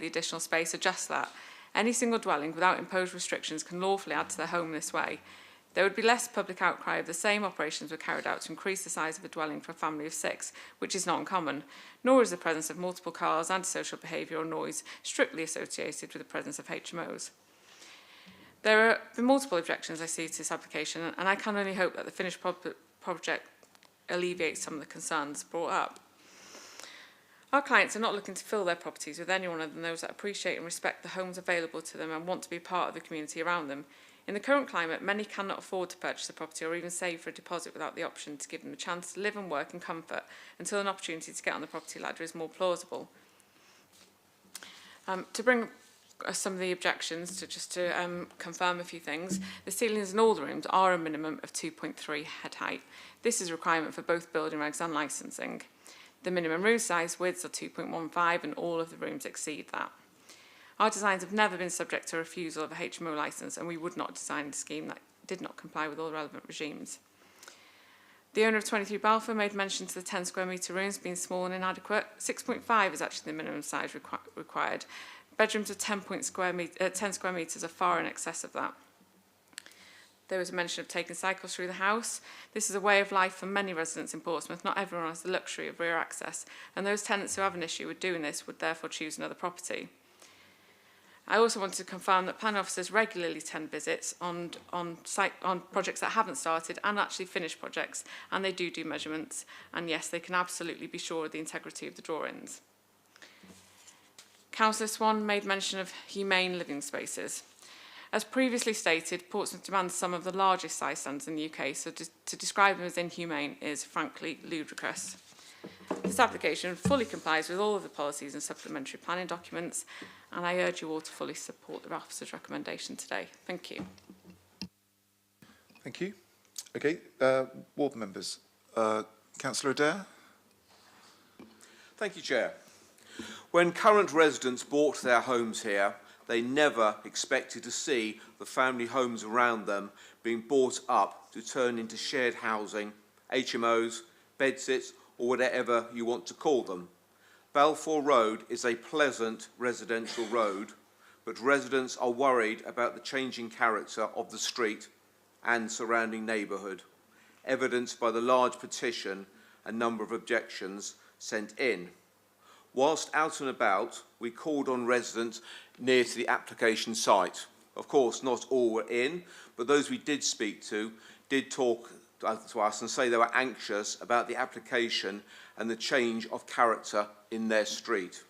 the additional space are just that. Any single dwelling without imposed restrictions can lawfully add to their home this way. There would be less public outcry if the same operations were carried out to increase the size of a dwelling for a family of 6, which is not uncommon, nor is the presence of multiple cars, antisocial behaviour or noise strictly associated with the presence of HMOs. There are multiple objections I see to this application, and I can only hope that the finished project alleviates some of the concerns brought up. Our clients are not looking to fill their properties with anyone other than those that appreciate and respect the homes available to them and want to be part of the community around them. In the current climate, many cannot afford to purchase a property or even save for a deposit without the option to give them a chance to live and work in comfort until an opportunity to get on the property ladder is more plausible. To bring some of the objections, to confirm a few things, the ceilings in all the rooms are a minimum of 2.3 head height. This is a requirement for both building regs and licensing. The minimum room size widths are 2.15 and all of the rooms exceed that. Our designs have never been subject to refusal of a HMO licence, and we would not design a scheme that did not comply with all relevant regimes. The owner of 23 Balfour made mention to the 10 square metre rooms being small and inadequate. 6.5 is actually the minimum size required. Bedrooms of 10 square metres are far in excess of that. There was a mention of taking cycles through the house. This is a way of life for many residents in Portsmouth. Not everyone has the luxury of rear access, and those tenants who have an issue with doing this would therefore choose another property. I also wanted to confirm that planning officers regularly attend visits on projects that haven't started and actually finished projects, and they do measurements, and yes, they can absolutely be sure of the integrity of the drawings. Councillor Swan made mention of humane living spaces. As previously stated, Portsmouth demands some of the largest size standards in the UK, so to describe them as inhumane is frankly ludicrous. This application fully complies with all of the policies and supplementary planning documents, and I urge you all to fully support the officer's recommendation today. Thank you. Thank you. Okay, ward members. Councillor Adair. Thank you, Chair. When current residents bought their homes here, they never expected to see the family homes around them being bought up to turn into shared housing, HMOs, bedsits, or whatever you want to call them. Balfour Road is a pleasant residential road, but residents are worried about the changing character of the street and surrounding neighbourhood, evidenced by the large petition and number of objections sent in. Whilst out and about, we called on residents near to the application site. Of course, not all were in, but those we did speak to did talk to us and say they were anxious about the application and the change of character in their street.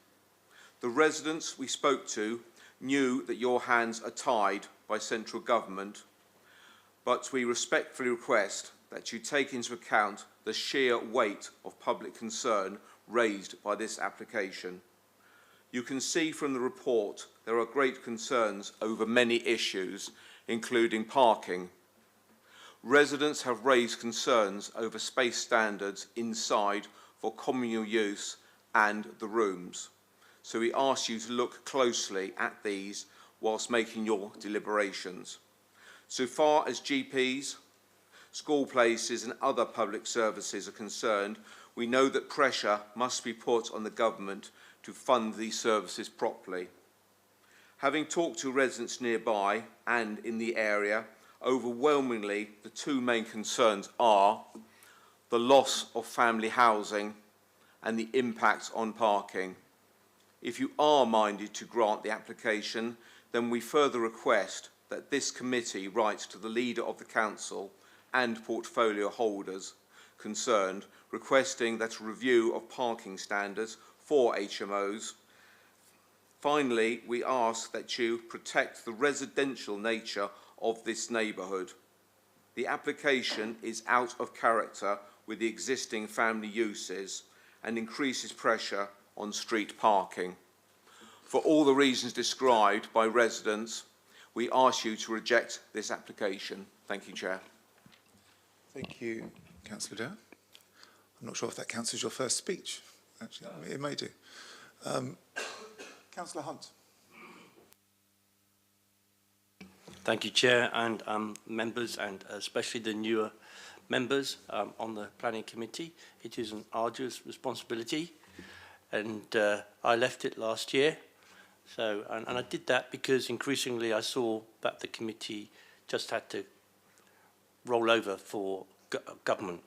The residents we spoke to knew that your hands are tied by central government, but we respectfully request that you take into account the sheer weight of public concern raised by this application. You can see from the report there are great concerns over many issues, including parking. Residents have raised concerns over space standards inside for communal use and the rooms. So we ask you to look closely at these whilst making your deliberations. So far as GPs, school places and other public services are concerned, we know that pressure must be put on the government to fund these services properly. Having talked to residents nearby and in the area, overwhelmingly the two main concerns are the loss of family housing and the impact on parking. If you are minded to grant the application, then we further request that this committee writes to the leader of the council and portfolio holders concerned, requesting that a review of parking standards for HMOs. Finally, we ask that you protect the residential nature of this neighbourhood. The application is out of character with the existing family uses and increases pressure on street parking. For all the reasons described by residents, we ask you to reject this application. Thank you, Chair. Thank you, Councillor Adair. I'm not sure if that counts as your first speech. Actually, it may do. Councillor Hunt. Thank you, Chair, and members, and especially the newer members on the Planning Committee. It is an arduous responsibility, and I left it last year. So, and I did that because increasingly I saw that the committee just had to roll over for government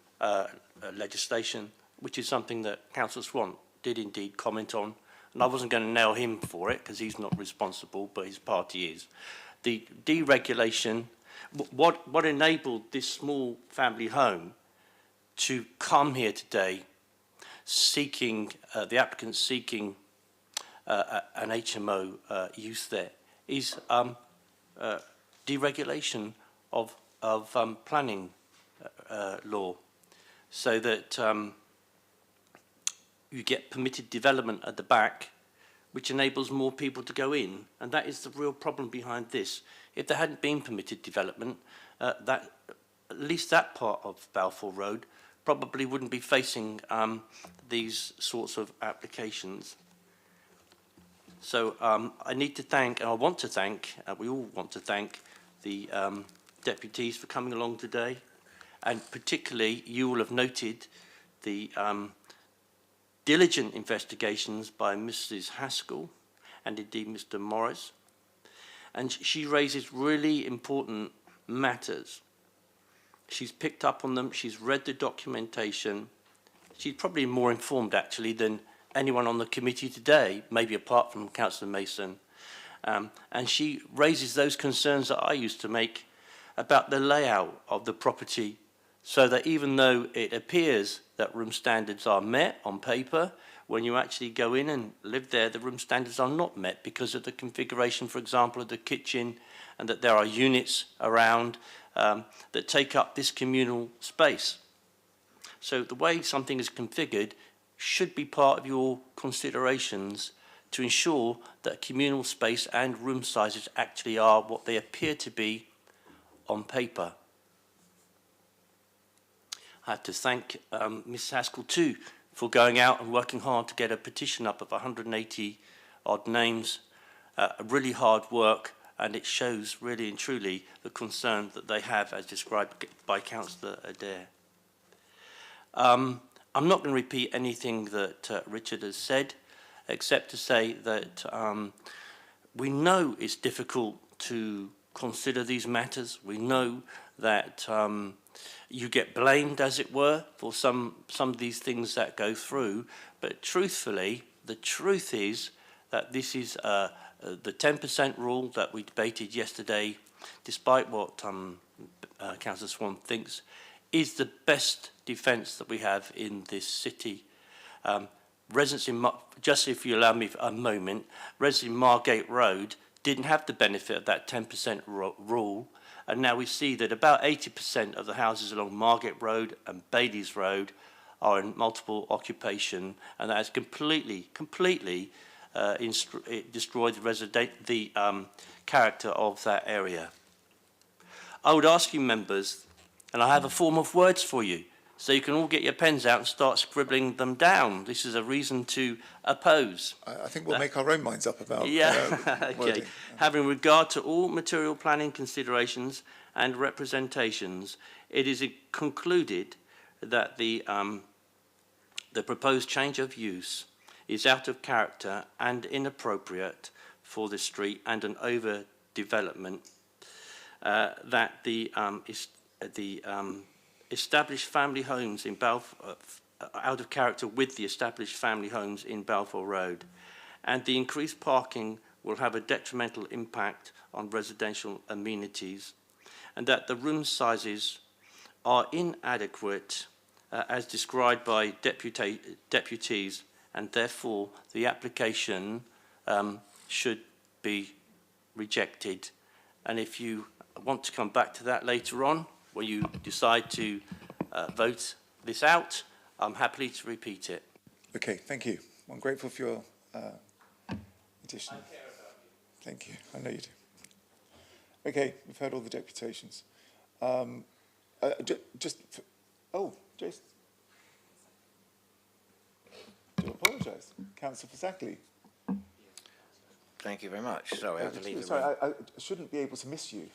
legislation, which is something that Councillor Swan did indeed comment on. And I wasn't going to nail him for it because he's not responsible, but his party is. The deregulation, what enabled this small family home to come here today seeking, the applicant seeking an HMO use there is deregulation of planning law, so that you get permitted development at the back, which enables more people to go in, and that is the real problem behind this. If there hadn't been permitted development, that at least that part of Balfour Road probably wouldn't be facing these sorts of applications. So I need to thank, and I want to thank, we all want to thank the deputies for coming along today, and particularly you will have noted the diligent investigations by Mrs. Haskell and indeed Mr. Morris, and she raises really important matters. She's picked up on them, she's read the documentation, she's probably more informed actually than anyone on the committee today, maybe apart from Councillor Mason, and she raises those concerns that I used to make about the layout of the property, so that even though it appears that room standards are met on paper, when you actually go in and live there, the room standards are not met because of the configuration, for example, of the kitchen, and that there are units around that take up this communal space. So the way something is configured should be part of your considerations to ensure that communal space and room sizes actually are what they appear to be on paper. I have to thank Ms. Haskell too for going out and working hard to get a petition up of 180 odd names. Really hard work, and it shows really and truly the concern that they have as described by Councillor Adair. I'm not going to repeat anything that Richard has said, except to say that we know it's difficult to consider these matters. We know that you get blamed, as it were, for some of these things that go through. But truthfully, the truth is that this is the 10% rule that we debated yesterday, despite what Councillor Swan thinks, is the best defence that we have in this city. Residents in, just if you allow me for a moment, residents in Margate Road didn't have the benefit of that 10% rule, and now we see that about 80% of the houses along Margate Road and Bailey's Road are in multiple occupation, and that has completely destroyed the character of that area. I would ask you members, and I have a form of words for you, so you can all get your pens out and start scribbling them down. This is a reason to oppose. I think we'll make our own minds up about okay. wording. Having regard to all material planning considerations and representations, it is concluded that the proposed change of use is out of character and inappropriate for the street and an overdevelopment, that the established family homes in Balfour, out of character with the established family homes in Balfour Road, and the increased parking will have a detrimental impact on residential amenities, and that the room sizes are inadequate as described by deputies, and therefore the application should be rejected. And if you want to come back to that later on, when you decide to vote this out, I'm happy to repeat it. Okay, thank you. I'm grateful for your addition. I care about you. Thank you. I know you do. Okay, we've heard all the deputations. Jason. I do apologise. Councillor Fasackley. Thank you very much. Sorry, I had to leave the room. Sorry, I shouldn't be able to miss you.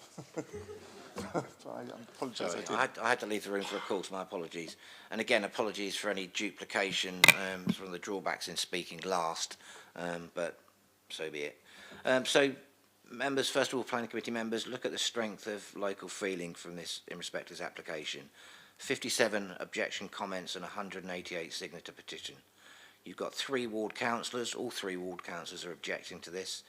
I apologise. I had to leave the room for a course. My apologies. And again, apologies for any duplication from the drawbacks in speaking last, but so be it. So, members, first of all, planning committee members, look at the strength of local feeling from this in respect to this application. 57 objection comments and 188 signature petition. You've got 3 ward councillors. All 3 ward councillors are objecting to this.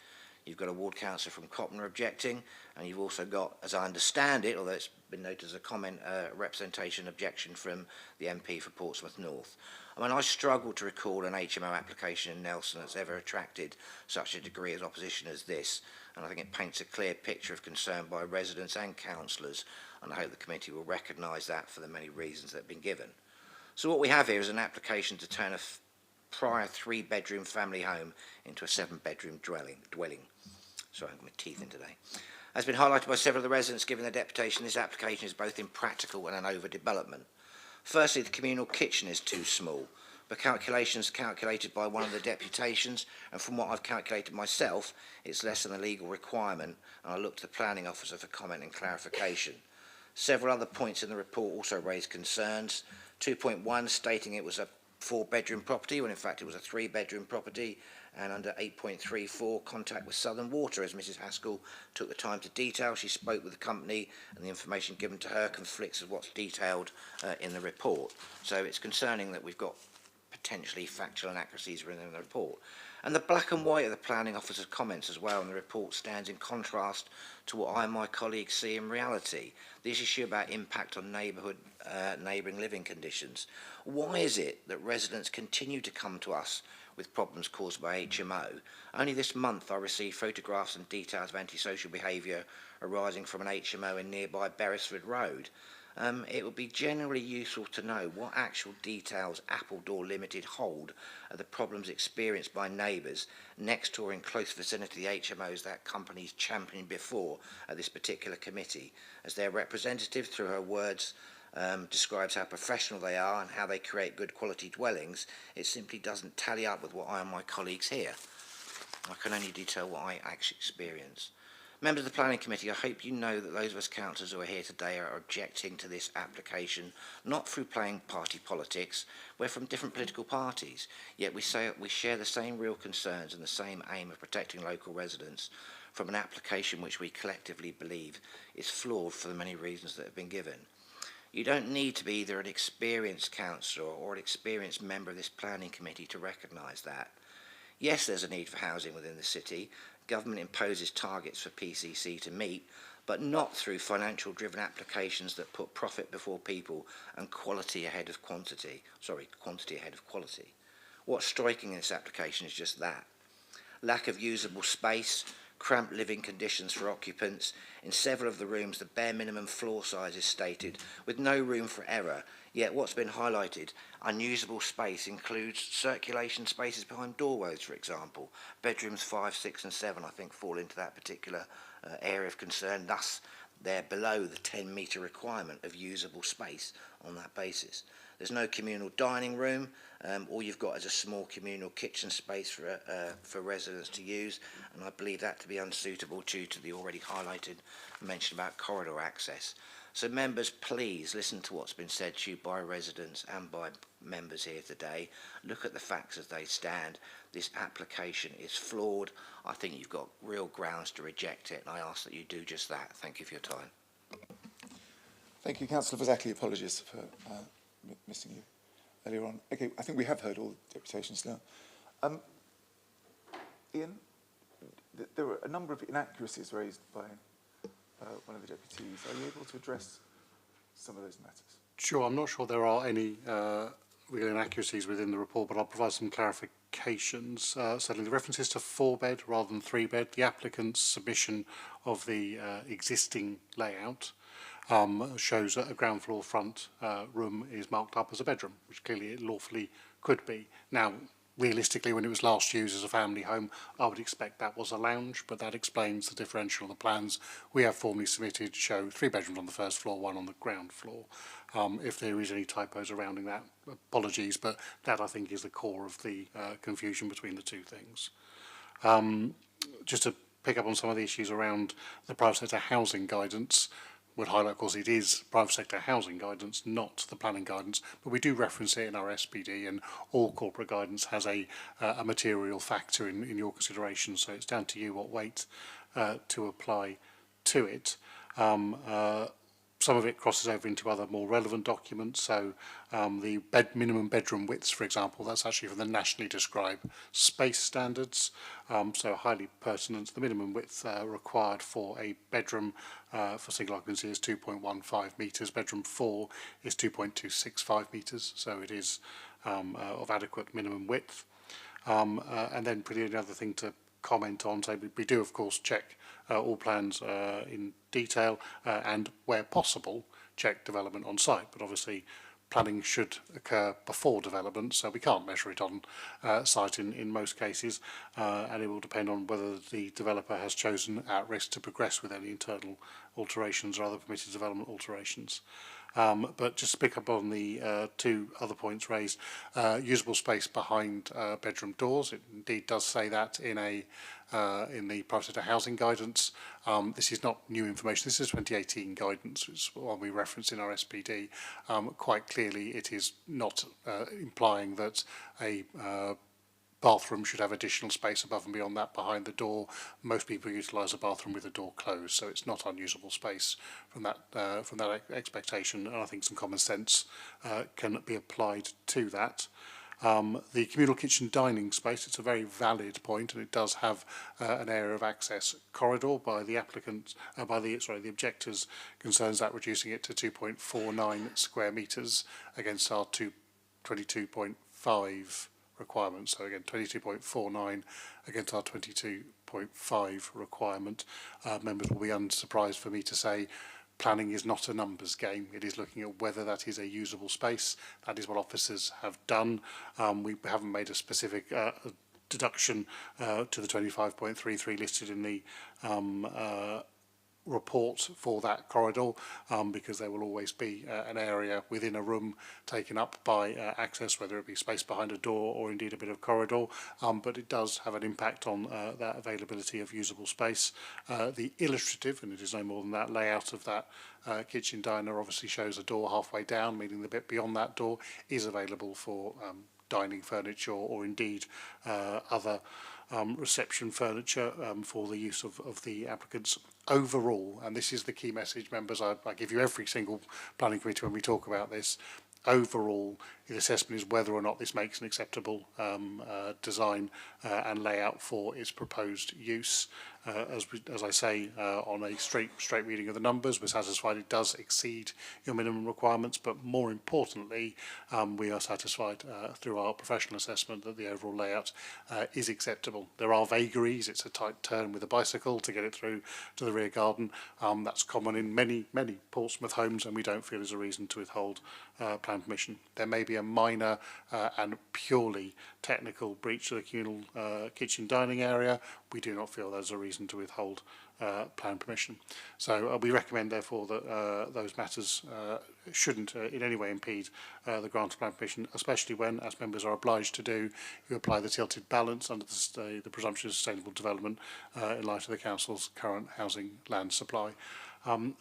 You've got a ward councillor from Copner objecting, and you've also got, as I understand it, although it's been noted as a comment, representation objection from the MP for Portsmouth North. I mean, I struggle to recall an HMO application in Nelson that's ever attracted such a degree of opposition as this, and I think it paints a clear picture of concern by residents and councillors, and I hope the committee will recognise that for the many reasons that have been given. So what we have here is an application to turn a prior 3-bedroom family home into a 7-bedroom dwelling. Sorry, I've got my teeth in today. As been highlighted by several of the residents given their deputation, this application is both impractical and an overdevelopment. Firstly, the communal kitchen is too small. The calculations calculated by one of the deputations, and from what I've calculated myself, it's less than a legal requirement, and I look to the planning officer for comment and clarification. Several other points in the report also raised concerns. 2.1 stating it was a 4-bedroom property when in fact it was a 3-bedroom property, and under 8.34 contact with Southern Water, as Mrs Haskell took the time to detail. She spoke with the company and the information given to her conflicts with what's detailed in the report. So it's concerning that we've got potentially factual inaccuracies within the report. And the black and white of the planning officer's comments as well in the report stands in contrast to what I and my colleagues see in reality. This issue about impact on neighbouring living conditions. Why is it that residents continue to come to us with problems caused by HMO? Only this month I received photographs and details of antisocial behaviour arising from an HMO in nearby Beresford Road. It would be generally useful to know what actual details Appledore Limited hold of the problems experienced by neighbours next to or in close vicinity of the HMOs that companies championed before at this particular committee. As their representative, through her words, describes how professional they are and how they create good quality dwellings, it simply doesn't tally up with what I and my colleagues hear. I can only detail what I actually experience. Members of the Planning Committee, I hope you know that those of us councillors who are here today are objecting to this application, not through playing party politics. We're from different political parties, yet we share the same real concerns and the same aim of protecting local residents from an application which we collectively believe is flawed for the many reasons that have been given. You don't need to be either an experienced councillor or an experienced member of this Planning Committee to recognise that. Yes, there's a need for housing within the city. Government imposes targets for PCC to meet, but not through financial driven applications that put profit before people and quality ahead of quantity. Sorry, quantity ahead of quality. What's striking in this application is just that. Lack of usable space, cramped living conditions for occupants. In several of the rooms, the bare minimum floor size is stated, with no room for error. Yet what's been highlighted, unusable space, includes circulation spaces behind doorways, for example. Bedrooms 5, 6 and 7, I think, fall into that particular area of concern. Thus, they're below the 10-metre requirement of usable space on that basis. There's no communal dining room. All you've got is a small communal kitchen space for residents to use, and I believe that to be unsuitable due to the already highlighted mention about corridor access. So members, please listen to what's been said to you by residents and by members here today. Look at the facts as they stand. This application is flawed. I think you've got real grounds to reject it, and I ask that you do just that. Thank you for your time. Thank you, Councillor Vazaki. Apologies for missing you earlier on. Okay, I think we have heard all the deputations now. Ian, there were a number of inaccuracies raised by one of the deputies. Are you able to address some of those matters? Sure, I'm not sure there are any real inaccuracies within the report, but I'll provide some clarifications. Certainly the references to 4-bed rather than 3-bed, the applicant's submission of the existing layout shows that a ground floor front room is marked up as a bedroom, which clearly it lawfully could be. Now, realistically, when it was last used as a family home, I would expect that was a lounge, but that explains the differential on the plans we have formally submitted show 3 bedrooms on the first floor, 1 on the ground floor. If there is any typos surrounding that, apologies, but that I think is the core of the confusion between the two things. Just to pick up on some of the issues around the private sector housing guidance, would highlight, of course, it is private sector housing guidance, not the planning guidance, but we do reference it in our SPD, and all corporate guidance has a material factor in your consideration, so it's down to you what weight to apply to it. some of it crosses over into other more relevant documents. So the minimum bedroom widths, for example, that's actually from the nationally described space standards. So highly pertinent. The minimum width required for a bedroom for single occupancy is 2.15 metres. Bedroom 4 is 2.265 metres. So it is of adequate minimum width. And then pretty another thing to comment on. So we do, of course, check all plans in detail and, where possible, check development on site. But obviously, planning should occur before development, so we can't measure it on site in most cases, and it will depend on whether the developer has chosen at risk to progress with any internal alterations or other permitted development alterations. But just to pick up on the two other points raised, usable space behind bedroom doors. It indeed does say that in the private sector housing guidance. This is not new information. This is 2018 guidance, which is one we reference in our SPD. Quite clearly, it is not implying that a bathroom should have additional space above and beyond that behind the door. Most people utilise a bathroom with the door closed, so it's not unusable space from that expectation. And I think some common sense can be applied to that. The communal kitchen dining space, it's a very valid point, and it does have an area of access corridor by the applicant, the objectors' concerns that reducing it to 2.49 square metres against our 22.5 requirement. So again, 22.49 against our 22.5 requirement. Members will be unsurprised for me to say planning is not a numbers game. It is looking at whether that is a usable space. That is what officers have done. We haven't made a specific deduction to the 25.33 listed in the report for that corridor, because there will always be an area within a room taken up by access, whether it be space behind a door or indeed a bit of corridor, but it does have an impact on that availability of usable space. The illustrative, and it is no more than that, layout of that kitchen diner obviously shows a door halfway down, meaning the bit beyond that door is available for dining furniture or indeed other reception furniture for the use of the applicants. Overall, and this is the key message, members, I give you every single planning committee when we talk about this, overall the assessment is whether or not this makes an acceptable design and layout for its proposed use. As I say, on a straight reading of the numbers, we're satisfied it does exceed your minimum requirements, but more importantly, we are satisfied through our professional assessment that the overall layout is acceptable. There are vagaries. It's a tight turn with a bicycle to get it through to the rear garden. That's common in many Portsmouth homes, and we don't feel there's a reason to withhold plan permission. There may be a minor and purely technical breach of the communal kitchen dining area. We do not feel there's a reason to withhold plan permission. So we recommend, therefore, that those matters shouldn't in any way impede the grant of plan permission, especially when, as members are obliged to do, you apply the tilted balance under the presumption of sustainable development in light of the Council's current housing land supply.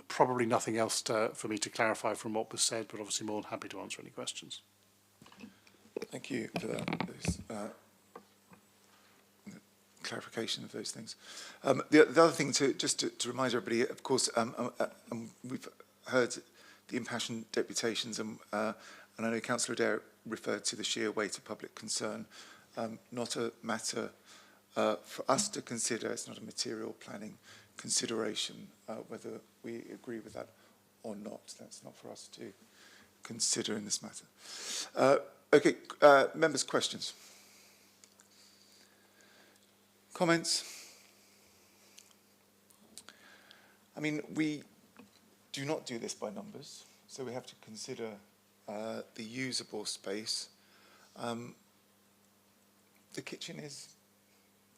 Probably nothing else for me to clarify from what was said, but obviously more than happy to answer any questions. Thank you for that. Clarification of those things. The other thing just to remind everybody, of course, we've heard the impassioned deputations, and I know Councillor Adair referred to the sheer weight of public concern. Not a matter for us to consider. It's not a material planning consideration whether we agree with that or not. That's not for us to consider in this matter. Okay, members' questions. Comments? I mean, we do not do this by numbers, so we have to consider the usable space. The kitchen is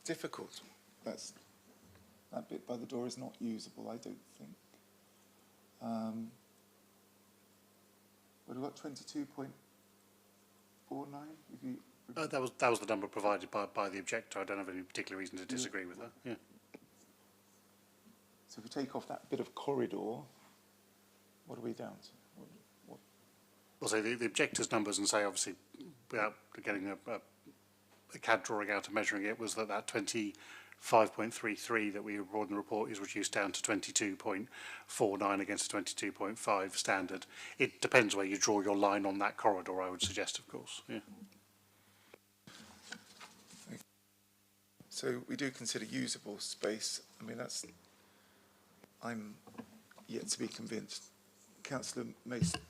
difficult. That bit by the door is not usable, I don't think. But we've got 22.49. If you that was the number provided by the objector. I don't have any particular reason to disagree with that. Yeah. So if we take off that bit of corridor, what are we down to? Well, so the objector's numbers, and say obviously without getting a CAD drawing out and measuring it, was that 5.33 that we report in the report is reduced down to 22.49 against a 22.5 standard. It depends where you draw your line on that corridor, I would suggest, of course. Yeah. So we do consider usable space. I mean, I'm yet to be convinced. Councillor Mason.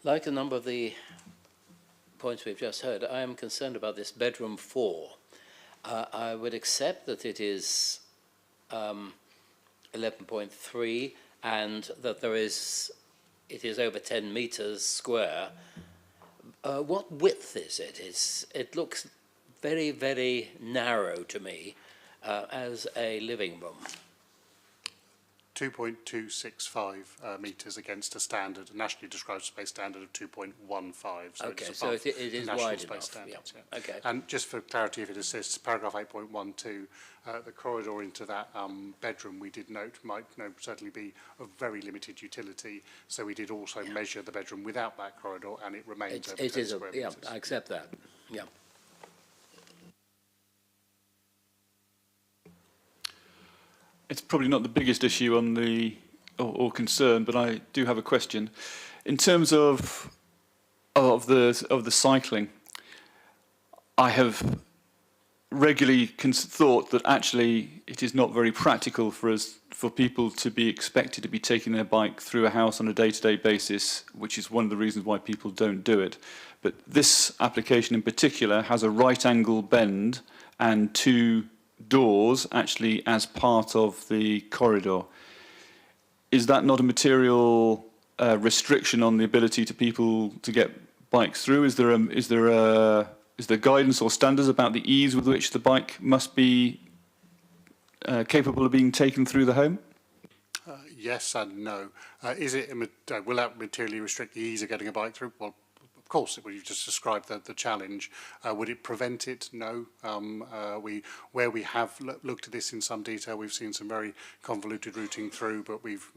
Like a number of the points we've just heard, I am concerned about this bedroom 4. I would accept that it is 11.3 and that it is over 10 metres square. What width is it? It looks very, very narrow to me as a living room. 2.265 metres against a standard, a nationally described space standard of 2.15. So okay, it's so above it is national wide space enough. standards. Yeah. Yeah. Okay. And just for clarity, if it assists, paragraph 8.12, the corridor into that bedroom, we did note, might certainly be of very limited utility. So we did also measure the bedroom without that corridor, and it remains over 10 square metres. Yeah, I accept that. Yeah. It's probably not the biggest issue on the or concern, but I do have a question. In terms of the cycling, I have regularly thought that actually it is not very practical for people to be expected to be taking their bike through a house on a day-to-day basis, which is one of the reasons why people don't do it. But this application in particular has a right angle bend and 2 doors actually as part of the corridor. Is that not a material restriction on the ability to people to get bikes through? Is there guidance or standards about the ease with which the bike must be capable of being taken through the home? Yes and no. Will that materially restrict the ease of getting a bike through? Well, of course, you've just described the challenge. Would it prevent it? No. Where we have looked at this in some detail, we've seen some very convoluted routing through, but we've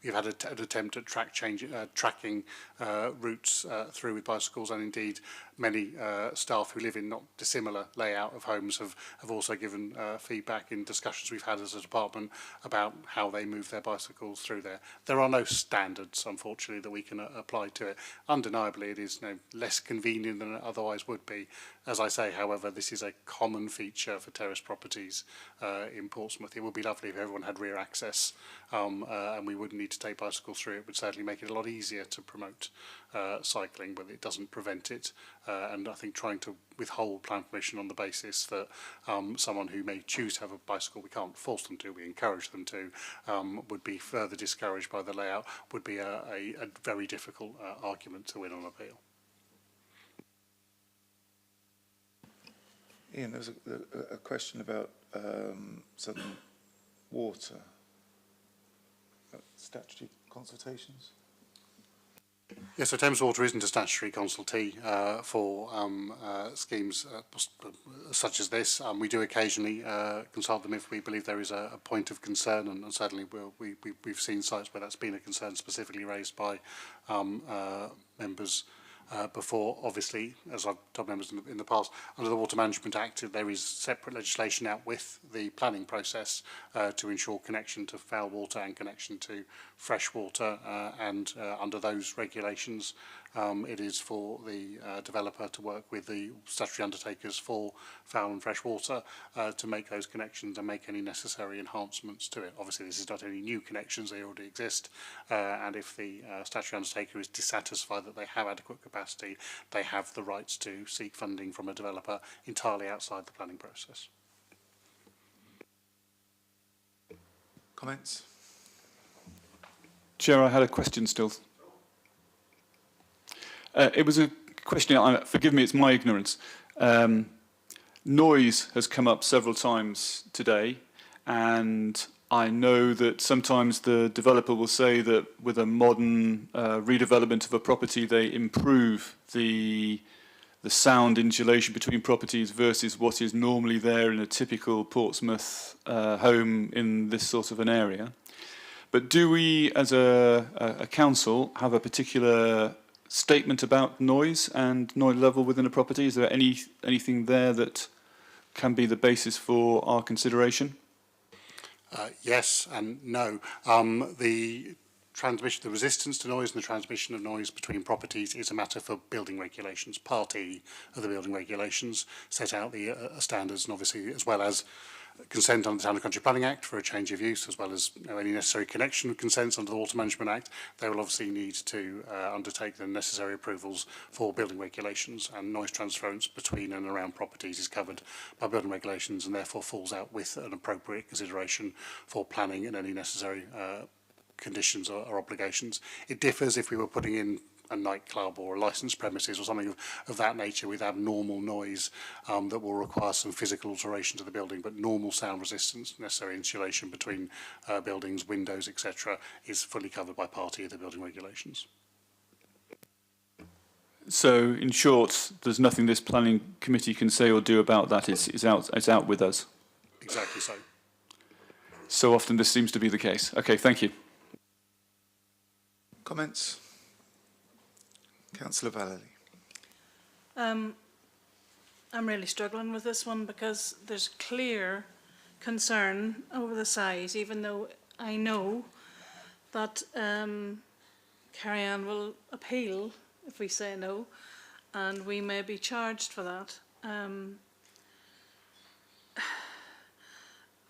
had an attempt at tracking routes through with bicycles, and indeed many staff who live in not dissimilar layout of homes have also given feedback in discussions we've had as a department about how they move their bicycles through there. There are no standards, unfortunately, that we can apply to it. Undeniably, it is less convenient than it otherwise would be. As I say, however, this is a common feature for terrace properties in Portsmouth. It would be lovely if everyone had rear access and we wouldn't need to take bicycles through. It would certainly make it a lot easier to promote cycling, but it doesn't prevent it. And I think trying to withhold plan permission on the basis that someone who may choose to have a bicycle, we can't force them to, we encourage them to, would be further discouraged by the layout, would be a very difficult argument to win on appeal. Ian, there was a question about some water. Statutory consultations? Yes, so Thames Water isn't a statutory consultee for schemes such as this. We do occasionally consult them if we believe there is a point of concern, and certainly we've seen sites where that's been a concern specifically raised by members before. Obviously, as I've told members in the past, under the Water Management Act, there is separate legislation out with the planning process to ensure connection to foul water and connection to fresh water, and under those regulations, it is for the developer to work with the statutory undertakers for foul and fresh water to make those connections and make any necessary enhancements to it. Obviously, this is not any new connections, they already exist, and if the statutory undertaker is dissatisfied that they have adequate capacity, they have the rights to seek funding from a developer entirely outside the planning process. Comments? Chair, I had a question still. It was a question, forgive me, it's my ignorance. Noise has come up several times today, and I know that sometimes the developer will say that with a modern redevelopment of a property, they improve the sound insulation between properties versus what is normally there in a typical Portsmouth home in this sort of an area. But do we, as a council, have a particular statement about noise and noise level within a property? Is there anything there that can be the basis for our consideration? Yes and no. The resistance to noise and the transmission of noise between properties is a matter for building regulations. Part E of the building regulations set out the standards, and obviously as well as consent under the Town and Country Planning Act for a change of use, as well as any necessary connection of consents under the Water Management Act. They will obviously need to undertake the necessary approvals for building regulations, and noise transference between and around properties is covered by building regulations and therefore falls out with an appropriate consideration for planning and any necessary conditions or obligations. It differs if we were putting in a nightclub or a licensed premises or something of that nature with abnormal noise that will require some physical alteration to the building, but normal sound resistance, necessary insulation between buildings, windows, etc. is fully covered by Part E of the building regulations. So, in short, there's nothing this planning committee can say or do about that. It's out with us. Exactly so. So often this seems to be the case. Okay, thank you. Comments? Councillor Vallely. I'm really struggling with this one because there's clear concern over the size, even though I know that Carrie-Anne will appeal if we say no, and we may be charged for that.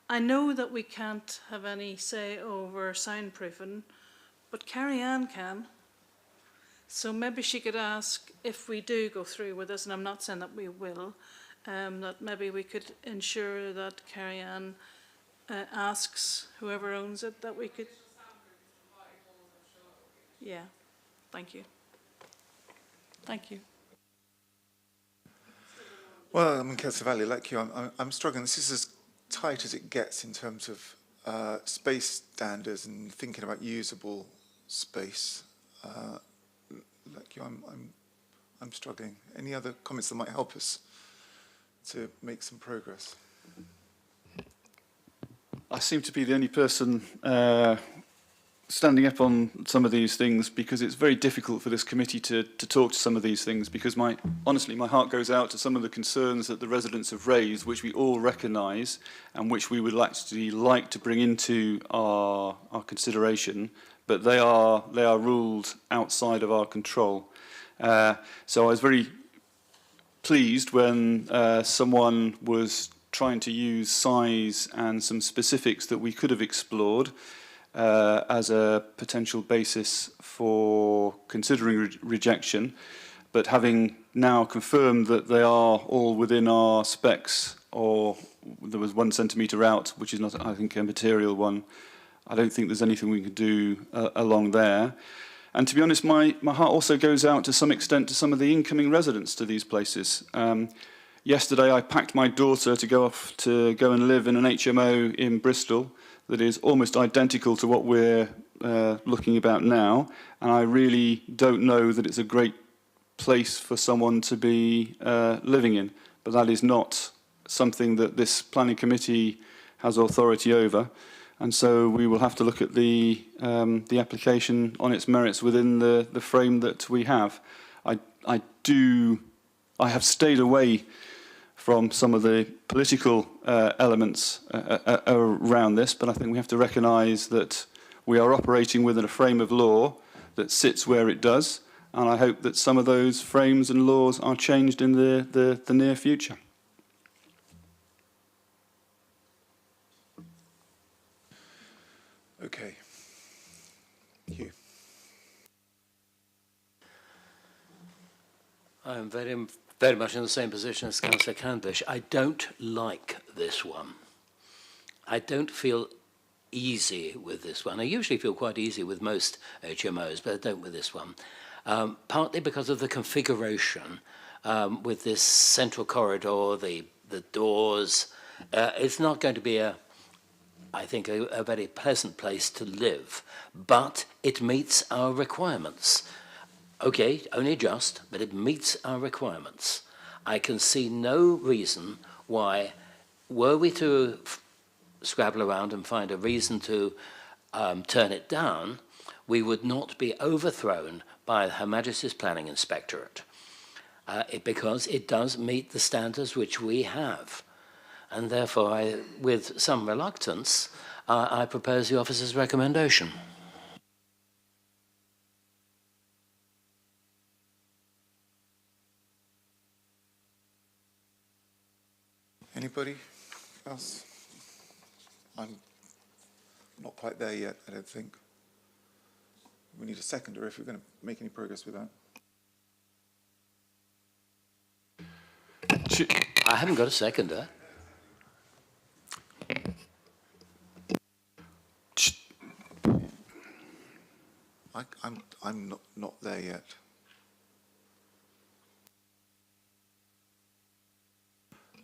I know that we can't have any say over soundproofing, but Carrie-Anne can. So maybe she could ask, if we do go through with this, and I'm not saying that we will, that maybe we could ensure that Carrie-Anne asks whoever owns it that we could... Yeah, thank you. Thank you. Well, I mean, Councillor Valley, like you, I'm struggling. This is as tight as it gets in terms of space standards and thinking about usable space. Like you, I'm struggling. Any other comments that might help us to make some progress? I seem to be the only person standing up on some of these things because it's very difficult for this committee to talk to some of these things, because honestly, my heart goes out to some of the concerns that the residents have raised, which we all recognise and which we would actually like to bring into our consideration. But they are ruled outside of our control. So I was very pleased when someone was trying to use size and some specifics that we could have explored as a potential basis for considering rejection. But having now confirmed that they are all within our specs, or there was 1 centimetre out, which is not, I think, a material one, I don't think there's anything we can do along there. And to be honest, my heart also goes out to some extent to some of the incoming residents to these places. Yesterday I packed my daughter to go and live in an HMO in Bristol that is almost identical to what we're looking about now, and I really don't know that it's a great place for someone to be living in. But that is not something that this planning committee has authority over. And so we will have to look at the application on its merits within the frame that we have. I have stayed away from some of the political elements around this, but I think we have to recognise that we are operating within a frame of law that sits where it does, and I hope that some of those frames and laws are changed in the near future. Okay. Hugh. I'm very much in the same position as Councillor Candish. I don't like this one. I don't feel easy with this one. I usually feel quite easy with most HMOs, but I don't with this one. Partly because of the configuration with this central corridor, the doors. It's not going to be I think, a very pleasant place to live, but it meets our requirements. Okay, only just, but it meets our requirements. I can see no reason why, were we to scrabble around and find a reason to turn it down, we would not be overthrown by Her Majesty's Planning Inspectorate, because it does meet the standards which we have. and therefore, with some reluctance, I propose the officer's recommendation. Anybody else? I'm not quite there yet, I don't think. We need a seconder if we're going to make any progress with that. I haven't got a seconder. I'm not there yet.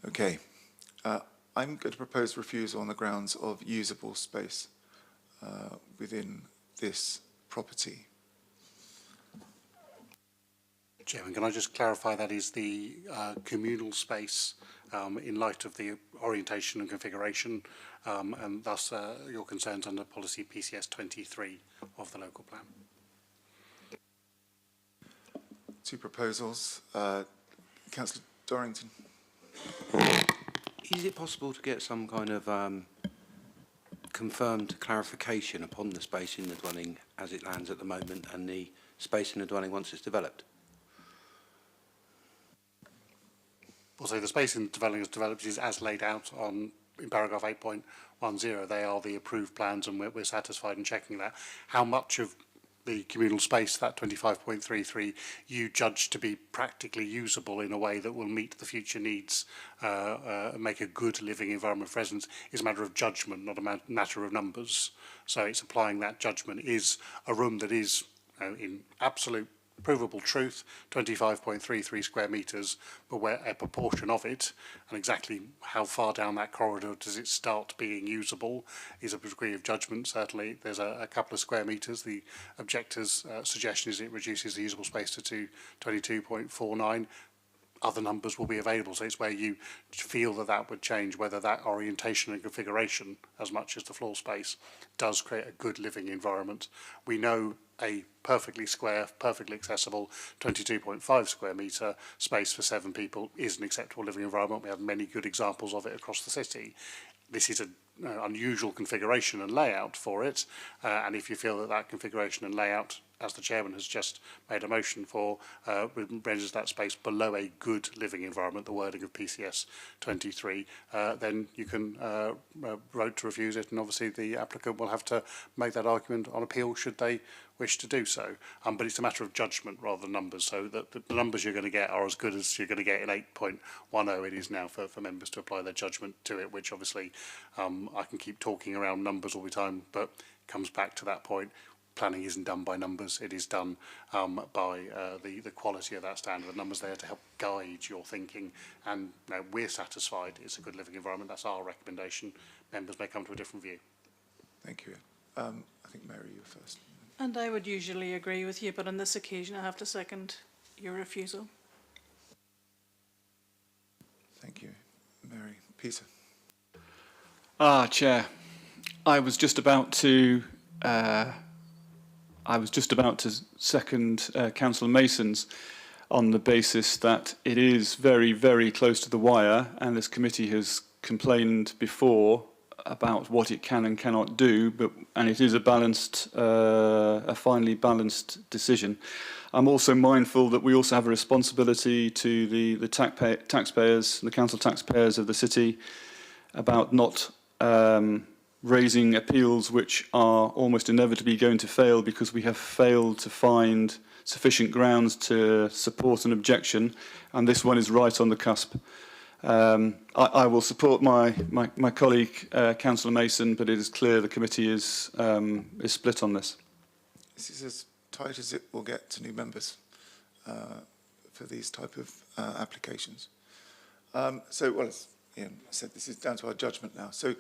Okay. I'm going to propose refusal on the grounds of usable space within this property. Chairman, can I just clarify that is the communal space in light of the orientation and configuration and thus your concerns under policy PCS 23 of the local plan? Two proposals. Councillor Dorrington. Is it possible to get some kind of confirmed clarification upon the space in the dwelling as it lands at the moment and the space in the dwelling once it's developed? Well, so the space in the dwelling as developed is as laid out in paragraph 8.10. They are the approved plans and we're satisfied in checking that. How much of the communal space, that 25.33, you judge to be practically usable in a way that will meet the future needs, make a good living environment for residents, is a matter of judgment, not a matter of numbers. So it's applying that judgment. Is a room that is in absolute provable truth, 25.33 square metres, but where a proportion of it, and exactly how far down that corridor does it start being usable, is a degree of judgment. Certainly there's a couple of square metres. The objector's suggestion is it reduces the usable space to 22.49. Other numbers will be available, so it's where you feel that that would change, whether that orientation and configuration, as much as the floor space, does create a good living environment. We know a perfectly square, perfectly accessible 22.5 square metre space for 7 people is an acceptable living environment. We have many good examples of it across the city. This is an unusual configuration and layout for it, and if you feel that that configuration and layout, as the chairman has just made a motion for, renders that space below a good living environment, the wording of PCS 23, then you can vote to refuse it, and obviously the applicant will have to make that argument on appeal should they wish to do so. But it's a matter of judgment rather than numbers, so that the numbers you're going to get are as good as you're going to get in 8.10. It is now for members to apply their judgment to it, which obviously I can keep talking around numbers all the time, but it comes back to that point. Planning isn't done by numbers, it is done by the quality of that standard. The numbers there to help guide your thinking, and we're satisfied it's a good living environment. That's our recommendation. Members may come to a different view. Thank you. I think Mary, you were first. And I would usually agree with you, but on this occasion I have to second your refusal. Thank you, Mary. Peter. Chair, I was just about to second Councillor Mason's on the basis that it is very, very close to the wire, and this committee has complained before about what it can and cannot do, and it is a finely balanced decision. I'm also mindful that we also have a responsibility to the taxpayers, the council taxpayers of the city, about not raising appeals which are almost inevitably going to fail because we have failed to find sufficient grounds to support an objection, and this one is right on the cusp. I will support my colleague, Councillor Mason, but it is clear the committee is split on this. This is as tight as it will get to new members for these type of applications. Well, as Ian said, this is down to our judgment now. So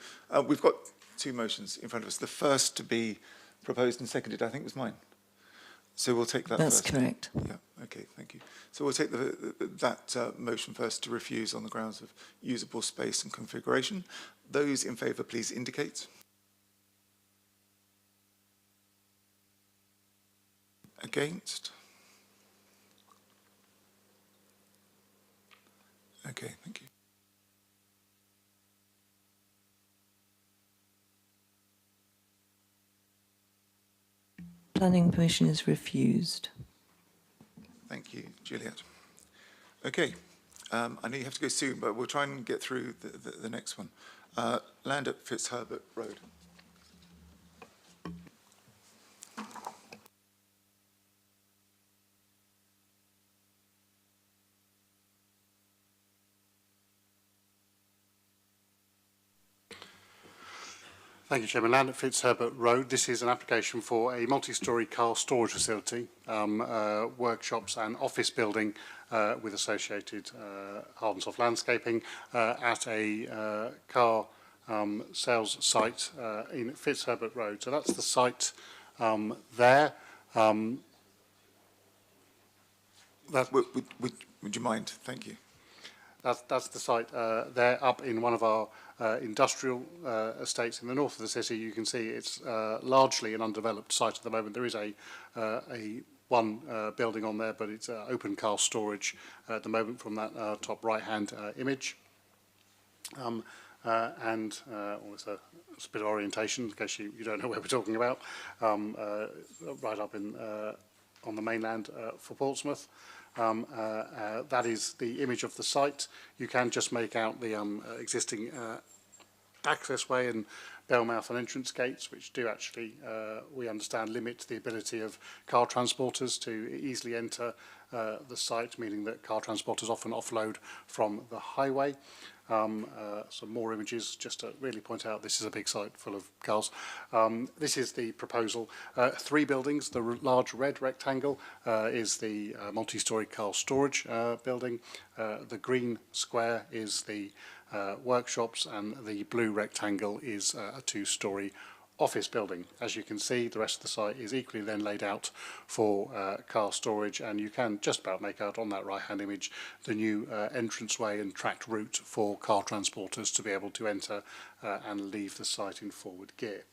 we've got 2 motions in front of us. The first to be proposed and seconded, I think, was mine. So we'll take that That's first. correct. Yeah, okay, thank you. So we'll take that motion first to refuse on the grounds of usable space and configuration. Those in favour, please indicate. Against? Okay, thank you. Planning permission is refused. Thank you, Juliet. Okay, I know you have to go soon, but we'll try and get through the next one. Land at Fitzherbert Road. Thank you, Chairman. Land at Fitzherbert Road. This is an application for a multi-storey car storage facility, workshops and office building with associated hard and soft landscaping at a car sales site in Fitzherbert Road. So that's the site there. Would you mind? Thank you. That's the site there up in one of our industrial estates in the north of the city. You can see it's largely an undeveloped site at the moment. There is a one building on there, but it's open car storage at the moment from that top right-hand image. And almost a bit of orientation in case you don't know where we're talking about. Right up in on the mainland for Portsmouth. That is the image of the site. You can just make out the existing accessway and bellmouth and entrance gates, which do actually, we understand, limit the ability of car transporters to easily enter the site, meaning that car transporters often offload from the highway. Some more images just to really point out this is a big site full of cars. This is the proposal. 3 buildings. The large red rectangle is the multi-storey car storage building. The green square is the workshops, and the blue rectangle is a 2-storey office building. As you can see, the rest of the site is equally then laid out for car storage, and you can just about make out on that right-hand image the new entranceway and tracked route for car transporters to be able to enter and leave the site in forward gear.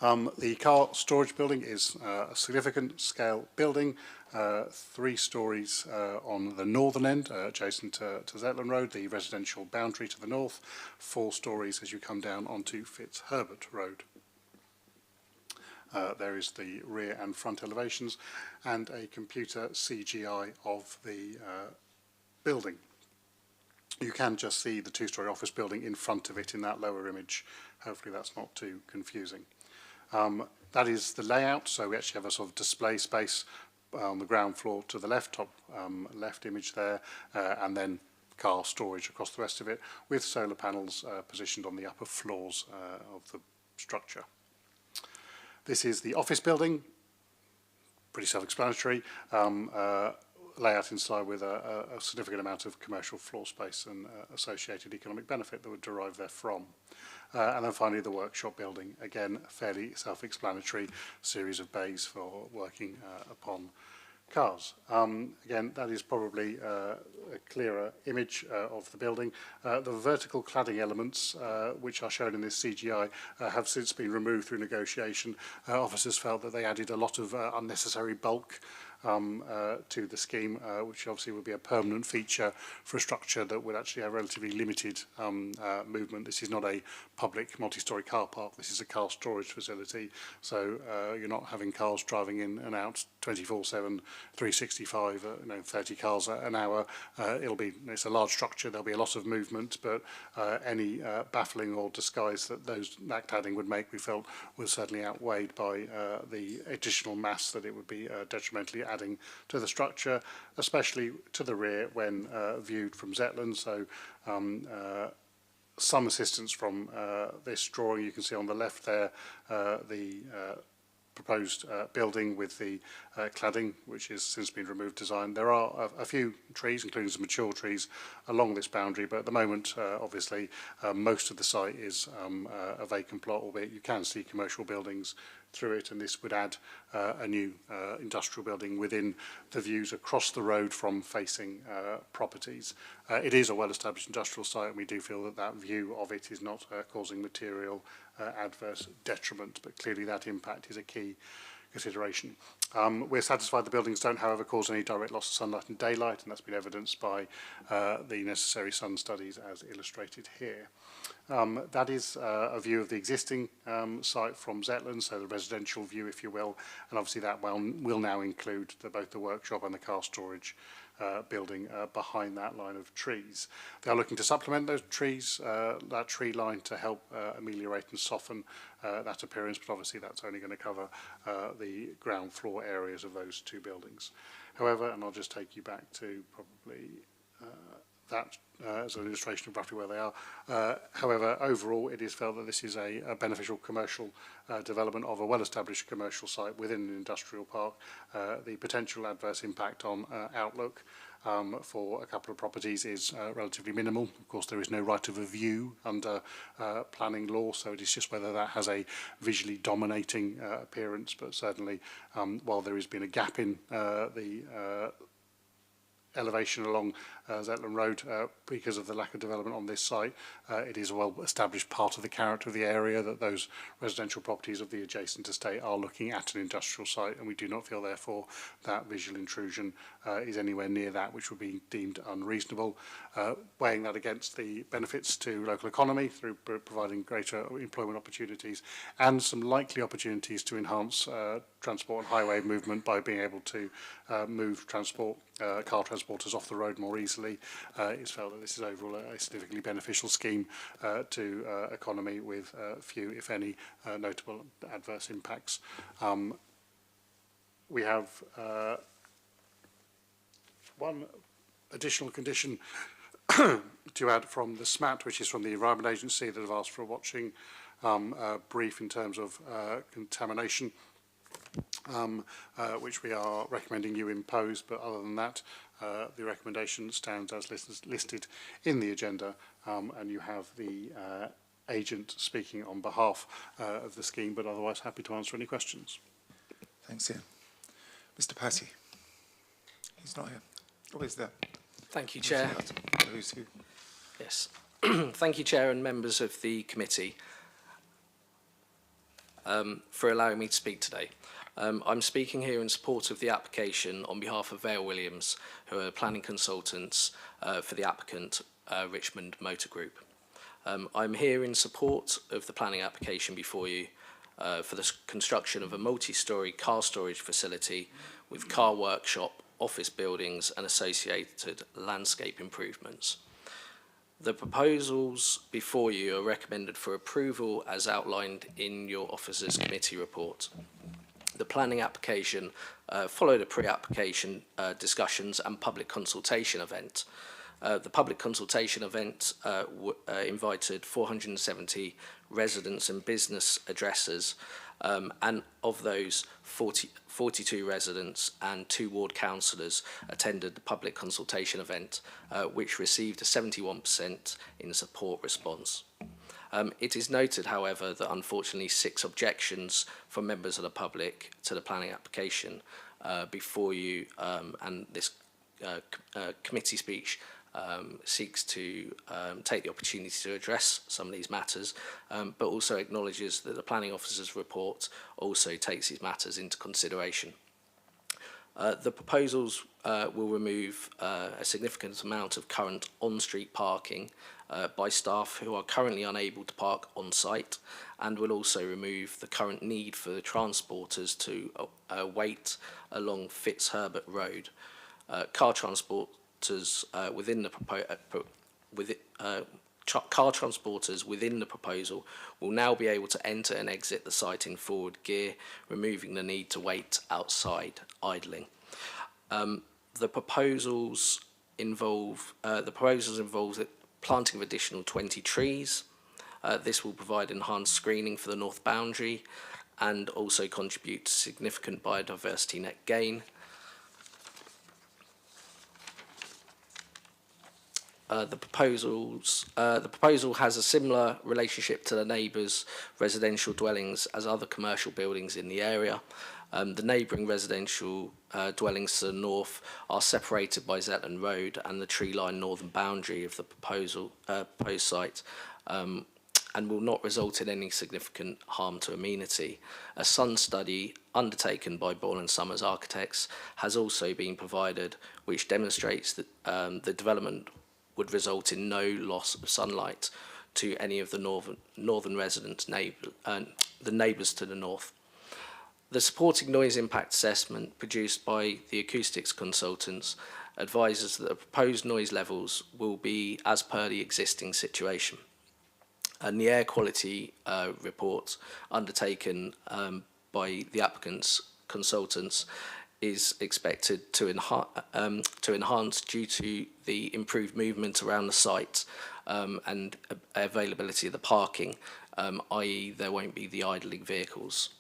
The car storage building is a significant scale building, 3 stories on the northern end, adjacent to Zetland Road, the residential boundary to the north, 4 stories as you come down onto Fitzherbert Road. There is the rear and front elevations and a computer CGI of the building. You can just see the 2-storey office building in front of it in that lower image. Hopefully that's not too confusing. That is the layout, so we actually have a sort of display space on the ground floor to the left, top left image there, and then car storage across the rest of it, with solar panels positioned on the upper floors of the structure. This is the office building, pretty self-explanatory, layout inside with a significant amount of commercial floor space and associated economic benefit that would derive therefrom. And then finally the workshop building, again fairly self-explanatory, series of bays for working upon cars. Again, that is probably a clearer image of the building. The vertical cladding elements, which are shown in this CGI, have since been removed through negotiation. Officers felt that they added a lot of unnecessary bulk to the scheme, which obviously would be a permanent feature for a structure that would actually have relatively limited movement. This is not a public multi-storey car park. This is a car storage facility. So you're not having cars driving in and out 24/7, 365, 30 cars an hour. It's a large structure. There'll be a lot of movement, but any baffling or disguise that that cladding would make, we felt, was certainly outweighed by the additional mass that it would be detrimentally adding to the structure, especially to the rear when viewed from Zetland. So some assistance from this drawing. You can see on the left there the proposed building with the cladding, which has since been removed design. There are a few trees, including some mature trees, along this boundary, but at the moment, obviously, most of the site is a vacant plot, albeit you can see commercial buildings through it, and this would add a new industrial building within the views across the road from facing properties. It is a well-established industrial site, and we do feel that that view of it is not causing material adverse detriment, but clearly that impact is a key consideration. We're satisfied the buildings don't, however, cause any direct loss of sunlight and daylight, and that's been evidenced by the necessary sun studies as illustrated here. That is a view of the existing site from Zetland, so the residential view, if you will, and obviously that will now include both the workshop and the car storage building behind that line of trees. They are looking to supplement those trees, that tree line, to help ameliorate and soften that appearance, but obviously that's only going to cover the ground floor areas of those two buildings. However, and I'll just take you back to probably that as an illustration of roughly where they are. However, overall, it is felt that this is a beneficial commercial development of a well-established commercial site within an industrial park. The potential adverse impact on outlook for a couple of properties is relatively minimal. Of course, there is no right of a view under planning law, so it is just whether that has a visually dominating appearance. But certainly, while there has been a gap in the elevation along Zetland Road because of the lack of development on this site, it is a well-established part of the character of the area that those residential properties of the adjacent estate are looking at an industrial site, and we do not feel, therefore, that visual intrusion is anywhere near that which would be deemed unreasonable. Weighing that against the benefits to local economy through providing greater employment opportunities and some likely opportunities to enhance transport and highway movement by being able to move transport, car transporters off the road more easily, it's felt that this is overall a significantly beneficial scheme to economy with few, if any, notable adverse impacts. We have one additional condition to add from the SMAT, which is from the Environment Agency, that have asked for a watching brief in terms of contamination, which we are recommending you impose. But other than that, the recommendation stands as listed in the agenda, and you have the agent speaking on behalf of the scheme, but otherwise happy to answer any questions. Thanks, Ian. Mr. Patty. He's not here. Oh, he's there. Thank you, Chair. Who's who? Yes. Thank you, Chair, and members of the committee, for allowing me to speak today. I'm speaking here in support of the application on behalf of Vale Williams, who are planning consultants for the applicant, Richmond Motor Group. I'm here in support of the planning application before you for the construction of a multi-storey car storage facility with car workshop, office buildings and associated landscape improvements. The proposals before you are recommended for approval as outlined in your officers' committee report. The planning application followed a pre-application discussions and public consultation event. The public consultation event invited 470 residents and business addresses, and of those, 42 residents and 2 ward councillors attended the public consultation event, which received a 71% in support response. It is noted, however, that unfortunately 6 objections from members of the public to the planning application before you, and this committee speech seeks to take the opportunity to address some of these matters, but also acknowledges that the planning officer's report also takes these matters into consideration. The proposals will remove a significant amount of current on-street parking by staff who are currently unable to park on site, and will also remove the current need for the transporters to wait along Fitzherbert Road. Car transporters within the car transporters within the proposal will now be able to enter and exit the site in forward gear, removing the need to wait outside idling. The proposals involve the planting of additional 20 trees. This will provide enhanced screening for the north boundary and also contribute to significant biodiversity net gain. The proposal has a similar relationship to the neighbours' residential dwellings as other commercial buildings in the area. The neighbouring residential dwellings to the north are separated by Zetland Road and the tree-lined northern boundary of the proposed site and will not result in any significant harm to amenity. A Sun study undertaken by Ball and Summers Architects has also been provided, which demonstrates that the development would result in no loss of sunlight to any of the northern residents, the neighbours to the north. The supporting noise impact assessment produced by the acoustics consultants advises that the proposed noise levels will be as per the existing situation. And the air quality report undertaken by the applicant's consultants is expected to enhance due to the improved movement around the site and availability of the parking, i.e. there won't be the idling vehicles.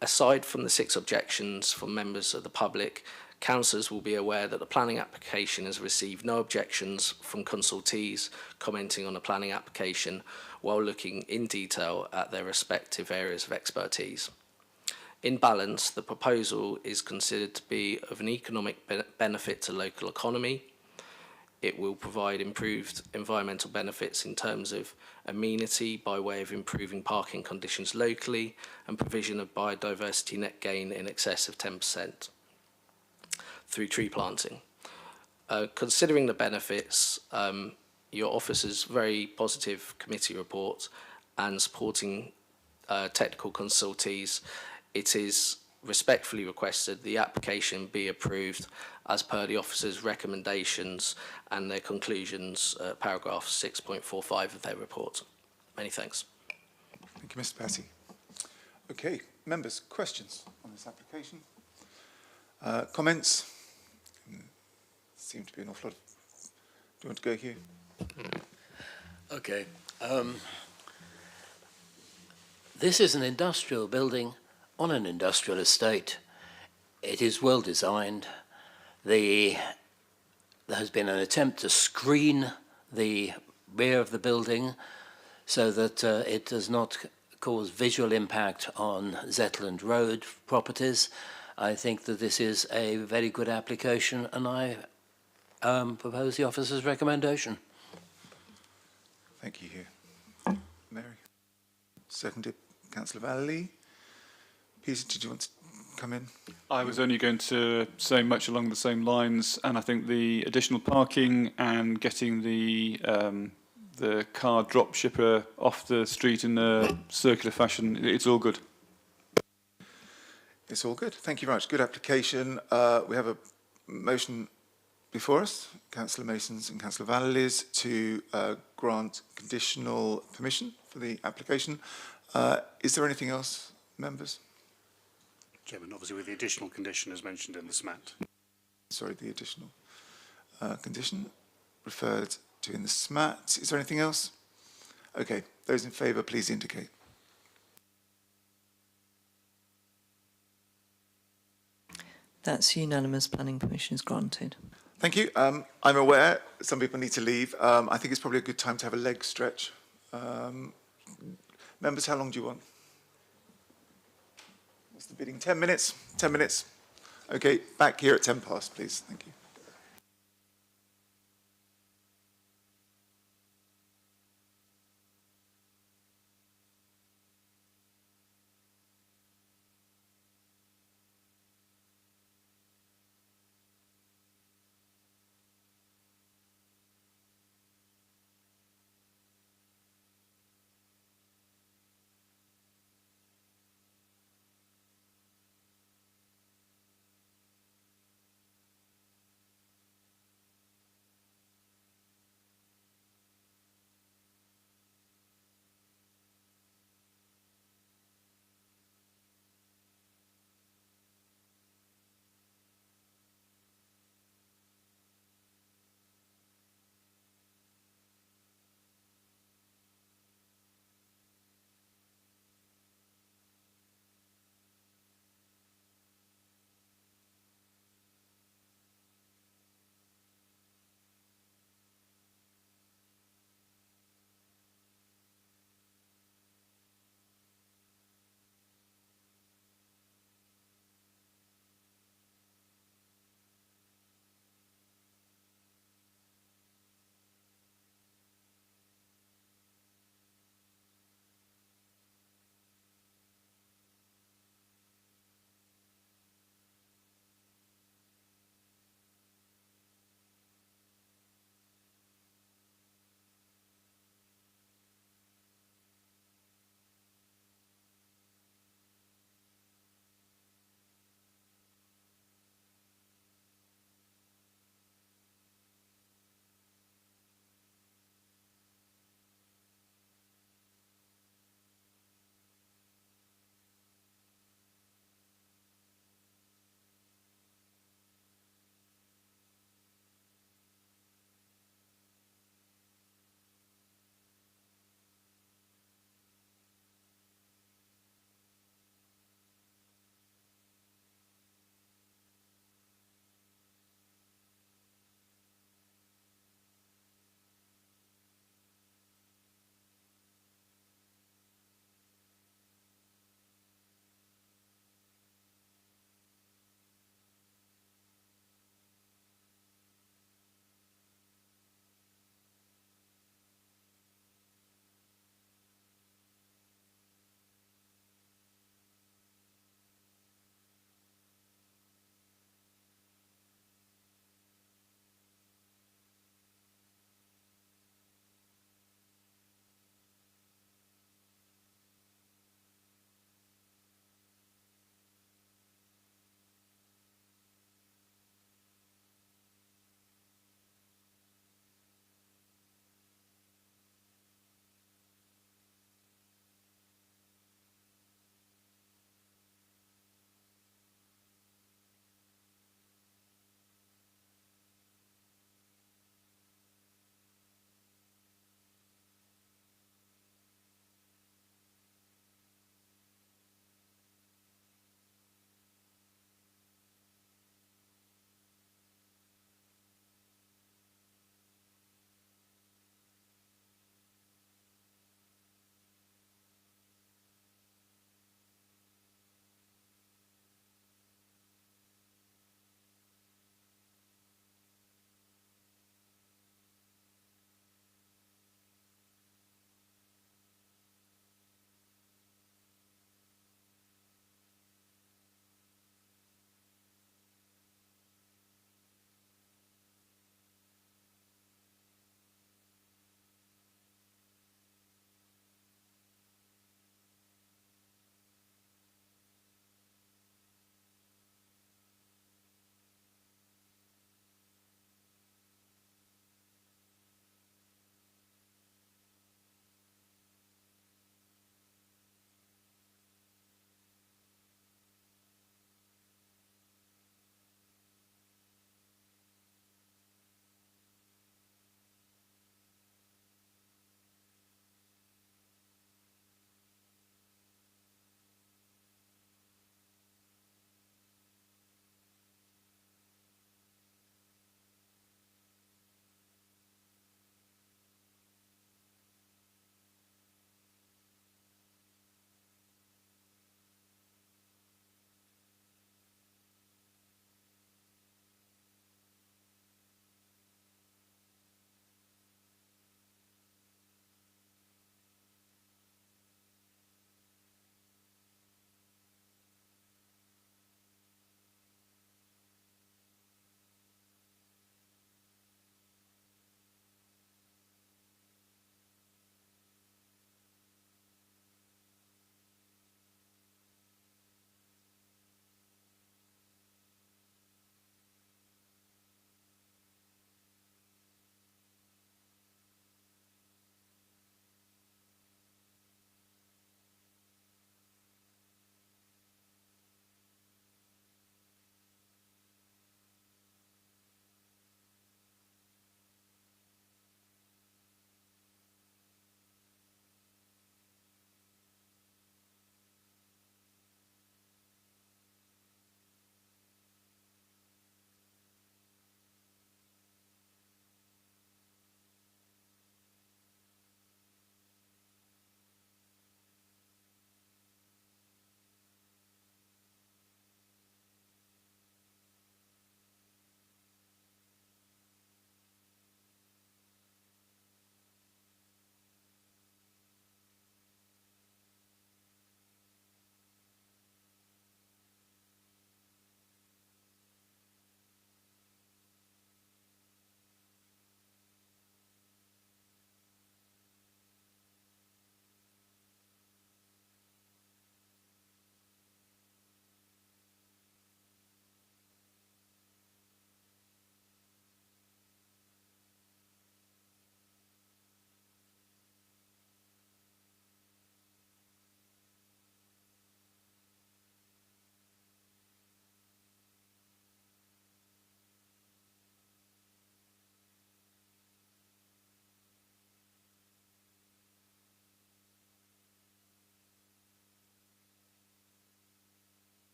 Aside from the 6 objections from members of the public, councillors will be aware that the planning application has received no objections from consultees commenting on the planning application while looking in detail at their respective areas of expertise. In balance, the proposal is considered to be of an economic benefit to local economy. It will provide improved environmental benefits in terms of amenity by way of improving parking conditions locally and provision of biodiversity net gain in excess of 10%. Through tree planting. Considering the benefits, your office's very positive committee report and supporting technical consultees, it is respectfully requested the application be approved as per the officer's recommendations and their conclusions, paragraph 6.45 of their report. Many thanks. Thank you, Mr. Patty. Okay, members, questions on this application? Comments? Seem to be an awful lot. Do you want to go, Hugh? Okay. This is an industrial building on an industrial estate. It is well designed. There has been an attempt to screen the rear of the building so that it does not cause visual impact on Zetland Road properties. I think that this is a very good application, and I propose the officer's recommendation. Thank you, Hugh. Mary? Seconded. Councillor Valley? Peter, did you want to come in? I was only going to say much along the same lines, and I think the additional parking and getting the car drop shipper off the street in a circular fashion, it's all good. It's all good. Thank you very much. Good application. We have a motion before us, Councillor Mason's and Councillor Valley's, to grant conditional permission for the application. Is there anything else, members? Chairman, obviously with the additional condition as mentioned in the SMAT. Sorry, the additional condition referred to in the SMAT. Is there anything else? Okay, those in favour, please indicate. That's unanimous. Planning permission is granted. Thank you. I'm aware some people need to leave. I think it's probably a good time to have a leg stretch. Members, how long do you want? What's the bidding? 10 minutes? 10 minutes? Okay, back here at 10 past, please. Thank you.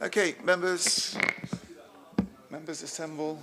Okay, members assemble.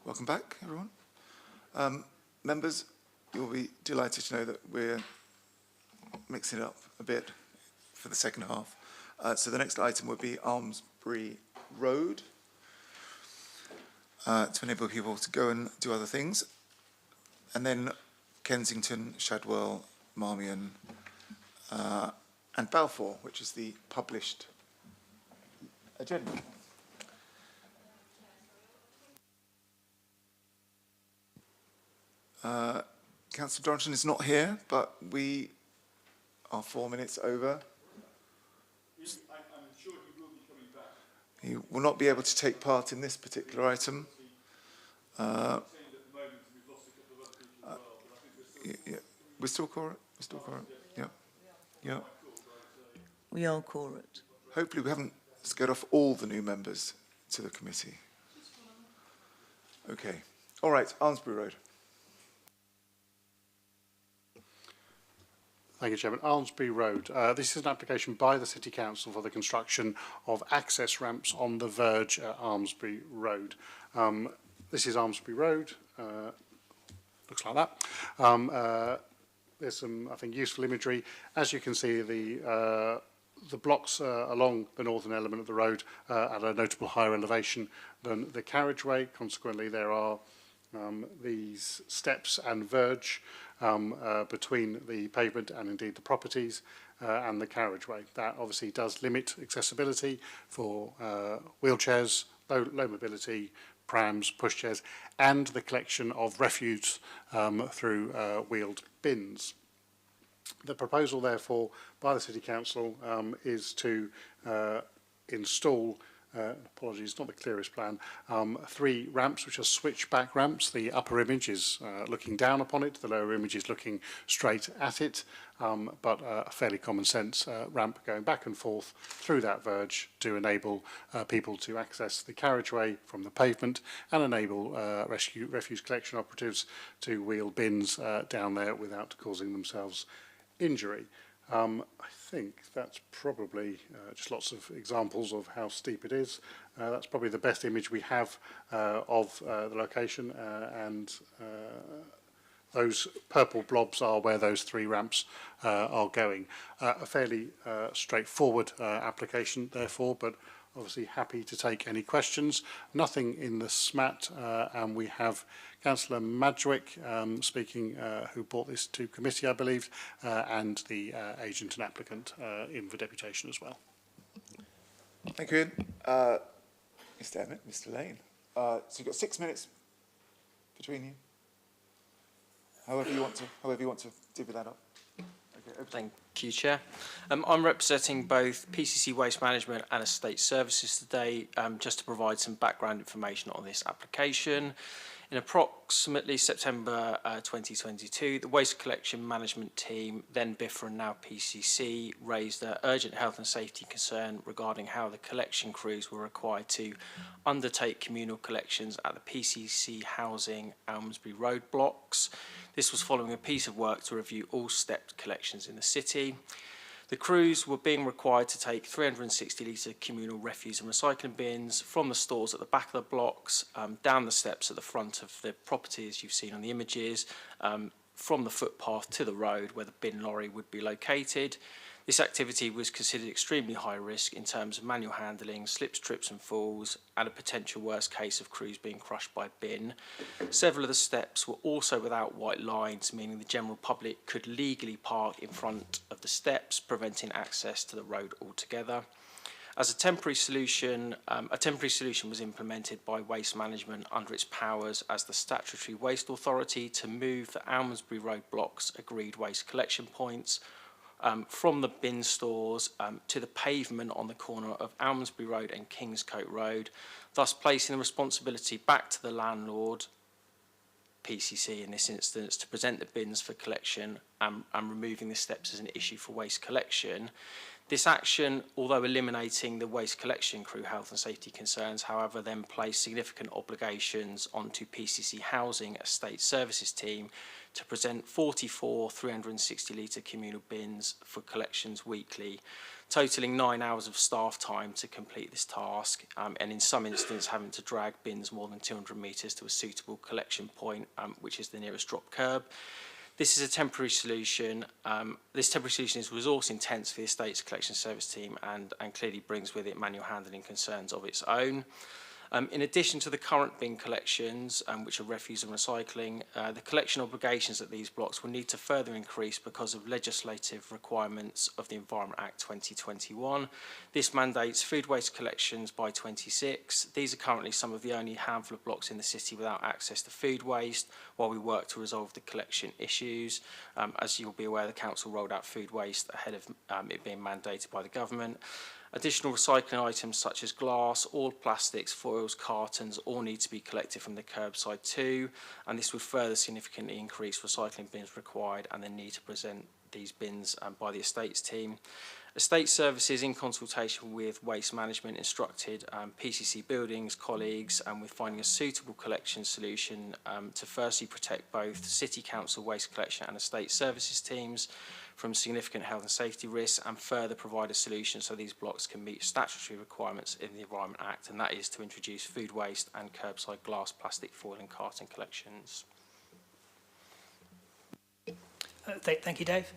Welcome back, everyone. Members, you'll be delighted to know that we're mixing it up a bit for the second half. So the next item would be Almesbury Road, to enable people to go and do other things. And then Kensington, Shadwell, Marmion, and Balfour, which is the published agenda. Councillor Dorrington is not here, but we are 4 minutes over. I'm sure he will be coming back. He will not be able to take part in this particular item. Yeah, we're still quorate. We're still quorate. Yeah, yeah. We are quorate. Hopefully, we haven't scared off all the new members to the committee. Okay. All right. Almesbury Road. Thank you, Chairman. Almesbury Road. This is an application by the City Council for the construction of access ramps on the verge at Almesbury Road. This is Almesbury Road. Looks like that. There's some, I think, useful imagery. As you can see, the blocks along the northern element of the road at a notable higher elevation than the carriageway. Consequently, there are these steps and verge between the pavement and indeed the properties and the carriageway. That obviously does limit accessibility for wheelchairs, low mobility, prams, pushchairs, and the collection of refuse through wheeled bins. The proposal, therefore, by the City Council is to install apologies, not the clearest plan, 3 ramps which are switchback ramps. The upper image is looking down upon it, the lower image is looking straight at it, but a fairly common sense ramp going back and forth through that verge to enable people to access the carriageway from the pavement and enable refuse collection operatives to wheel bins down there without causing themselves injury. I think that's probably just lots of examples of how steep it is. That's probably the best image we have of the location, and those purple blobs are where those 3 ramps are going. A fairly straightforward application, therefore, but obviously happy to take any questions. Nothing in the SMAT, and we have Councillor Madgwick speaking, who brought this to committee, I believe, and the agent and applicant in for deputation as well. Thank you, Ian. Mr. Emmett, Mr. Lane. So you've got 6 minutes between you. However you want to divvy that up. Okay, thank you, Chair. I'm representing both PCC Waste Management and Estate Services today, just to provide some background information on this application. In approximately September 2022, the Waste Collection Management Team, then BIFRA and now PCC, raised an urgent health and safety concern regarding how the collection crews were required to undertake communal collections at the PCC Housing Almesbury Road blocks. This was following a piece of work to review all stepped collections in the city. The crews were being required to take 360-litre communal refuse and recycling bins from the stores at the back of the blocks, down the steps at the front of the property, as you've seen on the images, from the footpath to the road where the bin lorry would be located. This activity was considered extremely high risk in terms of manual handling, slips, trips and falls, and a potential worst case of crews being crushed by a bin. Several of the steps were also without white lines, meaning the general public could legally park in front of the steps, preventing access to the road altogether. As a temporary solution was implemented by Waste Management under its powers as the statutory waste authority to move the Almesbury Road blocks agreed waste collection points from the bin stores to the pavement on the corner of Almondbury Road and Kingscote Road, thus placing the responsibility back to the landlord, PCC in this instance, to present the bins for collection and removing the steps as an issue for waste collection. This action, although eliminating the waste collection crew health and safety concerns, however, then placed significant obligations onto PCC Housing Estate Services team to present 44 360-litre communal bins for collections weekly, totalling 9 hours of staff time to complete this task, and in some instances having to drag bins more than 200 metres to a suitable collection point, which is the nearest drop curb. This is a temporary solution. This temporary solution is resource intense for the estate's collection service team and clearly brings with it manual handling concerns of its own. In addition to the current bin collections, which are refuse and recycling, the collection obligations at these blocks will need to further increase because of legislative requirements of the Environment Act 2021. This mandates food waste collections by 26. These are currently some of the only handful of blocks in the city without access to food waste, while we work to resolve the collection issues. As you'll be aware, the council rolled out food waste ahead of it being mandated by the government. Additional recycling items such as glass, all plastics, foils, cartons, all need to be collected from the curbside too, and this would further significantly increase recycling bins required and the need to present these bins by the estates team. Estate Services, in consultation with Waste Management, instructed PCC Buildings colleagues with finding a suitable collection solution to firstly protect both City Council waste collection and Estate Services teams from significant health and safety risks, and further provide a solution so these blocks can meet statutory requirements in the Environment Act, and that is to introduce food waste and curbside glass, plastic, foil and carton collections. Thank you, Dave.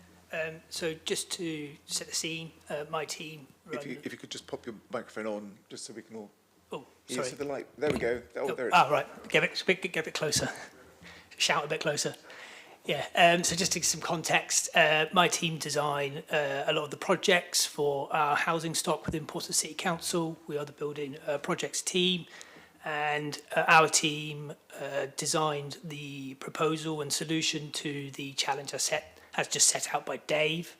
So just to set the scene, my team... If you could just pop your microphone on, just so we can all... Oh, hear sorry. to the light. There we go. Oh, there it is. Ah, right. Get a bit closer. Shout a bit closer. Yeah, so just to give some context, my team design a lot of the projects for our housing stock within Portsmouth City Council. We are the building projects team, and our team designed the proposal and solution to the challenge as just set out by Dave.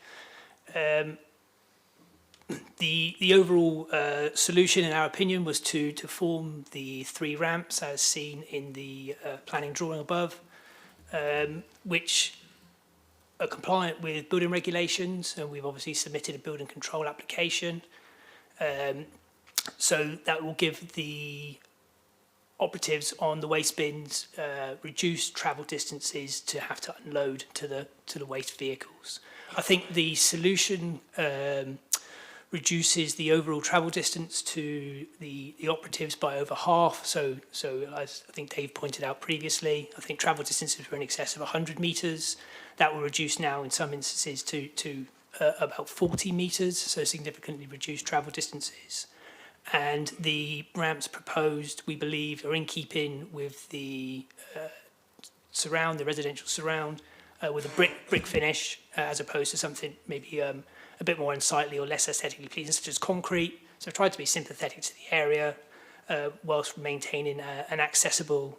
The overall solution, in our opinion, was to form the 3 ramps as seen in the planning drawing above, which are compliant with building regulations, and we've obviously submitted a building control application. So that will give the operatives on the waste bins reduced travel distances to have to unload to the waste vehicles. I think the solution reduces the overall travel distance to the operatives by over half. So as I think Dave pointed out previously, I think travel distances were in excess of 100 metres. That will reduce now in some instances to about 40 metres, so significantly reduced travel distances. And the ramps proposed, we believe, are in keeping with the surround, the residential surround, with a brick finish, as opposed to something maybe a bit more unsightly or less aesthetically pleasing, such as concrete. So I've tried to be sympathetic to the area, whilst maintaining an accessible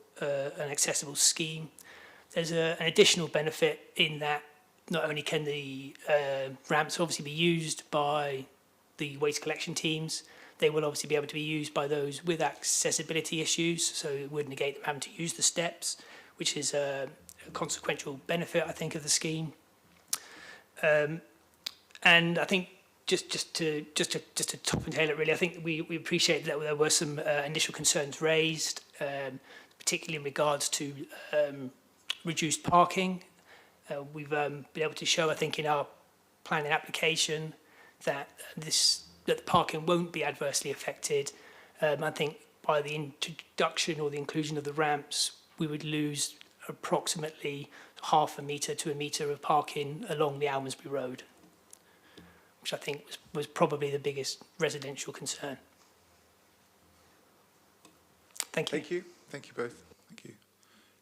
scheme. There's an additional benefit in that not only can the ramps obviously be used by the waste collection teams, they will obviously be able to be used by those with accessibility issues, so it would negate them having to use the steps, which is a consequential benefit, I think, of the scheme. And I think just to top and tail it really, I think we appreciate that there were some initial concerns raised, particularly in regards to reduced parking. We've been able to show, I think, in our planning application that the parking won't be adversely affected. I think by the introduction or the inclusion of the ramps, we would lose approximately half a metre to a metre of parking along the Almondbury Road, which I think was probably the biggest residential concern. Thank you. Thank you. Thank you both. Thank you.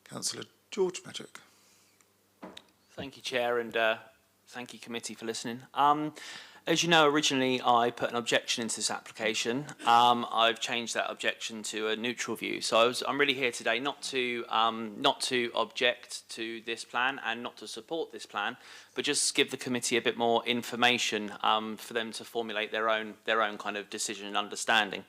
Councillor George Magic. Thank you, Chair, and Thank you, committee, for listening. As you know, originally I put an objection into this application. I've changed that objection to a neutral view. So I'm really here today not to object to this plan and not to support this plan, but just give the committee a bit more information for them to formulate their own kind of decision and understanding.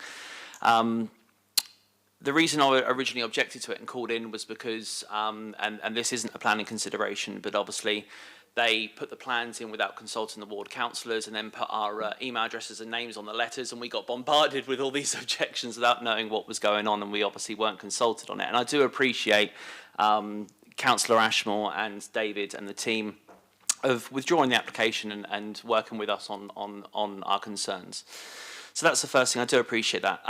The reason I originally objected to it and called in was because, and this isn't a planning consideration, but obviously they put the plans in without consulting the ward councillors and then put our email addresses and names on the letters, and we got bombarded with all these objections without knowing what was going on, and we obviously weren't consulted on it. And I do appreciate Councillor Ashmore and David and the team of withdrawing the application and working with us on our concerns. So that's the first thing. I do appreciate that.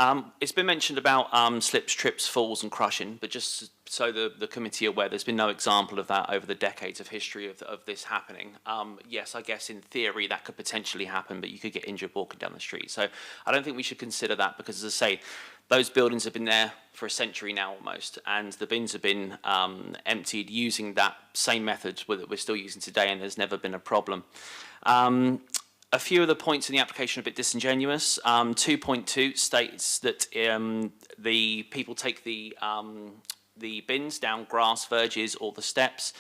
It's been mentioned about slips, trips, falls and crushing, but just so the committee are aware, there's been no example of that over the decades of history of this happening. Yes, I guess in theory that could potentially happen, but you could get injured walking down the street. So I don't think we should consider that because, as I say, those buildings have been there for a century now almost, and the bins have been emptied using that same method that we're still using today, and there's never been a problem. A few of the points in the application are a bit disingenuous. 2.2 states that the people take the bins down grass verges or the steps.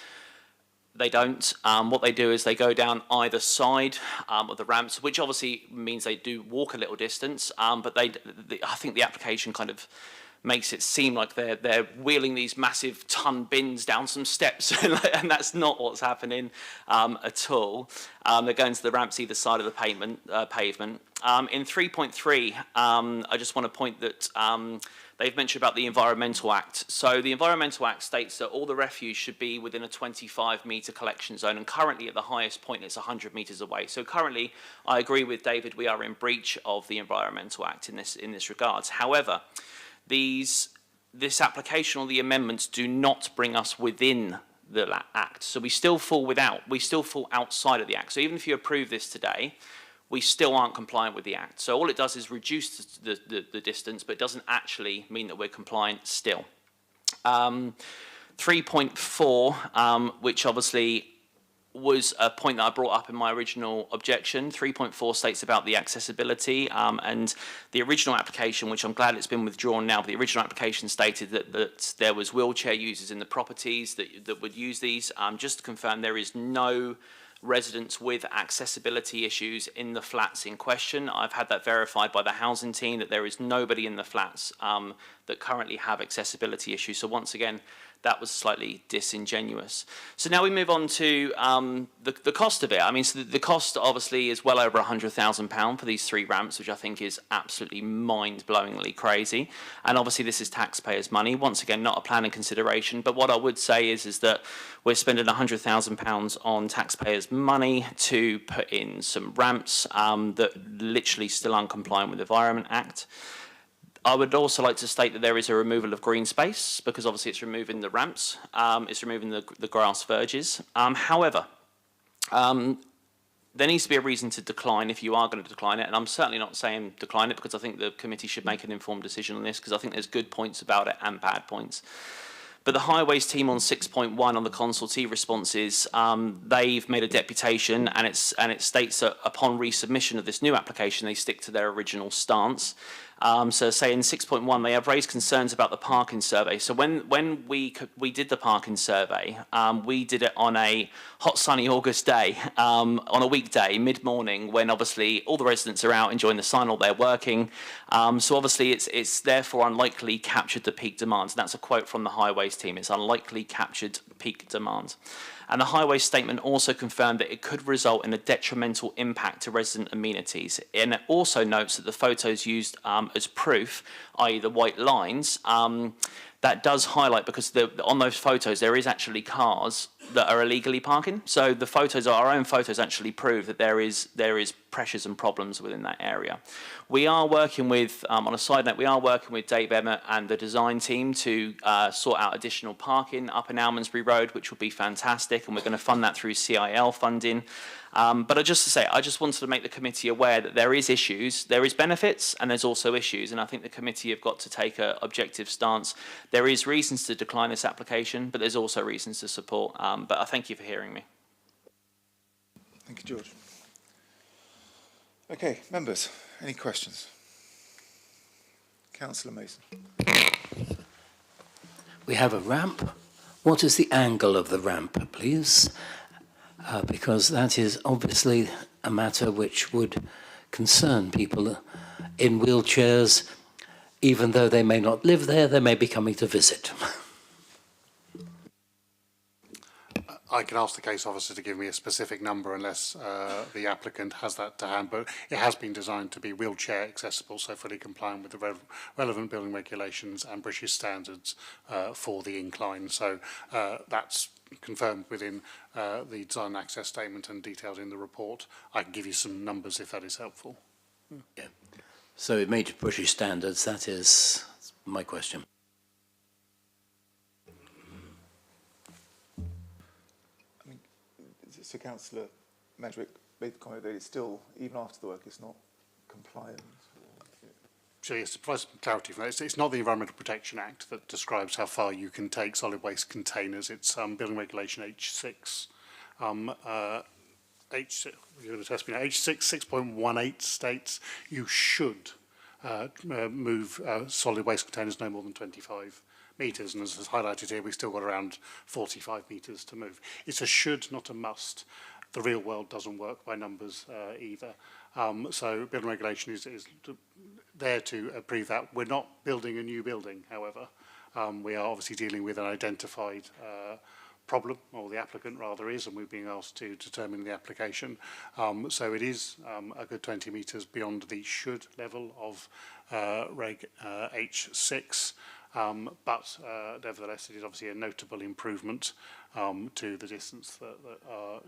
They don't. What they do is they go down either side of the ramps, which obviously means they do walk a little distance, but I think the application kind of makes it seem like they're wheeling these massive ton bins down some steps, and that's not what's happening at all. They're going to the ramps either side of the pavement. In 3.3, I just want to point that they've mentioned about the Environmental Act. So the Environmental Act states that all the refuse should be within a 25-metre collection zone, and currently at the highest point it's 100 metres away. So currently, I agree with David, we are in breach of the Environmental Act in this regards. However, this application or the amendments do not bring us within the Act. So we still fall outside of the Act. So even if you approve this today, we still aren't compliant with the Act. So all it does is reduce the distance, but it doesn't actually mean that we're compliant still. 3.4, which obviously was a point that I brought up in my original objection. 3.4 states about the accessibility, and the original application, which I'm glad it's been withdrawn now, but the original application stated that there was wheelchair users in the properties that would use these. Just to confirm, there is no residents with accessibility issues in the flats in question. I've had that verified by the housing team that there is nobody in the flats that currently have accessibility issues. So once again, that was slightly disingenuous. So now we move on to the cost of it. I mean, so the cost obviously is well over £100,000 for these 3 ramps, which I think is absolutely mind-blowingly crazy. And obviously this is taxpayers' money. Once again, not a planning consideration. But what I would say is that we're spending £100,000 on taxpayers' money to put in some ramps that literally still aren't compliant with the Environment Act. I would also like to state that there is a removal of green space, because obviously it's removing the ramps, it's removing the grass verges. However, there needs to be a reason to decline if you are going to decline it, and I'm certainly not saying decline it, because I think the committee should make an informed decision on this, because I think there's good points about it and bad points. But the Highways team on 6.1 on the consultee responses, they've made a deputation, and it states that upon resubmission of this new application, they stick to their original stance. So say in 6.1, they have raised concerns about the parking survey. So when we did the parking survey, we did it on a hot, sunny August day, on a weekday, mid-morning, when obviously all the residents are out enjoying the sun or they're working. So obviously it's therefore unlikely captured the peak demand. And that's a quote from the Highways team. It's unlikely captured peak demand. And the Highways statement also confirmed that it could result in a detrimental impact to resident amenities. And it also notes that the photos used as proof, i.e. the white lines, that does highlight, because on those photos there is actually cars that are illegally parking. So the photos, our own photos, actually prove that there is pressures and problems within that area. We are working with, on a side note, we are working with Dave Emmett and the design team to sort out additional parking up in Almondsbury Road, which will be fantastic, and we're going to fund that through CIL funding. But just to say, I just wanted to make the committee aware that there is issues, there is benefits, and there's also issues, and I think the committee have got to take an objective stance. There is reasons to decline this application, but there's also reasons to support. But I thank you for hearing me. Thank you, George. Okay, members, any questions? Councillor Mason. We have a ramp. What is the angle of the ramp, please? Because that is obviously a matter which would concern people in wheelchairs, even though they may not live there, they may be coming to visit. I can ask the case officer to give me a specific number unless the applicant has that to hand, but it has been designed to be wheelchair accessible, so fully compliant with the relevant building regulations and British standards for the incline. So that's confirmed within the design access statement and detailed in the report. I can give you some numbers if that is helpful. Yeah. So it meets British standards, that is my question. So Councillor Medrick made the comment that it's still, even after the work, it's not compliant. So yes, to provide some clarity for that, it's not the Environmental Protection Act that describes how far you can take solid waste containers. It's Building Regulation H6. You're going to test me now. H6 6.18 states you should move solid waste containers no more than 25 metres, and as is highlighted here, we've still got around 45 metres to move. It's a should, not a must. The real world doesn't work by numbers either. So building regulation is there to prove that. We're not building a new building, however. We are obviously dealing with an identified problem, or the applicant rather is, and we're being asked to determine the application. So it is a good 20 metres beyond the should level of Reg H6. But nevertheless, it is obviously a notable improvement to the distance that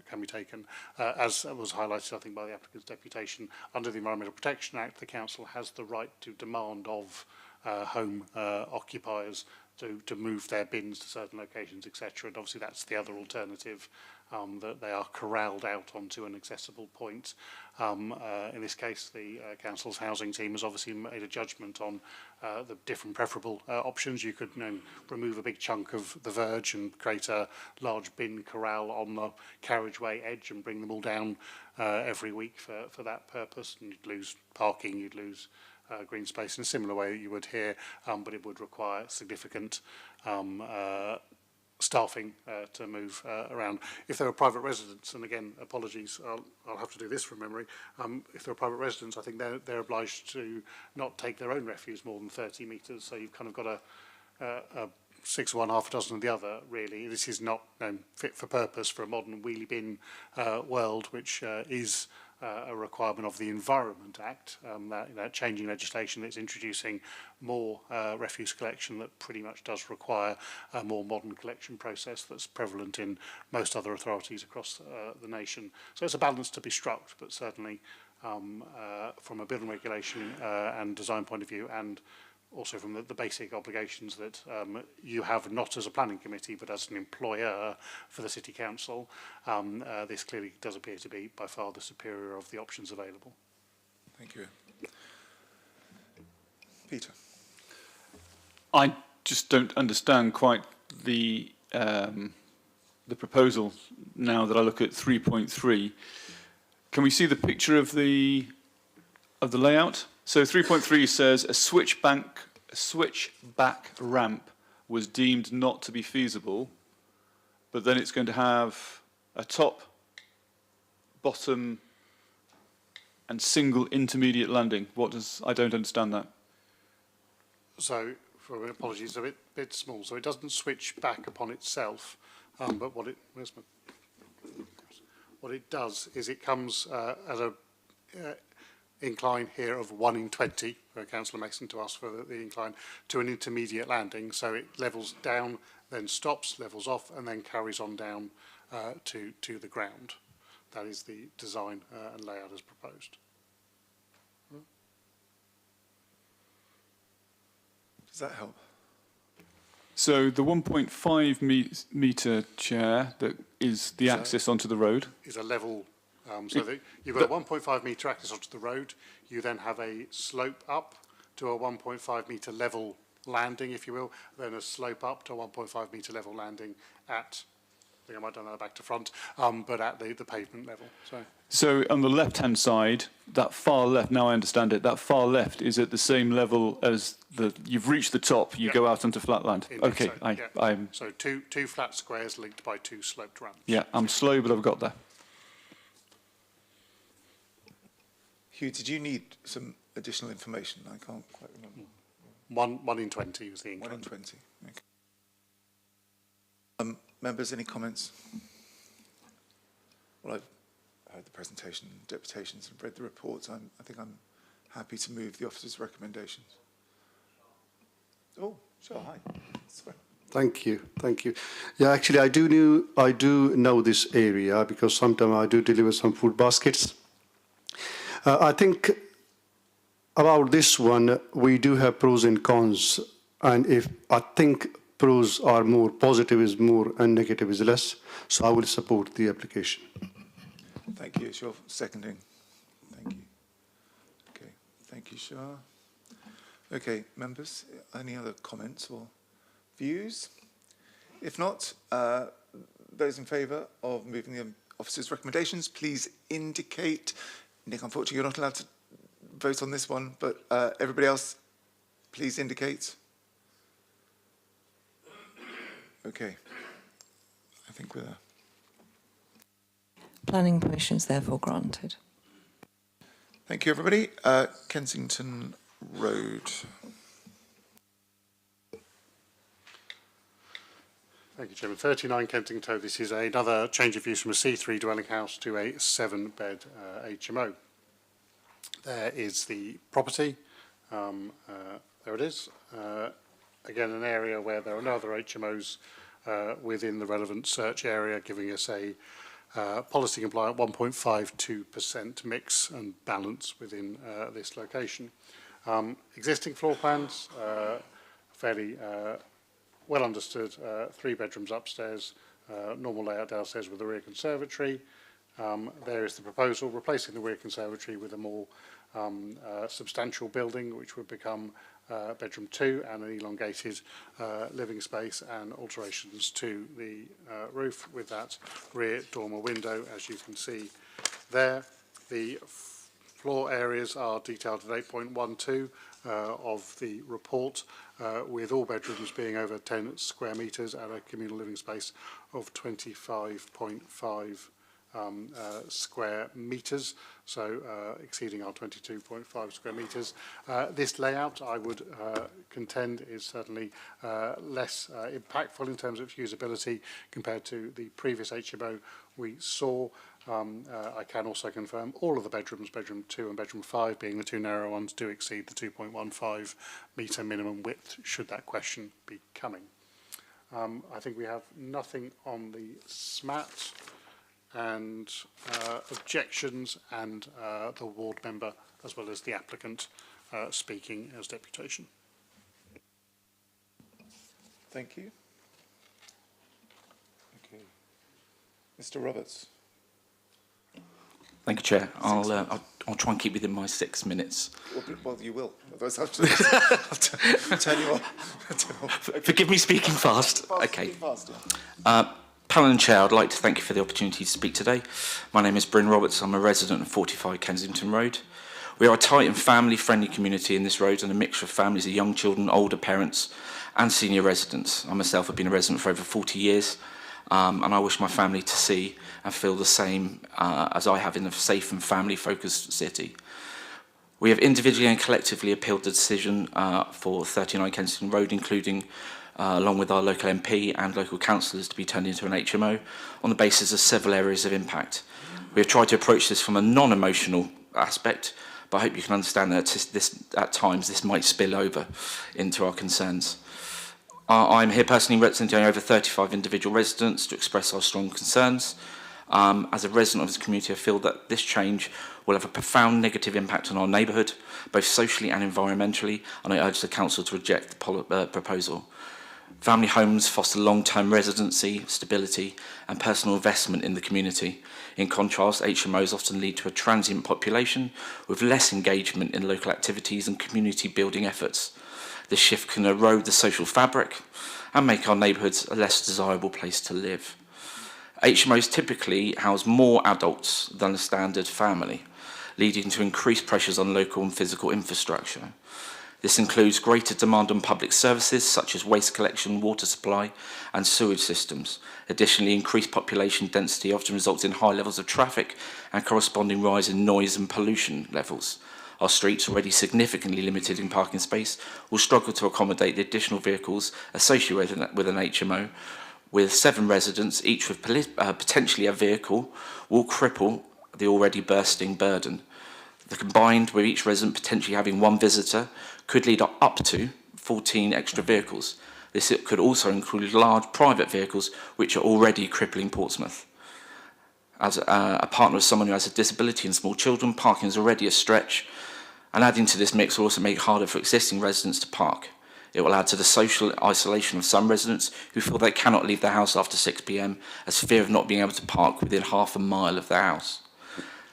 can be taken. As was highlighted, I think, by the applicant's deputation, under the Environmental Protection Act, the council has the right to demand of home occupiers to move their bins to certain locations, etc. And obviously that's the other alternative, that they are corralled out onto an accessible point. In this case, the council's housing team has obviously made a judgment on the different preferable options. You could remove a big chunk of the verge and create a large bin corral on the carriageway edge and bring them all down every week for that purpose, and you'd lose parking, you'd lose green space in a similar way that you would here, but it would require significant staffing to move around. If there are private residents, and again, apologies, I'll have to do this from memory, if there are private residents, I think they're obliged to not take their own refuse more than 30 metres, so you've kind of got a 6 of one, half a dozen of the other, really. This is not fit for purpose for a modern wheelie bin world, which is a requirement of the Environment Act, that changing legislation that's introducing more refuse collection that pretty much does require a more modern collection process that's prevalent in most other authorities across the nation. So it's a balance to be struck, but certainly from a building regulation and design point of view, and also from the basic obligations that you have not as a planning committee but as an employer for the City Council, this clearly does appear to be by far the superior of the options available. Thank you. Peter. I just don't understand quite the proposal now that I look at 3.3. Can we see the picture of the layout? So 3.3 says a switchback ramp was deemed not to be feasible, but then it's going to have a top, bottom, and single intermediate landing. I don't understand that. So, for apologies, a bit small. So it doesn't switch back upon itself, but what it does is it comes at a incline here of 1 in 20, for Councillor Mason to ask for the incline, to an intermediate landing. So it levels down, then stops, levels off, and then carries on down to the ground. That is the design and layout as proposed. Does that help? So the 1.5 metre chair that is the access onto the road is a level. So you've got a 1.5 metre access onto the road. You then have a slope up to a 1.5 metre level landing, if you will, then a slope up to a 1.5 metre level landing at think I might have done that back to front, but at the pavement level. So on the left-hand side, that far left, now I understand it, that far left is at the same level as you've reached the top, you go out onto flat land. Okay, So two flat squares linked by two sloped ramps. Yeah, I'm slow, but I've got there. Hugh, did you need some additional information? I can't quite remember. 1 in 20 was the income. 1 in 20. Okay. Members, any comments? Well, I've heard the presentation, deputations, and read the reports. I think I'm happy to move the officer's recommendations. Oh, sure. Hi. Sorry. Thank you. Yeah, actually, I do know this area because sometimes I do deliver some food baskets. I think about this one, we do have pros and cons, and I think pros are more, positive is more, and negative is less. So I will support the application. Thank you. It's your seconding. Thank you. Okay. Thank you, Shah. Okay, members, any other comments or views? If not, those in favour of moving the officer's recommendations, please indicate. Nick, unfortunately, you're not allowed to vote on this one, but everybody else, please indicate. Okay. I think we're there. Planning permission is therefore granted. Thank you, everybody. Kensington Road. Thank you, Chairman. 39 Kensington Road. This is another change of use from a C3 dwelling house to a 7-bed HMO. There is the property. There it is. Again, an area where there are no other HMOs within the relevant search area, giving us a policy compliant 1.52% mix and balance within this location. Existing floor plans, fairly well understood, 3 bedrooms upstairs, normal layout downstairs with a rear conservatory. There is the proposal replacing the rear conservatory with a more substantial building, which would become bedroom 2 and an elongated living space, and alterations to the roof with that rear dormer window, as you can see there. The floor areas are detailed at 8.12 of the report, with all bedrooms being over 10 square metres and a communal living space of 25.5 square metres, so exceeding our 22.5 square metres. This layout, I would contend, is certainly less impactful in terms of usability compared to the previous HMO we saw. I can also confirm all of the bedrooms, bedroom 2 and bedroom 5 being the 2 narrow ones, do exceed the 2.15 metre minimum width, should that question be coming. I think we have nothing on the SMAT and objections, and the ward member as well as the applicant speaking as deputation. Thank you. Okay. Mr. Roberts. Thank you, Chair. I'll try and keep within my 6 minutes. Well, you will. Otherwise, I'll turn you off. Forgive me speaking fast. Okay. Fast, yeah. Panel and Chair, I'd like to thank you for the opportunity to speak today. My name is Bryn Roberts. I'm a resident of 45 Kensington Road. We are a tight and family-friendly community in this road, and a mixture of families of young children, older parents and senior residents. I myself have been a resident for over 40 years. And I wish my family to see and feel the same as I have in a safe and family-focused city. We have individually and collectively appealed the decision for 39 Kensington Road, including along with our local MP and local councillors, to be turned into an HMO on the basis of several areas of impact. We have tried to approach this from a non-emotional aspect, but I hope you can understand that at times this might spill over into our concerns. I'm here personally representing over 35 individual residents to express our strong concerns. As a resident of this community, I feel that this change will have a profound negative impact on our neighbourhood, both socially and environmentally, and I urge the Council to reject the proposal. Family homes foster long-term residency, stability and personal investment in the community. In contrast, HMOs often lead to a transient population with less engagement in local activities and community building efforts. This shift can erode the social fabric and make our neighbourhoods a less desirable place to live. HMOs typically house more adults than a standard family, leading to increased pressures on local and physical infrastructure. This includes greater demand on public services such as waste collection, water supply and sewage systems. Additionally, increased population density often results in high levels of traffic and corresponding rise in noise and pollution levels. Our streets, already significantly limited in parking space, will struggle to accommodate the additional vehicles associated with an HMO. With 7 residents, each with potentially a vehicle, will cripple the already bursting burden. The combined with each resident potentially having 1 visitor could lead up to 14 extra vehicles. This could also include large private vehicles, which are already crippling Portsmouth. As a partner of someone who has a disability and small children, parking is already a stretch, and adding to this mix will also make it harder for existing residents to park. It will add to the social isolation of some residents who feel they cannot leave their house after 6 p.m. as fear of not being able to park within half a mile of their house.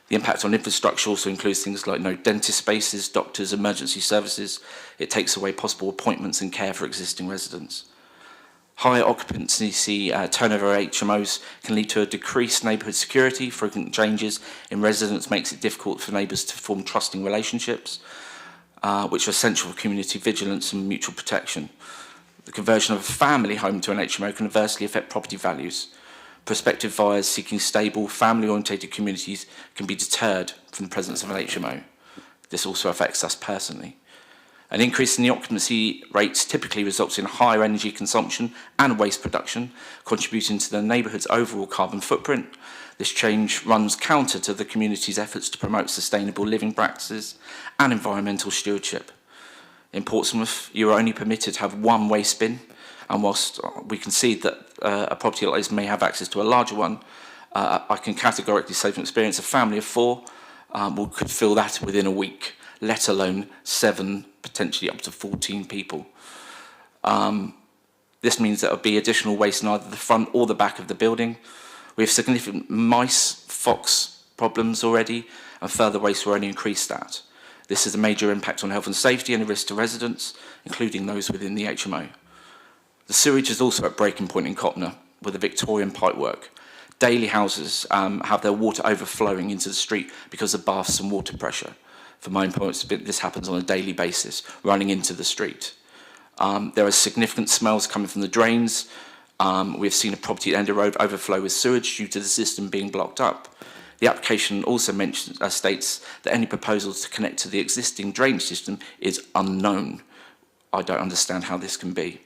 The impact on infrastructure also includes things like no dentist spaces, doctors, emergency services. It takes away possible appointments and care for existing residents. Higher occupancy turnover at HMOs can lead to a decreased neighbourhood security. Frequent changes in residents makes it difficult for neighbours to form trusting relationships, which are essential for community vigilance and mutual protection. The conversion of a family home to an HMO can adversely affect property values. Prospective buyers seeking stable, family-orientated communities can be deterred from the presence of an HMO. This also affects us personally. An increase in the occupancy rates typically results in higher energy consumption and waste production, contributing to the neighbourhood's overall carbon footprint. This change runs counter to the community's efforts to promote sustainable living practices and environmental stewardship. In Portsmouth, you are only permitted to have 1 waste bin, and whilst we concede that a property like this may have access to a larger one, I can categorically say from experience a family of 4 could fill that within a week, let alone 7, potentially up to 14 people. This means there will be additional waste in either the front or the back of the building. We have significant mice, fox problems already, and further waste will only increase that. This has a major impact on health and safety and a risk to residents, including those within the HMO. The sewage is also at breaking point in Copner with the Victorian pipework. Daily houses have their water overflowing into the street because of baths and water pressure. For my own points, this happens on a daily basis, running into the street. There are significant smells coming from the drains. We've seen a property at Ender Road overflow with sewage due to the system being blocked up. The application also states that any proposals to connect to the existing drainage system is unknown. I don't understand how this can be.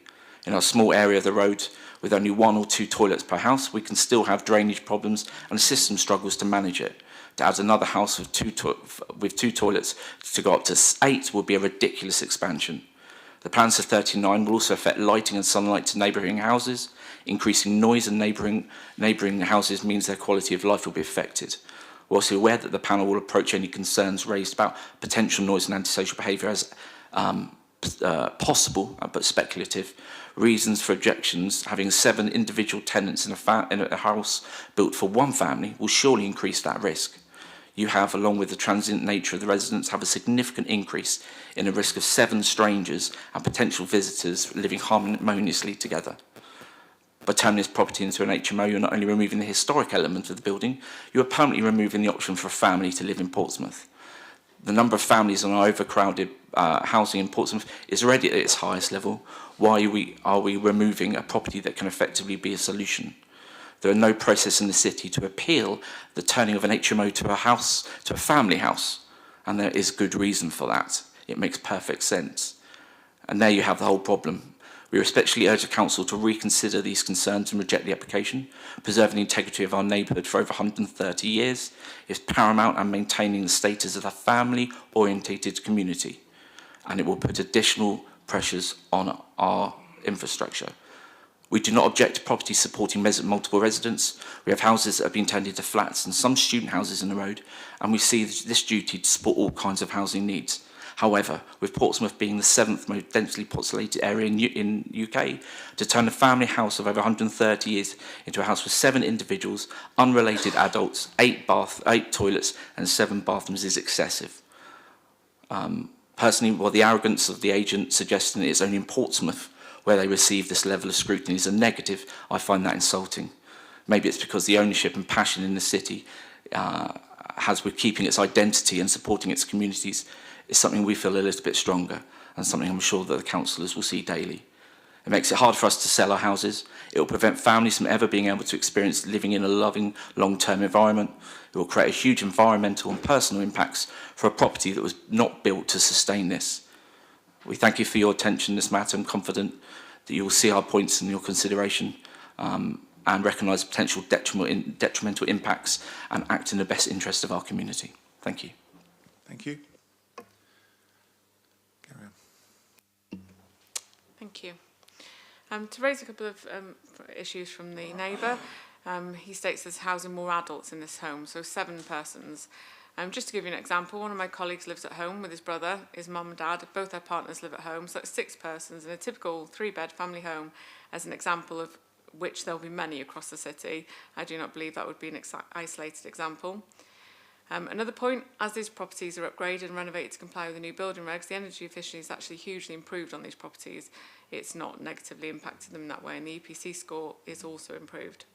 In our small area of the road, with only 1 or 2 toilets per house, we can still have drainage problems and the system struggles to manage it. To add another house with 2 toilets to go up to 8 would be a ridiculous expansion. The plans for 39 will also affect lighting and sunlight to neighbouring houses. Increasing noise in neighbouring houses means their quality of life will be affected. We're also aware that the panel will approach any concerns raised about potential noise and antisocial behaviour as possible, but speculative. Reasons for objections: having 7 individual tenants in a house built for 1 family will surely increase that risk. You have, along with the transient nature of the residents, have a significant increase in the risk of 7 strangers and potential visitors living harmoniously together. By turning this property into an HMO, you're not only removing the historic element of the building, you are permanently removing the option for a family to live in Portsmouth. The number of families on our overcrowded housing in Portsmouth is already at its highest level. Why are we removing a property that can effectively be a solution? There are no process in the city to appeal the turning of an HMO to a house, to a family house, and there is good reason for that. It makes perfect sense. And there you have the whole problem. We respectfully urge the Council to reconsider these concerns and reject the application. Preserving the integrity of our neighbourhood for over 130 years is paramount, and maintaining the status of a family-orientated community. And it will put additional pressures on our infrastructure. We do not object to properties supporting multiple residents. We have houses that have been turned into flats and some student houses in the road, and we see this duty to support all kinds of housing needs. However, with Portsmouth being the 7th most densely populated area in UK, to turn a family house of over 130 years into a house with 7 individuals, unrelated adults, 8 toilets and 7 bathrooms is excessive. Personally, while the arrogance of the agent suggesting it's only in Portsmouth where they receive this level of scrutiny is a negative, I find that insulting. Maybe it's because the ownership and passion in the city has with keeping its identity and supporting its communities is something we feel a little bit stronger, and something I'm sure that the councillors will see daily. It makes it hard for us to sell our houses. It will prevent families from ever being able to experience living in a loving, long-term environment. It will create a huge environmental and personal impacts for a property that was not built to sustain this. We thank you for your attention in this matter. I'm confident that you will see our points in your consideration and recognise potential detrimental impacts and act in the best interest of our community. Thank you. Thank you. Carry on. Thank you. To raise a couple of issues from the neighbour, he states there's housing more adults in this home, so 7 persons. Just to give you an example, one of my colleagues lives at home with his brother, his mum and dad, both their partners live at home, so that's 6 persons in a typical 3-bed family home, as an example of which there'll be many across the city. I do not believe that would be an isolated example. Another point, as these properties are upgraded and renovated to comply with the new building regs, the energy efficiency is actually hugely improved on these properties. It's not negatively impacted them in that way, and the EPC score is also improved.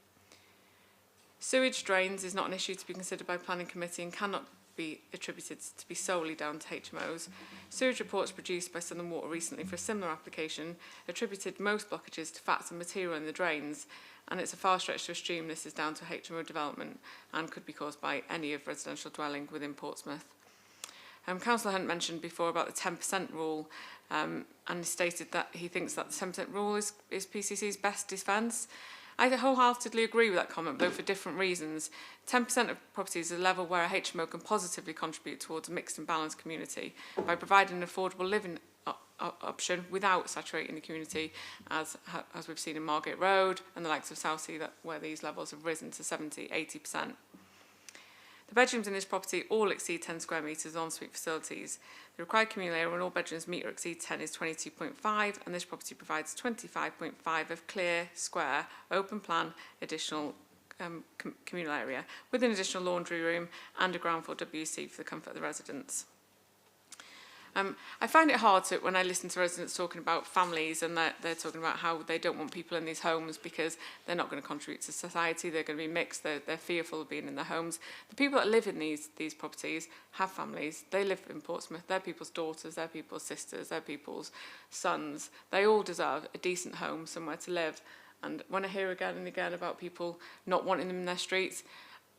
Sewage drains is not an issue to be considered by Planning Committee and cannot be attributed to be solely down to HMOs. Sewage reports produced by Southern Water recently for a similar application attributed most blockages to fats and material in the drains, and it's a far stretch to assume this is down to HMO development and could be caused by any of residential dwelling within Portsmouth. Councillor Hunt mentioned before about the 10% rule and stated that he thinks that the 10% rule is PCC's best defence. I wholeheartedly agree with that comment, though for different reasons. 10% of properties is a level where a HMO can positively contribute towards a mixed and balanced community by providing an affordable living option without saturating the community, as we've seen in Margate Road and the likes of Southsea, where these levels have risen to 70–80%. The bedrooms in this property all exceed 10 square metres of ensuite facilities. The required communal area when all bedrooms meet or exceed 10 is 22.5, and this property provides 25.5 of clear, square, open plan, additional communal area, with an additional laundry room and a ground floor WC for the comfort of the residents. I find it hard when I listen to residents talking about families and they're talking about how they don't want people in these homes because they're not going to contribute to society, they're going to be mixed, they're fearful of being in their homes. The people that live in these properties have families, they live in Portsmouth, they're people's daughters, they're people's sisters, they're people's sons. They all deserve a decent home, somewhere to live. And when I hear again and again about people not wanting them in their streets,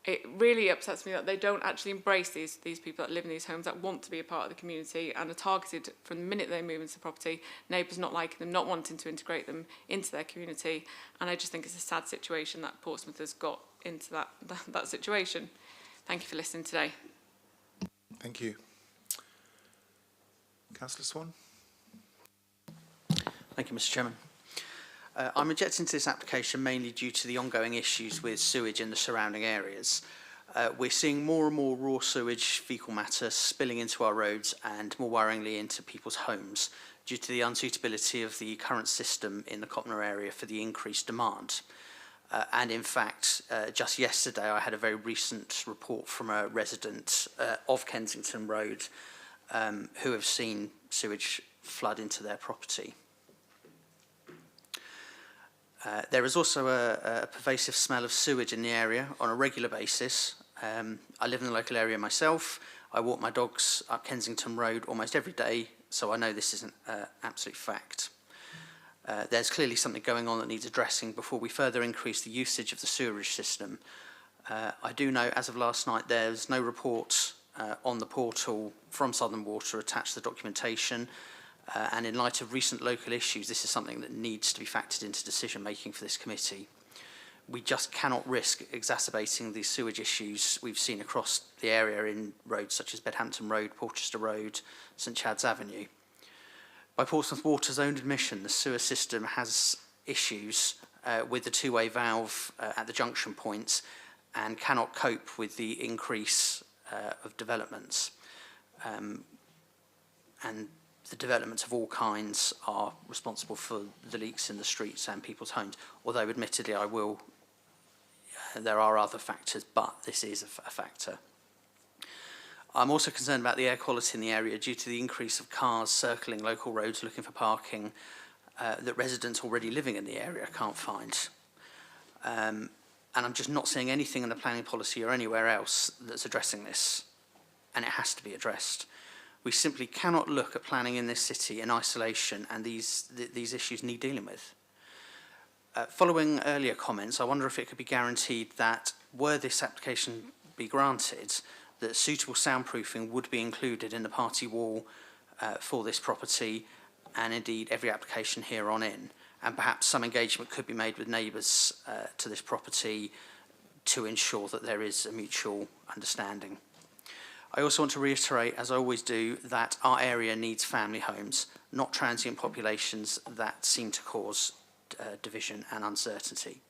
it really upsets me that they don't actually embrace these people that live in these homes, that want to be a part of the community and are targeted from the minute they move into the property, neighbours not liking them, not wanting to integrate them into their community. And I just think it's a sad situation that Portsmouth has got into that situation. Thank you for listening today. Thank you. Councillor Swan. Thank you, Mr. Chairman. I'm objecting to this application mainly due to the ongoing issues with sewage in the surrounding areas. We're seeing more and more raw sewage, faecal matter spilling into our roads and, more worryingly, into people's homes due to the unsuitability of the current system in the Copner area for the increased demand. And in fact, just yesterday I had a very recent report from a resident of Kensington Road who have seen sewage flood into their property. There is also a pervasive smell of sewage in the area on a regular basis. I live in the local area myself. I walk my dogs up Kensington Road almost every day, so I know this is an absolute fact. There's clearly something going on that needs addressing before we further increase the usage of the sewerage system. I do know, as of last night, there's no report on the portal from Southern Water attached to the documentation. And in light of recent local issues, this is something that needs to be factored into decision making for this committee. We just cannot risk exacerbating the sewage issues we've seen across the area in roads such as Bedhampton Road, Porchester Road, St Chad's Avenue. By Portsmouth Water's own admission, the sewer system has issues with the two-way valve at the junction points and cannot cope with the increase of developments. And the developments of all kinds are responsible for the leaks in the streets and people's homes, although admittedly there are other factors, but this is a factor. I'm also concerned about the air quality in the area due to the increase of cars circling local roads looking for parking that residents already living in the area can't find. and I'm just not seeing anything in the planning policy or anywhere else that's addressing this, and it has to be addressed. We simply cannot look at planning in this city in isolation, and these issues need dealing with. Following earlier comments, I wonder if it could be guaranteed that, were this application be granted, that suitable soundproofing would be included in the party wall for this property, and indeed every application here on in. And perhaps some engagement could be made with neighbours to this property to ensure that there is a mutual understanding. I also want to reiterate, as I always do, that our area needs family homes, not transient populations that seem to cause division and uncertainty.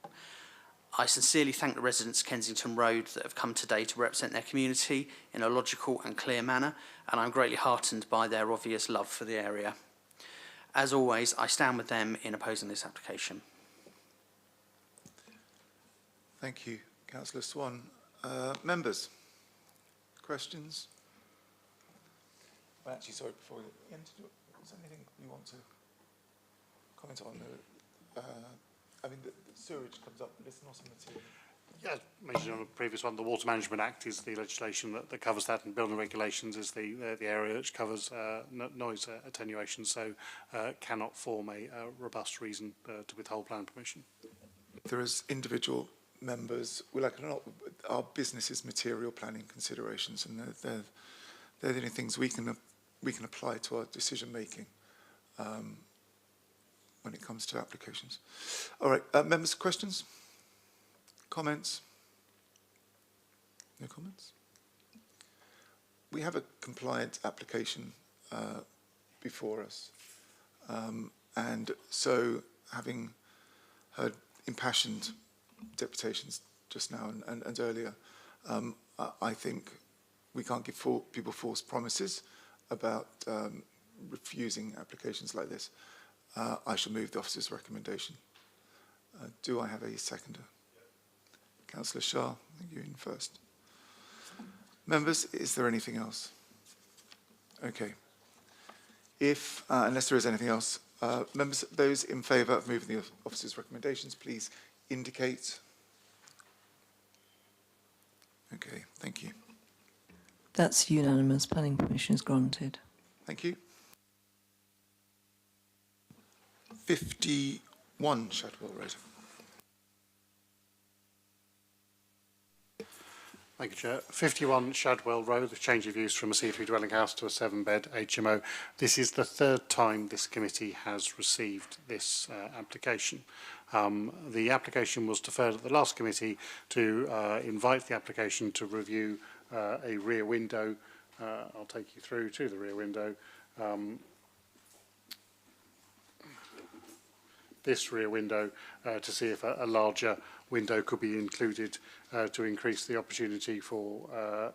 I sincerely thank the residents of Kensington Road that have come today to represent their community in a logical and clear manner, and I'm greatly heartened by their obvious love for the area. As always, I stand with them in opposing this application. Thank you, Councillor Swan. Members, questions? Well, actually, sorry, before you end, is there anything you want to comment on? I mean, the sewerage comes up, but it's not a material. Yeah, as mentioned on the previous one, the Water Management Act is the legislation that covers that, and building regulations is the area which covers noise attenuation, so cannot form a robust reason to withhold plan permission. There is individual members, well, like not, our business is material planning considerations, and they're the only things we can apply to our decision making when it comes to applications. All right, members, questions? Comments? No comments? We have a compliant application before us, and so having heard impassioned deputations just now and earlier, I think we can't give people false promises about refusing applications like this. I shall move the officer's recommendation. Do I have a seconder? Councillor Shah, I think you're in first. Members, is there anything else? Okay. If, unless there is anything else, members, those in favour of moving the officer's recommendations, please indicate. Okay, thank you. That's unanimous. Planning permission is granted. Thank you. 51 Shadwell Road. Thank you, Chair. 51 Shadwell Road, the change of use from a C3 dwelling house to a 7-bed HMO. This is the third time this committee has received this application. The application was deferred at the last committee to invite the application to review a rear window. I'll take you through to the rear window. This rear window to see if a larger window could be included to increase the opportunity for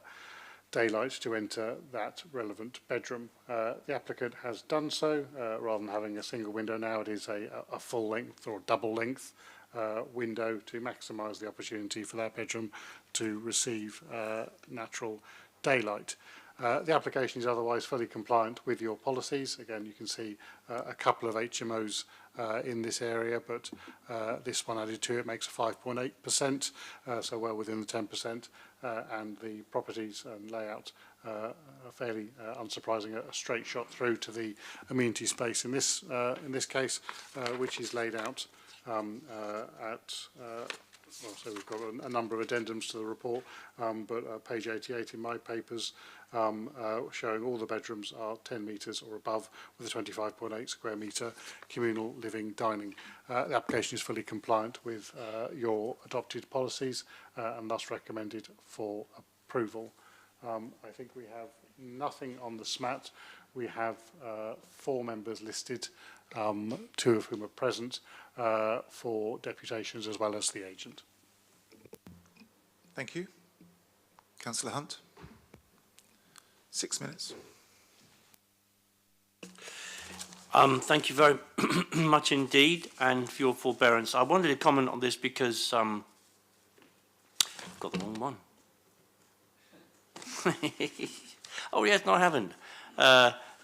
daylight to enter that relevant bedroom. The applicant has done so. Rather than having a single window now, it is a full length or double length window to maximise the opportunity for that bedroom to receive natural daylight. The application is otherwise fully compliant with your policies. Again, you can see a couple of HMOs in this area, but this one added to it makes a 5.8%, so well within the 10%, and the properties and layout are fairly unsurprising, a straight shot through to the amenity space in this case, which is laid out well, so we've got a number of addendums to the report, but page 88 in my papers showing all the bedrooms are 10 metres or above with a 25.8 square metre communal living dining. The application is fully compliant with your adopted policies and thus recommended for approval. I think we have nothing on the SMAT. We have 4 members listed, 2 of whom are present for deputations as well as the agent. Thank you. Councillor Hunt. 6 minutes. Thank you very much indeed, and for your forbearance. I wanted to comment on this because I've got the wrong one. Oh yes, no, I haven't.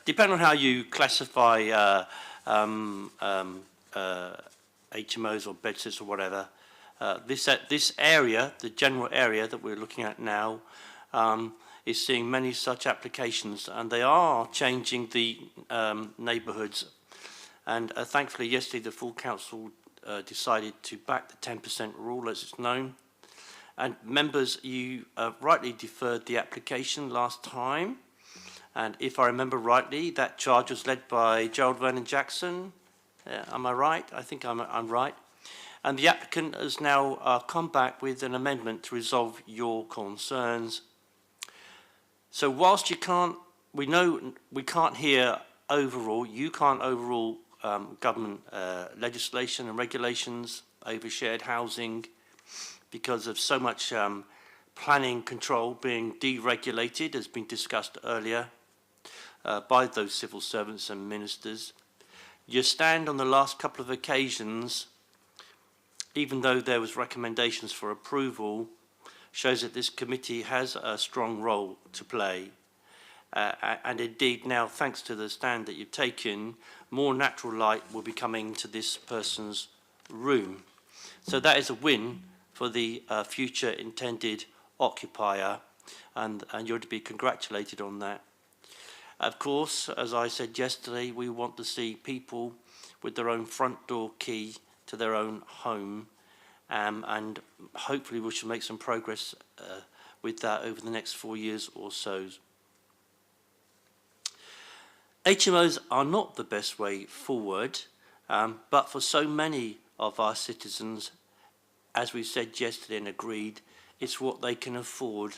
Depending on how you classify HMOs or bedsits or whatever, This area, the general area that we're looking at now, is seeing many such applications, and they are changing the neighbourhoods. And thankfully, yesterday the full council decided to back the 10% rule, as it's known. And members, you rightly deferred the application last time. And if I remember rightly, that charge was led by Gerald Vernon Jackson. Am I right? I think I'm right. And the applicant has now come back with an amendment to resolve your concerns. So whilst we know we can't hear overall, you can't overrule government legislation and regulations over shared housing because of so much planning control being deregulated, as been discussed earlier by those civil servants and ministers. Your stand on the last couple of occasions, even though there was recommendations for approval, shows that this committee has a strong role to play. And indeed now, thanks to the stand that you've taken, more natural light will be coming to this person's room. So that is a win for the future intended occupier, and you're to be congratulated on that. Of course, as I said yesterday, we want to see people with their own front door key to their own home, and hopefully we shall make some progress with that over the next 4 years or so. HMOs are not the best way forward, but for so many of our citizens, as we said yesterday and agreed, it's what they can afford.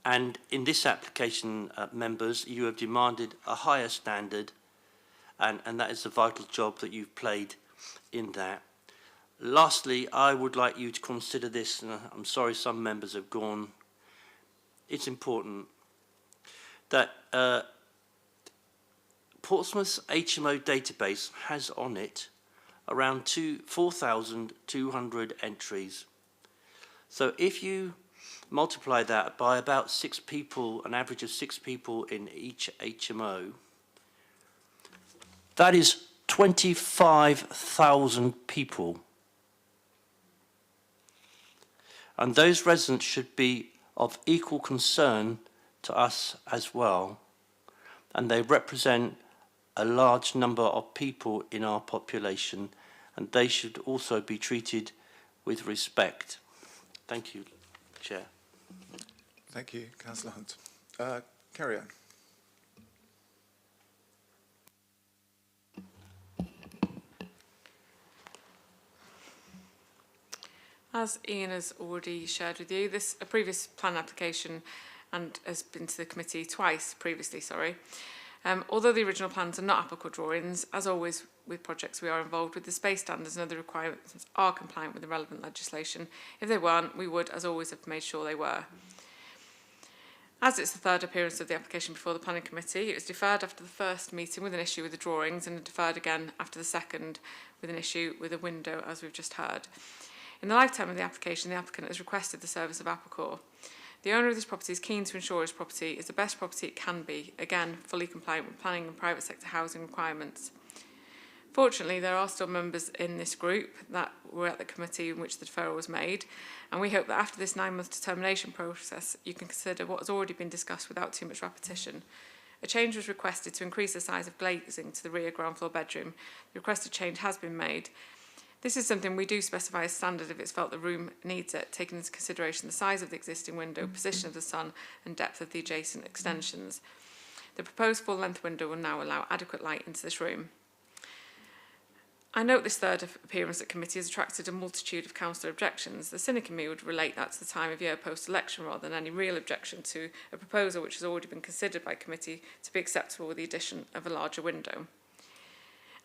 And in this application, members, you have demanded a higher standard, and that is the vital job that you've played in that. Lastly, I would like you to consider this, and I'm sorry some members have gone. It's important that Portsmouth's HMO database has on it around 4,200 entries. So if you multiply that by about 6 people, an average of 6 people in each HMO, that is 25,000 people. And those residents should be of equal concern to us as well. And they represent a large number of people in our population, and they should also be treated with respect. Thank you, Chair. Thank you, Councillor Hunt. Carry on. As Ian has already shared with you, a previous plan application and has been to the committee twice previously, although the original plans are not applicable drawings, as always with projects we are involved with, the space standards and other requirements are compliant with the relevant legislation. If they weren't, we would, as always, have made sure they were. As it's the third appearance of the application before the Planning Committee, it was deferred after the first meeting with an issue with the drawings and deferred again after the second with an issue with a window, as we've just heard. In the lifetime of the application, the applicant has requested the service of Applecor. The owner of this property is keen to ensure his property is the best property it can be, again, fully compliant with planning and private sector housing requirements. Fortunately, there are still members in this group that were at the committee in which the deferral was made, and we hope that after this 9-month determination process, you can consider what has already been discussed without too much repetition. A change was requested to increase the size of glazing to the rear ground floor bedroom. The requested change has been made. This is something we do specify as standard if it's felt the room needs it, taking into consideration the size of the existing window, position of the sun, and depth of the adjacent extensions. The proposed full-length window will now allow adequate light into this room. I note this third appearance at committee has attracted a multitude of councillor objections. The cynic in me would relate that to the time of year post-election rather than any real objection to a proposal which has already been considered by committee to be acceptable with the addition of a larger window.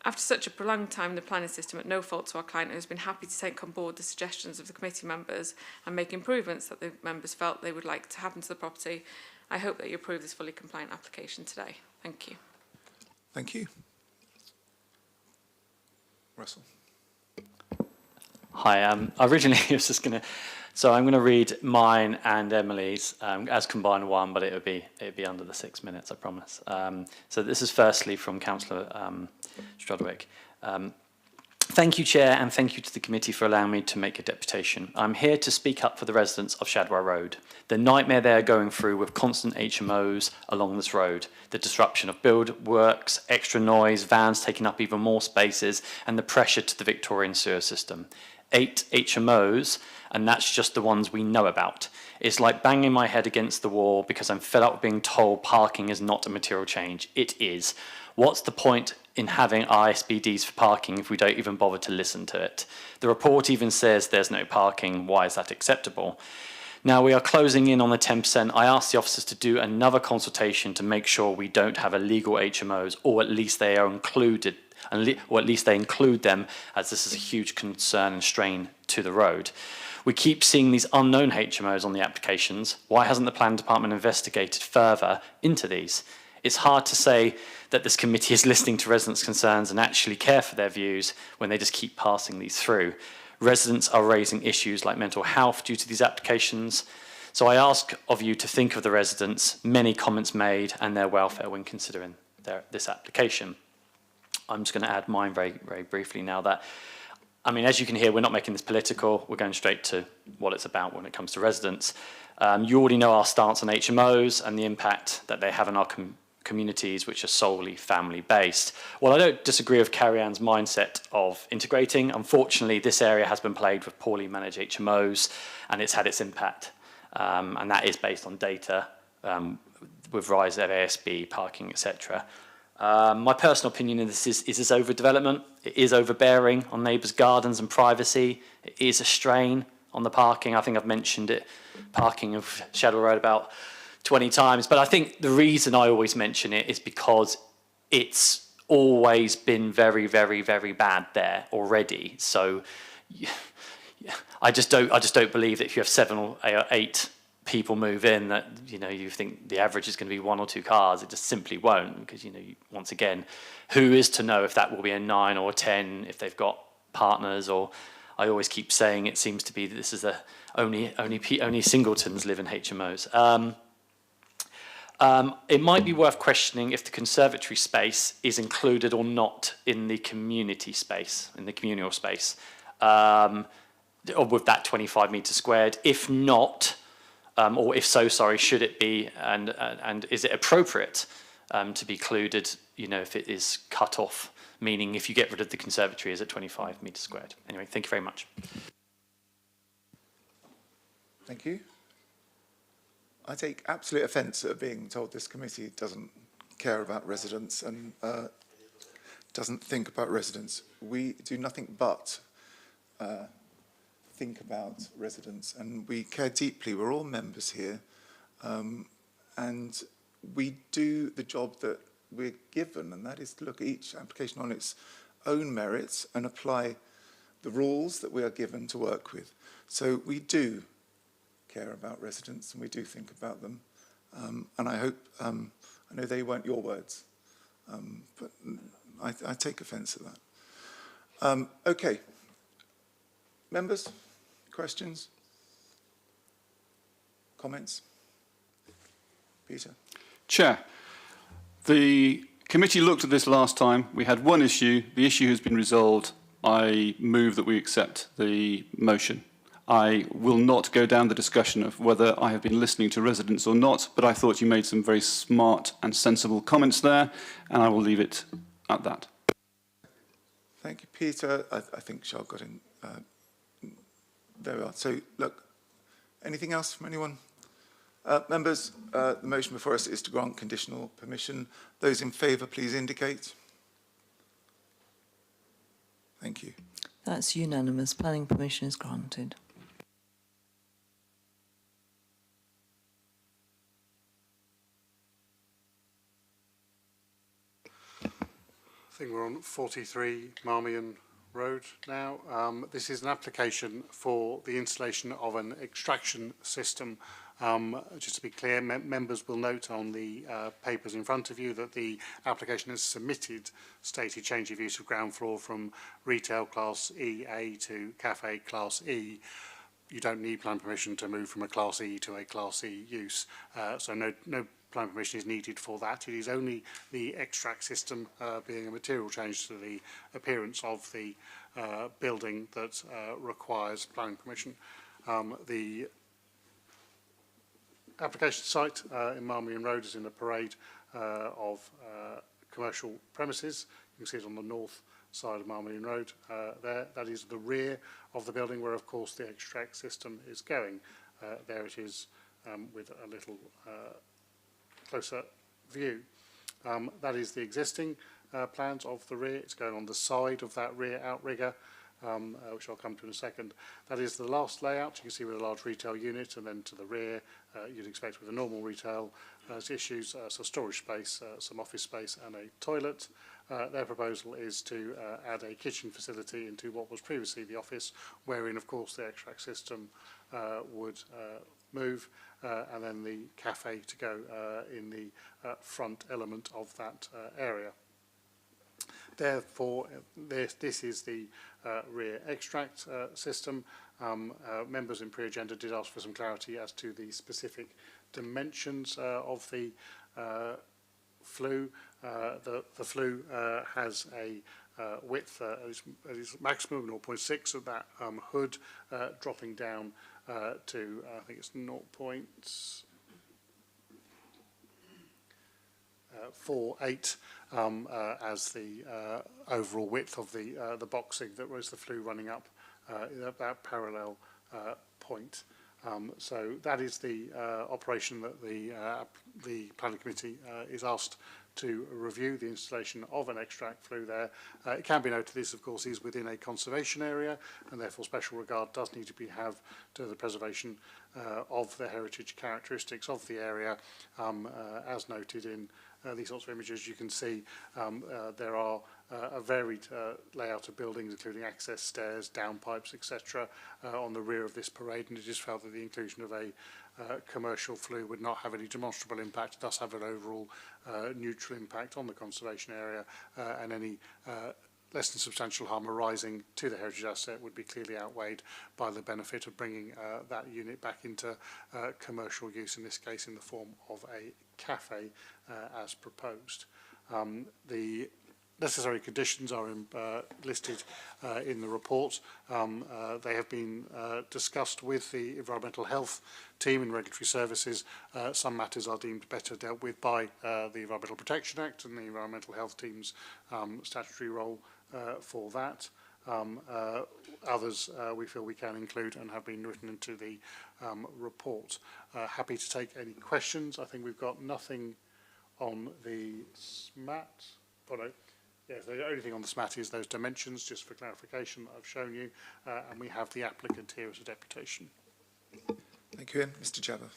After such a prolonged time in the planning system, at no fault to our client, who has been happy to take on board the suggestions of the committee members and make improvements that the members felt they would like to happen to the property, I hope that you approve this fully compliant application today. Thank you. Thank you. Russell. Hi, originally I was just going to, so I'm going to read mine and Emily's as combined one, but it'd be under the 6 minutes, I promise. So this is firstly from Councillor Strudwick. Thank you, Chair, and thank you to the committee for allowing me to make a deputation. I'm here to speak up for the residents of Shadwell Road. The nightmare they're going through with constant HMOs along this road, the disruption of build works, extra noise, vans taking up even more spaces, and the pressure to the Victorian sewer system. 8 HMOs, and that's just the ones we know about. It's like banging my head against the wall because I'm fed up with being told parking is not a material change. It is. What's the point in having ISBDs for parking if we don't even bother to listen to it? The report even says there's no parking. Why is that acceptable? Now we are closing in on the 10%. I asked the officers to do another consultation to make sure we don't have illegal HMOs, or at least they are included, or at least they include them, as this is a huge concern and strain to the road. We keep seeing these unknown HMOs on the applications. Why hasn't the planning department investigated further into these? It's hard to say that this committee is listening to residents' concerns and actually care for their views when they just keep passing these through. Residents are raising issues like mental health due to these applications. So I ask of you to think of the residents, many comments made, and their welfare when considering this application. I'm just going to add mine very, very briefly now that, I mean, as you can hear, we're not making this political. We're going straight to what it's about when it comes to residents. You already know our stance on HMOs and the impact that they have in our communities, which are solely family-based. Well, I don't disagree with Carrie-Anne's mindset of integrating. Unfortunately, this area has been plagued with poorly managed HMOs, and it's had its impact. And that is based on data with rise of ASB, parking, etc. My personal opinion in this is this overdevelopment. It is overbearing on neighbours' gardens and privacy. It is a strain on the parking. I think I've mentioned it, parking of Shadwell Road about 20 times. But I think the reason I always mention it is because it's always been very, very, very bad there already. So I just don't believe that if you have 7 or 8 people move in that, you know, you think the average is going to be 1 or 2 cars. It just simply won't, because, you know, once again, who is to know if that will be a 9 or 10 if they've got partners? Or I always keep saying it seems to be that this is only singletons live in HMOs. It might be worth questioning if the conservatory space is included or not in the community space, in the communal space, or with that 25 metres squared. If not, or if so, sorry, should it be, and is it appropriate to be included, you know, if it is cut off, meaning if you get rid of the conservatory, is it 25 metres squared? Anyway, thank you very much. Thank you. I take absolute offence at being told this committee doesn't care about residents and doesn't think about residents. We do nothing but think about residents, and we care deeply. We're all members here, and we do the job that we're given, and that is to look at each application on its own merits and apply the rules that we are given to work with. So we do care about residents, and we do think about them, and I hope, I know they weren't your words, but I take offence at that. Okay, members, questions, comments? Peter. Chair, the committee looked at this last time. We had one issue. The issue has been resolved. I move that we accept the motion. I will not go down the discussion of whether I have been listening to residents or not, but I thought you made some very smart and sensible comments there, and I will leave it at that. Thank you, Peter. I think Charles got in. There we are. So, look, anything else from anyone? Members, the motion before us is to grant conditional permission. Those in favour, please indicate. Thank you. That's unanimous. Planning permission is granted. I think we're on 43 Marmion Road now. This is an application for the installation of an extraction system. Just to be clear, members will note on the papers in front of you that the application has submitted stated change of use of ground floor from retail class EA to cafe class E. You don't need planning permission to move from a class E to a class E use, so no planning permission is needed for that. It is only the extract system being a material change to the appearance of the building that requires planning permission. The application site in Marmion Road is in a parade of commercial premises. You can see it on the north side of Marmion Road there. That is the rear of the building where, of course, the extract system is going. There it is with a little closer view. That is the existing plans of the rear. It's going on the side of that rear outrigger, which I'll come to in a second. That is the last layout. You can see with a large retail unit, and then to the rear, you'd expect with a normal retail issues, so storage space, some office space, and a toilet. Their proposal is to add a kitchen facility into what was previously the office, wherein, of course, the extract system would move, and then the cafe to go in the front element of that area. Therefore, this is the rear extract system. Members in pre-agenda did ask for some clarity as to the specific dimensions of the flue. The flue has a width is maximum 0.6 of that hood, dropping down to I think it's 0.48 as the overall width of the boxing that was the flue running up that parallel point. So that is the operation that the planning committee is asked to review, the installation of an extract flue there. It can be noted this, of course, is within a conservation area, and therefore special regard does need to be have to the preservation of the heritage characteristics of the area. As noted in these sorts of images, you can see there are a varied layout of buildings, including access stairs, downpipes, etc., on the rear of this parade, and it is felt that the inclusion of a commercial flue would not have any demonstrable impact, thus have an overall neutral impact on the conservation area, and any less than substantial harm arising to the heritage asset would be clearly outweighed by the benefit of bringing that unit back into commercial use, in this case in the form of a cafe as proposed. The necessary conditions are listed in the report. They have been discussed with the environmental health team and regulatory services. Some matters are deemed better dealt with by the Environmental Protection Act and the environmental health team's statutory role for that. Others we feel we can include and have been written into the report. Happy to take any questions. I think we've got nothing on the SMAT. Oh, no. Yes, the only thing on the SMAT is those dimensions, just for clarification, that I've shown you, and we have the applicant here as a deputation. Thank you, Ian. Mr. Jabber.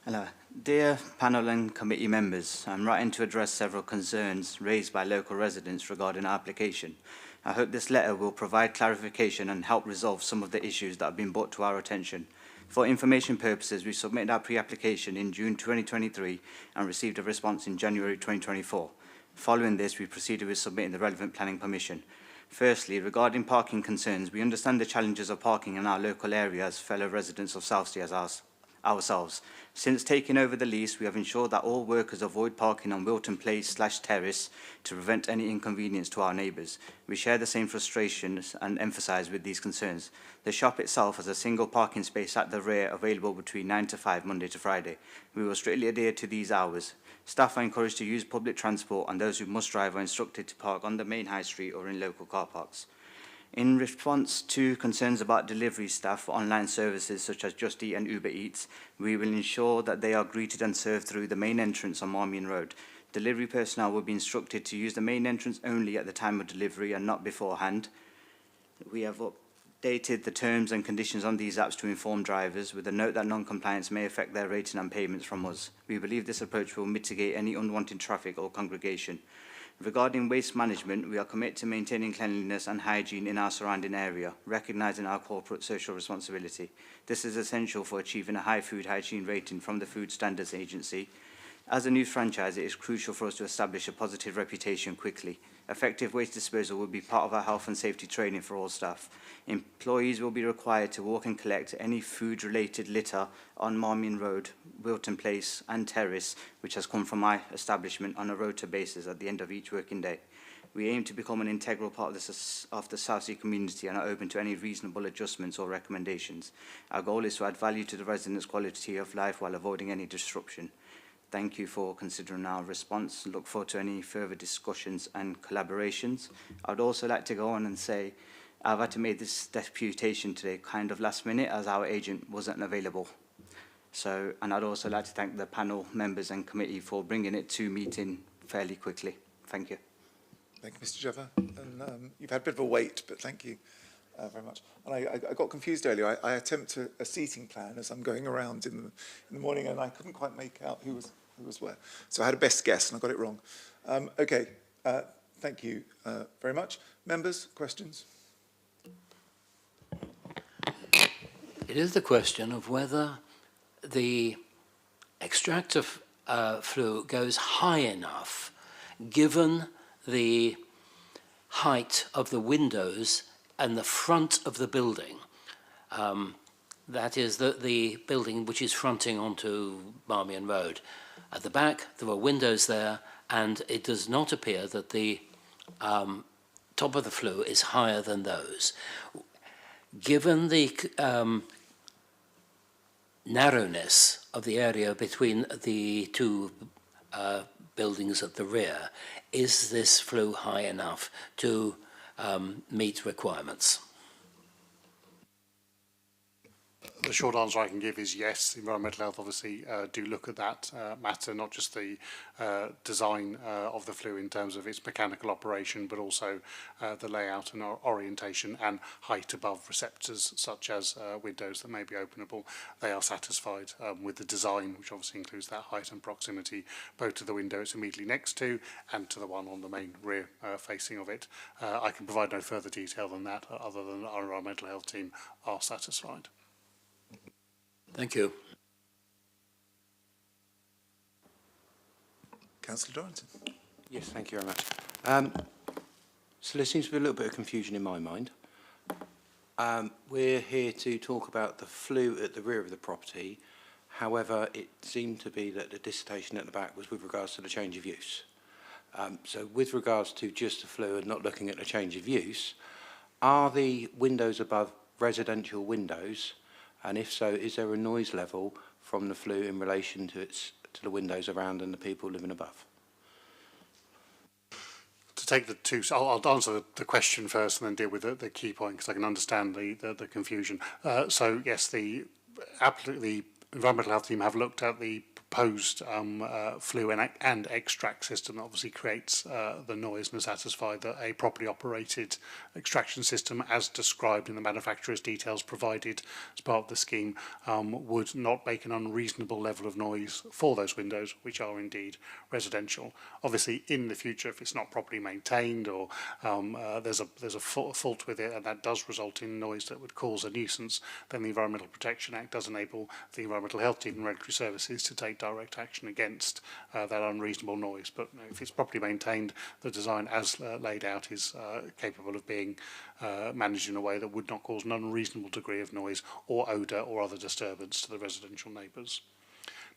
Hello. Dear panel and committee members, I'm writing to address several concerns raised by local residents regarding our application. I hope this letter will provide clarification and help resolve some of the issues that have been brought to our attention. For information purposes, we submitted our pre-application in June 2023 and received a response in January 2024. Following this, we proceeded with submitting the relevant planning permission. Firstly, regarding parking concerns, we understand the challenges of parking in our local area as fellow residents of Southsea as ourselves. Since taking over the lease, we have ensured that all workers avoid parking on Wilton Place/Terrace to prevent any inconvenience to our neighbours. We share the same frustrations and emphasise with these concerns. The shop itself has a single parking space at the rear available between 9 to 5 Monday to Friday. We will strictly adhere to these hours. Staff are encouraged to use public transport, and those who must drive are instructed to park on the main high street or in local car parks. In response to concerns about delivery staff for online services such as Just Eat and Uber Eats, we will ensure that they are greeted and served through the main entrance on Marmion Road. Delivery personnel will be instructed to use the main entrance only at the time of delivery and not beforehand. We have updated the terms and conditions on these apps to inform drivers, with a note that non-compliance may affect their rating and payments from us. We believe this approach will mitigate any unwanted traffic or congregation. Regarding waste management, we are committed to maintaining cleanliness and hygiene in our surrounding area, recognising our corporate social responsibility. This is essential for achieving a high food hygiene rating from the Food Standards Agency. As a new franchise, it is crucial for us to establish a positive reputation quickly. Effective waste disposal will be part of our health and safety training for all staff. Employees will be required to walk and collect any food-related litter on Marmion Road, Wilton Place and Terrace, which has come from my establishment on a rota basis at the end of each working day. We aim to become an integral part of the Southsea community and are open to any reasonable adjustments or recommendations. Our goal is to add value to the residents' quality of life while avoiding any disruption. Thank you for considering our response. Look forward to any further discussions and collaborations. I'd also like to go on and say I've had to make this deputation today kind of last minute as our agent wasn't available. And I'd also like to thank the panel members and committee for bringing it to meeting fairly quickly. Thank you. Thank you, Mr. Jeva. And you've had a bit of a wait, but thank you very much. And I got confused earlier. I attempted a seating plan as I'm going around in the morning, and I couldn't quite make out who was where. So I had a best guess, and I got it wrong. Okay, thank you very much. Members, questions? It is the question of whether the extractor flue goes high enough, given the height of the windows and the front of the building. That is the building which is fronting onto Marmion Road. At the back, there are windows there, and it does not appear that the top of the flue is higher than those. Given the narrowness of the area between the two buildings at the rear, is this flue high enough to meet requirements? The short answer I can give is yes. Environmental Health obviously do look at that matter, not just the design of the flue in terms of its mechanical operation, but also the layout and orientation and height above receptors such as windows that may be openable. They are satisfied with the design, which obviously includes that height and proximity both to the window it's immediately next to and to the one on the main rear facing of it. I can provide no further detail than that, other than our Environmental Health team are satisfied. Thank you. Councillor Dorrington. Yes, thank you very much. So there seems to be a little bit of confusion in my mind. We're here to talk about the flue at the rear of the property. However, it seemed to be that the dissertation at the back was with regards to the change of use. So with regards to just the flue and not looking at the change of use, are the windows above residential windows? And if so, is there a noise level from the flue in relation to the windows around and the people living above? To take the two, so I'll answer the question first and then deal with the key point, because I can understand the confusion. So yes, the Environmental Health team have looked at the proposed flue and extract system that obviously creates the noise, and are satisfied that a properly operated extraction system, as described in the manufacturer's details provided as part of the scheme, would not make an unreasonable level of noise for those windows, which are indeed residential. Obviously, in the future, if it's not properly maintained or there's a fault with it, and that does result in noise that would cause a nuisance, then the Environmental Protection Act does enable the Environmental Health team and regulatory services to take direct action against that unreasonable noise. But if it's properly maintained, the design as laid out is capable of being managed in a way that would not cause an unreasonable degree of noise or odour or other disturbance to the residential neighbours.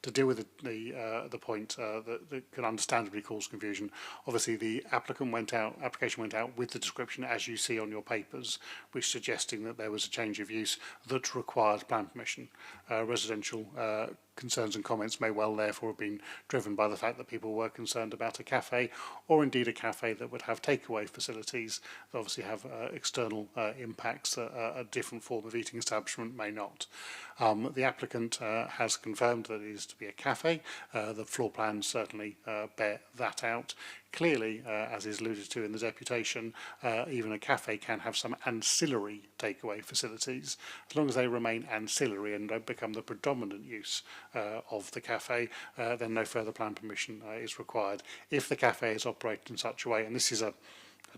To deal with the point that can understandably cause confusion, obviously the application went out with the description as you see on your papers, which suggesting that there was a change of use that required plan permission. Residential concerns and comments may well therefore have been driven by the fact that people were concerned about a cafe, or indeed a cafe that would have takeaway facilities that obviously have external impacts that a different form of eating establishment may not. The applicant has confirmed that it is to be a cafe. The floor plans certainly bear that out. Clearly, as is alluded to in the deputation, even a cafe can have some ancillary takeaway facilities. As long as they remain ancillary and don't become the predominant use of the cafe, then no further plan permission is required. If the cafe is operated in such a way, and this is a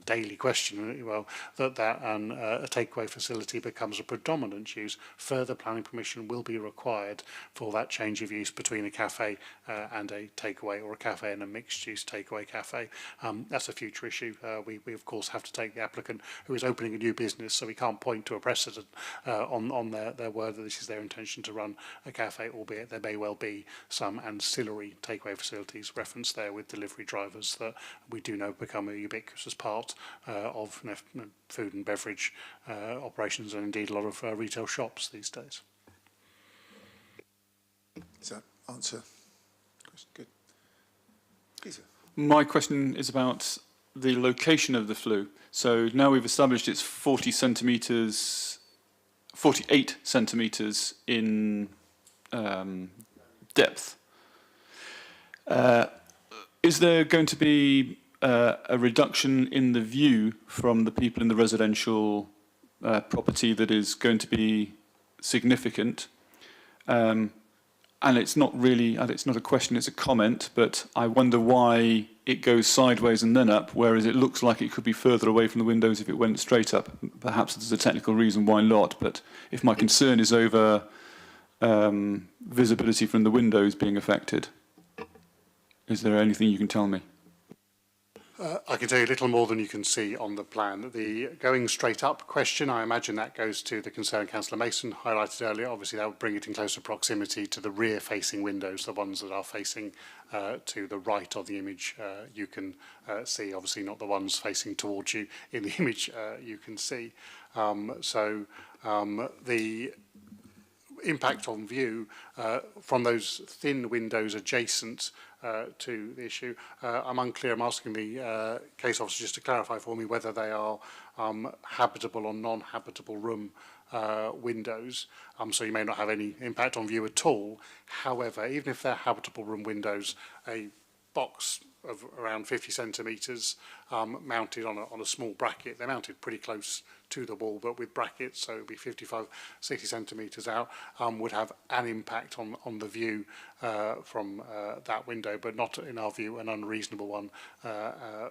daily question, well, that a takeaway facility becomes a predominant use, further planning permission will be required for that change of use between a cafe and a takeaway, or a cafe and a mixed-use takeaway cafe. That's a future issue. We of course have to take the applicant who is opening a new business, so we can't point to a precedent on their word that this is their intention to run a cafe, albeit there may well be some ancillary takeaway facilities referenced there with delivery drivers that we do know become a ubiquitous part of food and beverage operations, and indeed a lot of retail shops these days. Does that answer? Good. Peter. My question is about the location of the flue. So now we've established it's 48 centimetres in depth. Is there going to be a reduction in the view from the people in the residential property that is going to be significant? And it's not really, it's not a question, it's a comment, but I wonder why it goes sideways and then up, whereas it looks like it could be further away from the windows if it went straight up. Perhaps there's a technical reason why not, but if my concern is over visibility from the windows being affected, is there anything you can tell me? I can tell you a little more than you can see on the plan. The going straight up question, I imagine that goes to the concern Councillor Mason highlighted earlier. Obviously, that would bring it in closer proximity to the rear-facing windows, the ones that are facing to the right of the image you can see. Obviously, not the ones facing towards you in the image you can see. The impact on view from those thin windows adjacent to the issue. I'm unclear. I'm asking the case officer just to clarify for me whether they are habitable or non-habitable room windows. So you may not have any impact on view at all. However, even if they're habitable room windows, a box of around 50 centimetres mounted on a small bracket. They're mounted pretty close to the wall, but with brackets, so it would be 55, 60 centimetres out, would have an impact on the view from that window, but not, in our view, an unreasonable one.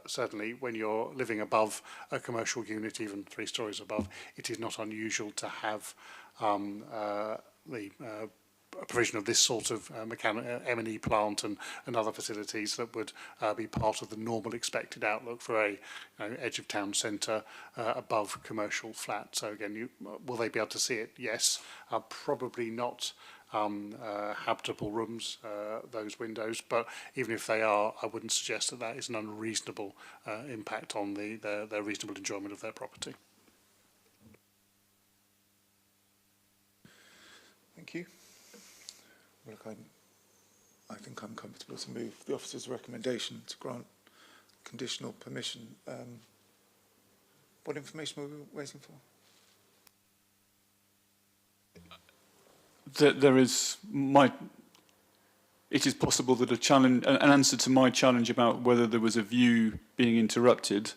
Certainly, when you're living above a commercial unit, even 3 stories above, it is not unusual to have the provision of this sort of M&E plant and other facilities that would be part of the normal expected outlook for a edge of town centre above commercial flat. So again, will they be able to see it? Yes. Probably not habitable rooms, those windows, but even if they are, I wouldn't suggest that that is an unreasonable impact on their reasonable enjoyment of their property. Thank you. Well, look, I think I'm comfortable to move the officer's recommendation to grant conditional permission. What information were we waiting for? It is possible that an answer to my challenge about whether there was a view being interrupted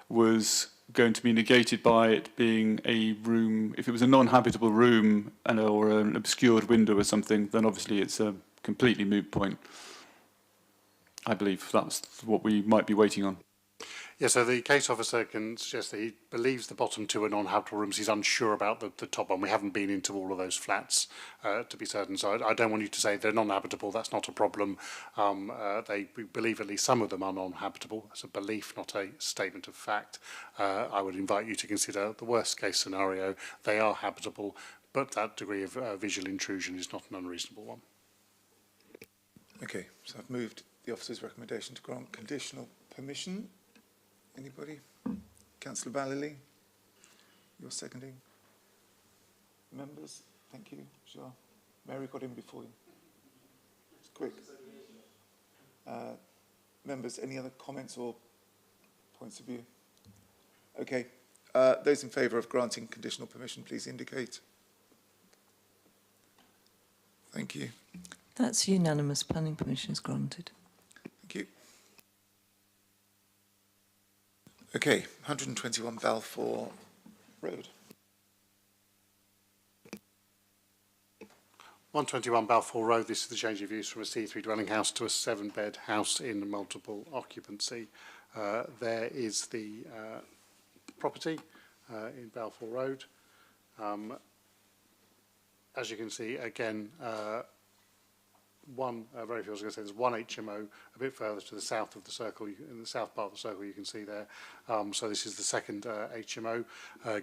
was going to be negated by it being a room. If it was a non-habitable room or an obscured window or something, then obviously it's a completely moot point. I believe that's what we might be waiting on. Yeah, so the case officer can suggest that he believes the bottom 2 are non-habitable rooms. He's unsure about the top one. We haven't been into all of those flats to be certain, so I don't want you to say they're non-habitable. That's not a problem. We believe at least some of them are non-habitable. It's a belief, not a statement of fact. I would invite you to consider the worst case scenario. They are habitable, but that degree of visual intrusion is not an unreasonable one. Okay, so I've moved the officer's recommendation to grant conditional permission. Anybody? Councillor Ballily, you're seconding. Members, thank you. Sure. Mary got in before you. It's quick. Members, any other comments or points of view? Okay. Those in favour of granting conditional permission, please indicate. Thank you. That's unanimous. Planning permission is granted. Thank you. Okay, 121 Balfour Road. 121 Balfour Road, this is the change of use from a C3 dwelling house to a 7-bed house in multiple occupancy. There is the property in Balfour Road. As you can see, again, very few, I was going to say, there's one HMO a bit further to the south of the circle, in the south part of the circle you can see there. So this is the second HMO,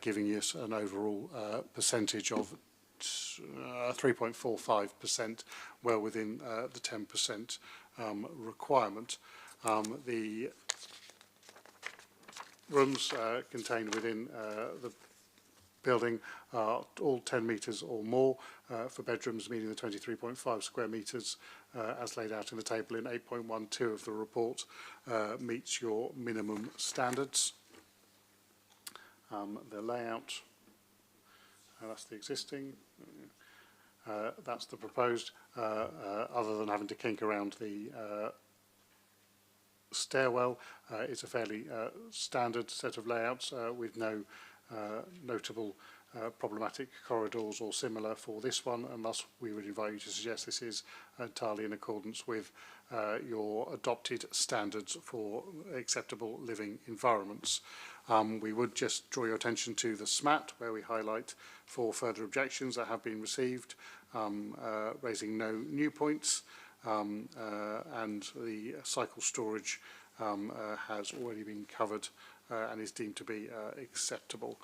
giving you an overall percentage of 3.45%, well within the 10% requirement. The rooms contained within the building are all 10 metres or more for bedrooms, meaning the 23.5 square metres as laid out in the table in 8.12 of the report meets your minimum standards. The layout, that's the existing, that's the proposed, other than having to kink around the stairwell. It's a fairly standard set of layouts with no notable problematic corridors or similar for this one, and thus we would invite you to suggest this is entirely in accordance with your adopted standards for acceptable living environments. We would just draw your attention to the SMAT, where we highlight 4 further objections that have been received, raising no new points, and the cycle storage has already been covered and is deemed to be acceptable.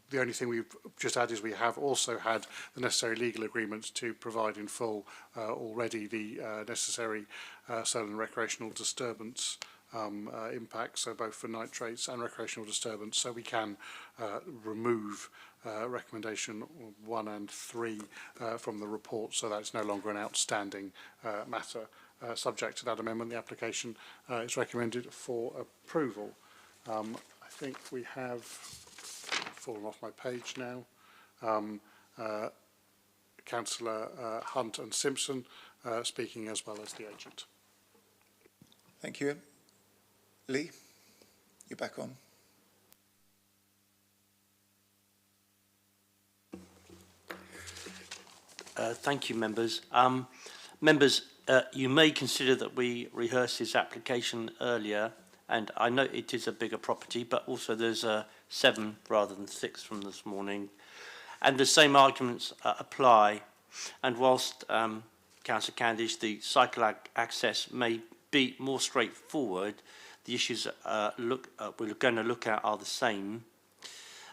The only thing we've just added is we have also had the necessary legal agreements to provide in full already the necessary soil and recreational disturbance impacts, so both for nitrates and recreational disturbance, so we can remove recommendation 1 and 3 from the report, so that it's no longer an outstanding matter. Subject to that amendment, the application is recommended for approval. I think we have fallen off my page now. Councillor Hunt and Simpson speaking as well as the agent. Thank you. Lee, you're back on. Thank you, members. Members, you may consider that we rehearsed this application earlier, and I know it is a bigger property, but also there's 7 rather than 6 from this morning, and the same arguments apply. And whilst Councillor Candish, the cycle access may be more straightforward, the issues we're going to look at are the same.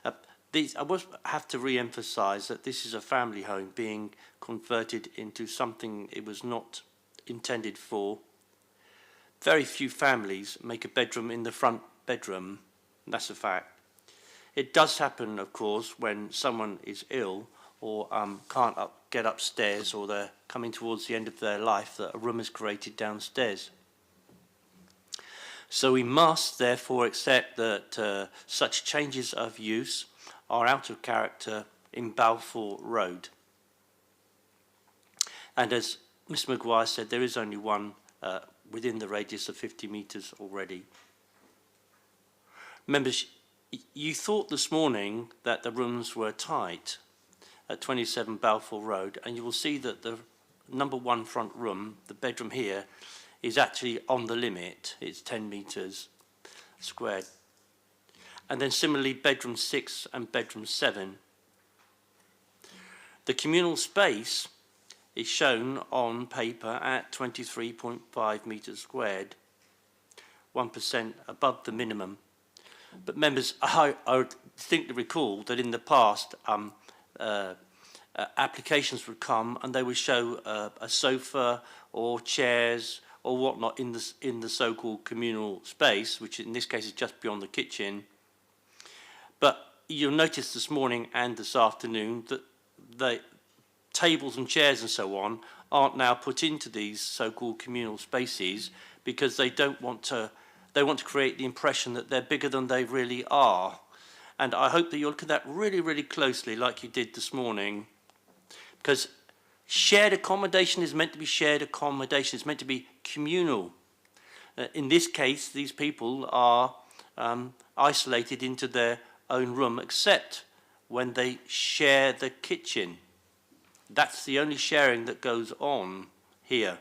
I will have to re-emphasise that this is a family home being converted into something it was not intended for. Very few families make a bedroom in the front bedroom. That's a fact. It does happen, of course, when someone is ill or can't get upstairs, or they're coming towards the end of their life, that a room is created downstairs. So we must therefore accept that such changes of use are out of character in Balfour Road. And as Mr Maguire said, there is only one within the radius of 50 metres already. Members, you thought this morning that the rooms were tight at 27 Balfour Road, and you will see that the number 1 front room, the bedroom here, is actually on the limit. It's 10 metres squared. And then similarly, bedroom 6 and bedroom 7. The communal space is shown on paper at 23.5 metres squared, 1% above the minimum. But members, I would think to recall that in the past, applications would come and they would show a sofa or chairs or whatnot in the so-called communal space, which in this case is just beyond the kitchen. But you'll notice this morning and this afternoon that the tables and chairs and so on aren't now put into these so-called communal spaces because they want to create the impression that they're bigger than they really are. And I hope that you'll look at that really, really closely like you did this morning, because shared accommodation is meant to be shared accommodation. It's meant to be communal. In this case, these people are isolated into their own room, except when they share the kitchen. That's the only sharing that goes on here.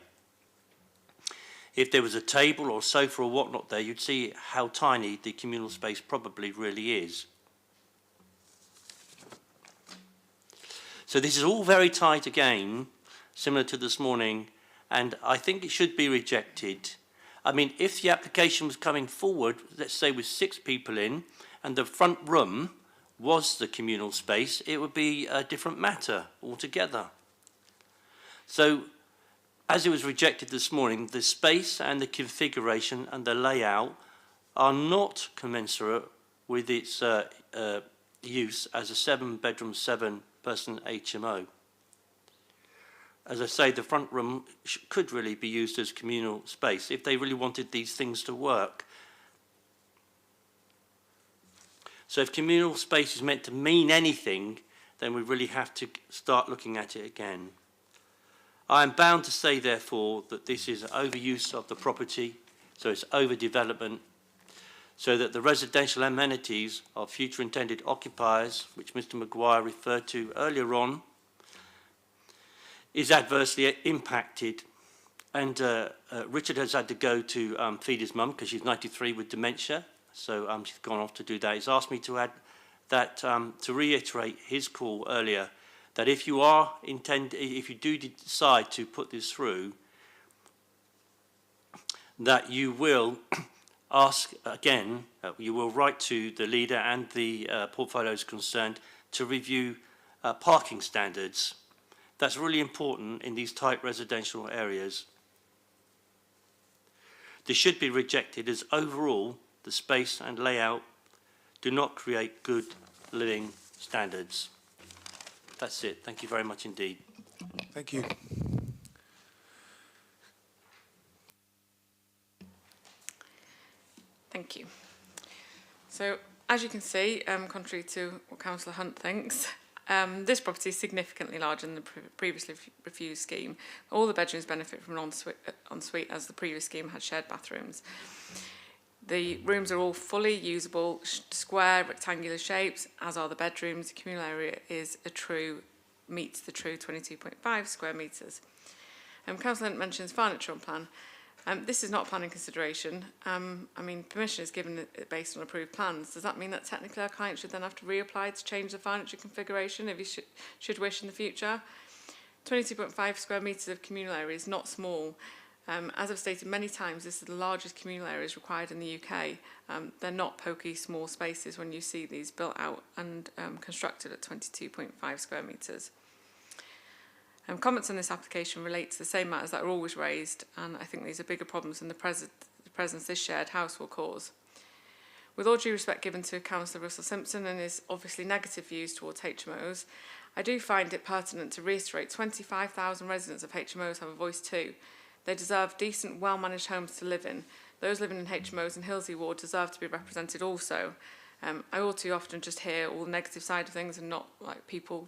if there was a table or sofa or whatnot there, you'd see how tiny the communal space probably really is. So this is all very tight again, similar to this morning, and I think it should be rejected. I mean, if the application was coming forward, let's say with 6 people in, and the front room was the communal space, it would be a different matter altogether. So, as it was rejected this morning, the space and the configuration and the layout are not commensurate with its use as a 7-bedroom, 7-person HMO. As I say, the front room could really be used as communal space if they really wanted these things to work. So if communal space is meant to mean anything, then we really have to start looking at it again. I am bound to say, therefore, that this is overuse of the property, so it's overdevelopment, so that the residential amenities of future intended occupiers, which Mr. Maguire referred to earlier on, is adversely impacted. And Richard has had to go to feed his mum because she's 93 with dementia, so she's gone off to do that. He's asked me to add that, to reiterate his call earlier, that if you do decide to put this through, that you will ask again, you will write to the leader and the portfolios concerned to review parking standards. That's really important in these tight residential areas. This should be rejected as overall the space and layout do not create good living standards. That's it. Thank you very much indeed. Thank you. Thank you. So, as you can see, contrary to what Councillor Hunt thinks, this property is significantly larger than the previously refused scheme. All the bedrooms benefit from an ensuite as the previous scheme had shared bathrooms. The rooms are all fully usable, square, rectangular shapes, as are the bedrooms. The communal area meets the true 22.5 square metres. Councillor Hunt mentions furniture on plan. This is not a planning consideration. I mean, permission is given based on approved plans. Does that mean that technically our client should then have to reapply to change the furniture configuration if he should wish in the future? 22.5 square metres of communal area is not small. As I've stated many times, this is the largest communal areas required in the UK. They're not pokey small spaces when you see these built out and constructed at 22.5 square metres. Comments on this application relate to the same matters that are always raised, and I think these are bigger problems than the presence this shared house will cause. With all due respect given to Councillor Russell Simpson and his obviously negative views towards HMOs, I do find it pertinent to reiterate 25,000 residents of HMOs have a voice too. They deserve decent, well-managed homes to live in. Those living in HMOs in Hillsey Ward deserve to be represented also. I all too often just hear all the negative side of things and not like people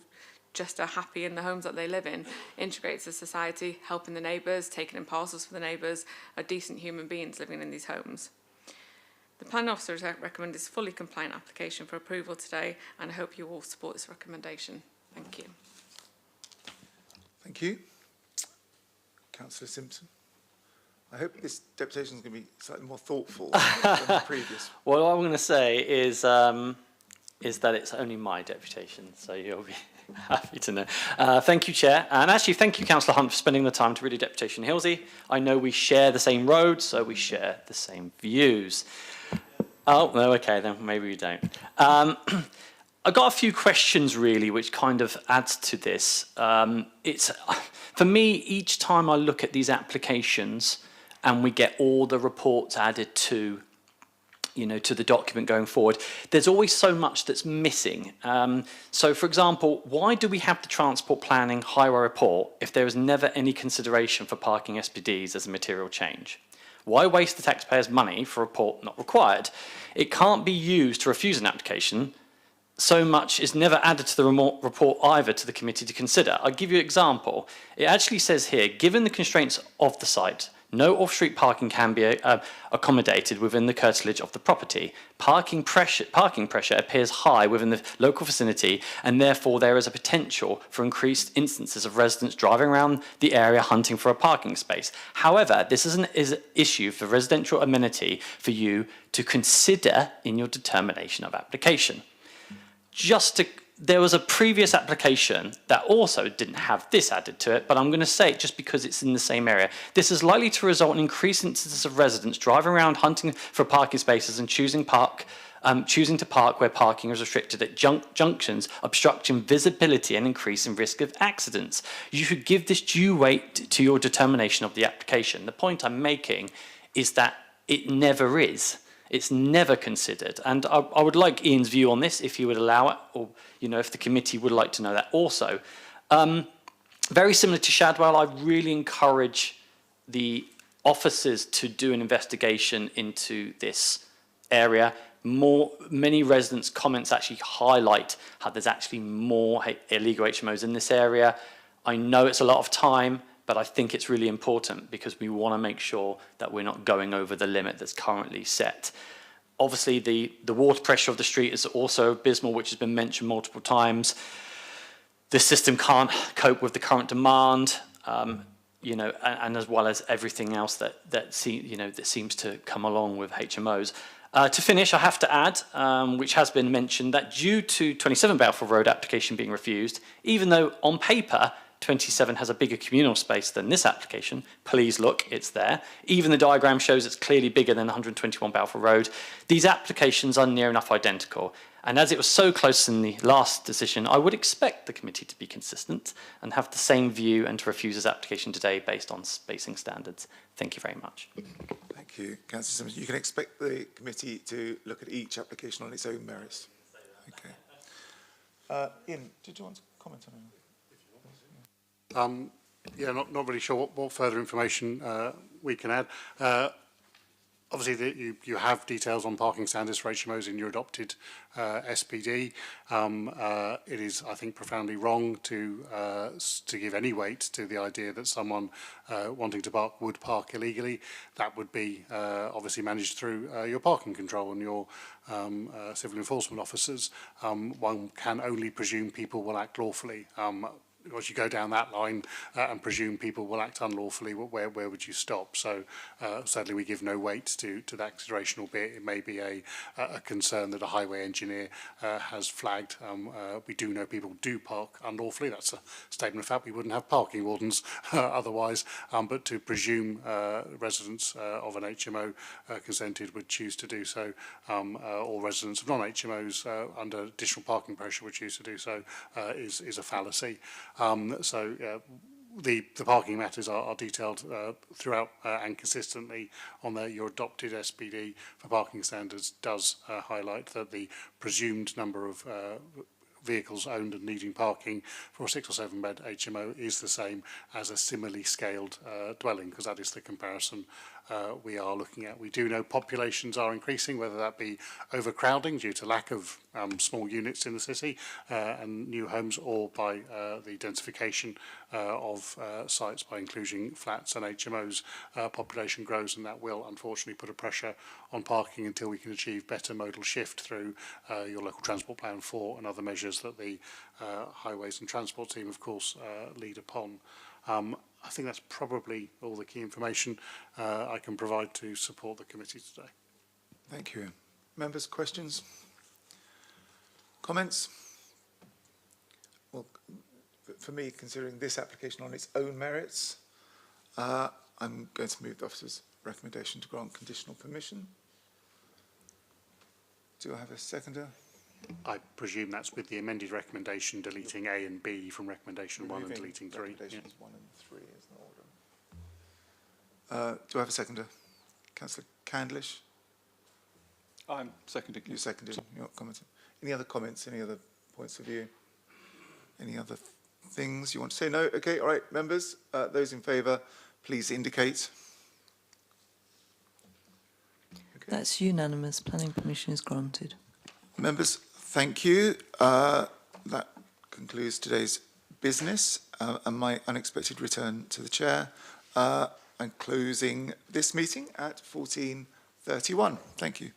just are happy in the homes that they live in, integrates to society, helping the neighbours, taking in parcels for the neighbours, are decent human beings living in these homes. The planning officer has recommended this fully compliant application for approval today, and I hope you all support this recommendation. Thank you. Thank you. Councillor Simpson. I hope this deputation is going to be slightly more thoughtful than the previous. Well, what I'm going to say is that it's only my deputation, so you'll be happy to know. Thank you, Chair. And actually, thank you, Councillor Hunt, for spending the time to read a deputation Hillsey. I know we share the same road, so we share the same views. Oh, no, okay, then maybe we don't. I've got a few questions, really, which kind of adds to this. For me, each time I look at these applications and we get all the reports added to the document going forward, there's always so much that's missing. So, for example, why do we have the transport planning highway report if there is never any consideration for parking SPDs as a material change? Why waste the taxpayers' money for a report not required? It can't be used to refuse an application. So much is never added to the report either to the committee to consider. I'll give you an example. It actually says here, given the constraints of the site, No off-street parking can be accommodated within the curtilage of the property. Parking pressure appears high within the local vicinity, and therefore there is a potential for increased instances of residents driving around the area hunting for a parking space. However, this is an issue for residential amenity for you to consider in your determination of application. There was a previous application that also didn't have this added to it, but I'm going to say it just because it's in the same area. This is likely to result in increased instances of residents driving around hunting for parking spaces and choosing to park where parking is restricted at junctions, obstructing visibility and increasing risk of accidents. You should give this due weight to your determination of the application. The point I'm making is that it never is. It's never considered. And I would like Ian's view on this, if he would allow it, or if the committee would like to know that also. Very similar to Shadwell, I really encourage the officers to do an investigation into this area. Many residents' comments actually highlight how there's actually more illegal HMOs in this area. I know it's a lot of time, but I think it's really important because we want to make sure that we're not going over the limit that's currently set. Obviously, the water pressure of the street is also abysmal, which has been mentioned multiple times. The system can't cope with the current demand, and as well as everything else that seems to come along with HMOs. To finish, I have to add, which has been mentioned, that due to 27 Balfour Road application being refused, even though on paper 27 has a bigger communal space than this application. Please look, it's there. Even the diagram shows it's clearly bigger than 121 Balfour Road. These applications are near enough identical. And as it was so close in the last decision, I would expect the committee to be consistent and have the same view and to refuse this application today based on spacing standards. Thank you very much. Thank you, Councillor Simmons. You can expect the committee to look at each application on its own merits. Okay. Ian, did you want to comment on it? Yeah, not really sure what further information we can add. Obviously, you have details on parking standards for HMOs in your adopted SPD. It is, I think, profoundly wrong to give any weight to the idea that someone wanting to park would park illegally. That would be obviously managed through your parking control and your civil enforcement officers. One can only presume people will act lawfully. Once you go down that line and presume people will act unlawfully, where would you stop? So certainly we give no weight to that consideration, albeit it may be a concern that a highway engineer has flagged. We do know people do park unlawfully. That's a statement of fact. We wouldn't have parking wardens otherwise. But to presume residents of an HMO consented would choose to do so, or residents of non-HMOs under additional parking pressure would choose to do so, is a fallacy. The parking matters are detailed throughout and consistently on your adopted SPD for parking standards does highlight that the presumed number of vehicles owned and needing parking for a 6 or 7 bed HMO is the same as a similarly scaled dwelling, because that is the comparison we are looking at. We do know populations are increasing, whether that be overcrowding due to lack of small units in the city and new homes, or by the densification of sites by including flats and HMOs. Population grows, and that will unfortunately put a pressure on parking until we can achieve better modal shift through your local transport plan 4 and other measures that the highways and transport team of course lead upon. I think that's probably all the key information I can provide to support the committee today. Thank you. Members, questions? Comments? Well, for me, considering this application on its own merits, I'm going to move the officer's recommendation to grant conditional permission. Do I have a seconder? I presume that's with the amended recommendation, deleting A and B from recommendation 1 and deleting 3. Recommendations 1 and 3 is the order. Do I have a seconder? Councillor Candlish? I'm seconding. You seconded. You're not commenting. Any other comments? Any other points of view? Any other things you want to say? No? Okay, all right, members. Those in favour, please indicate. Okay. That's unanimous. Planning permission is granted. Members, thank you. That concludes today's business and my unexpected return to the chair. I'm closing this meeting at 14:31. Thank you.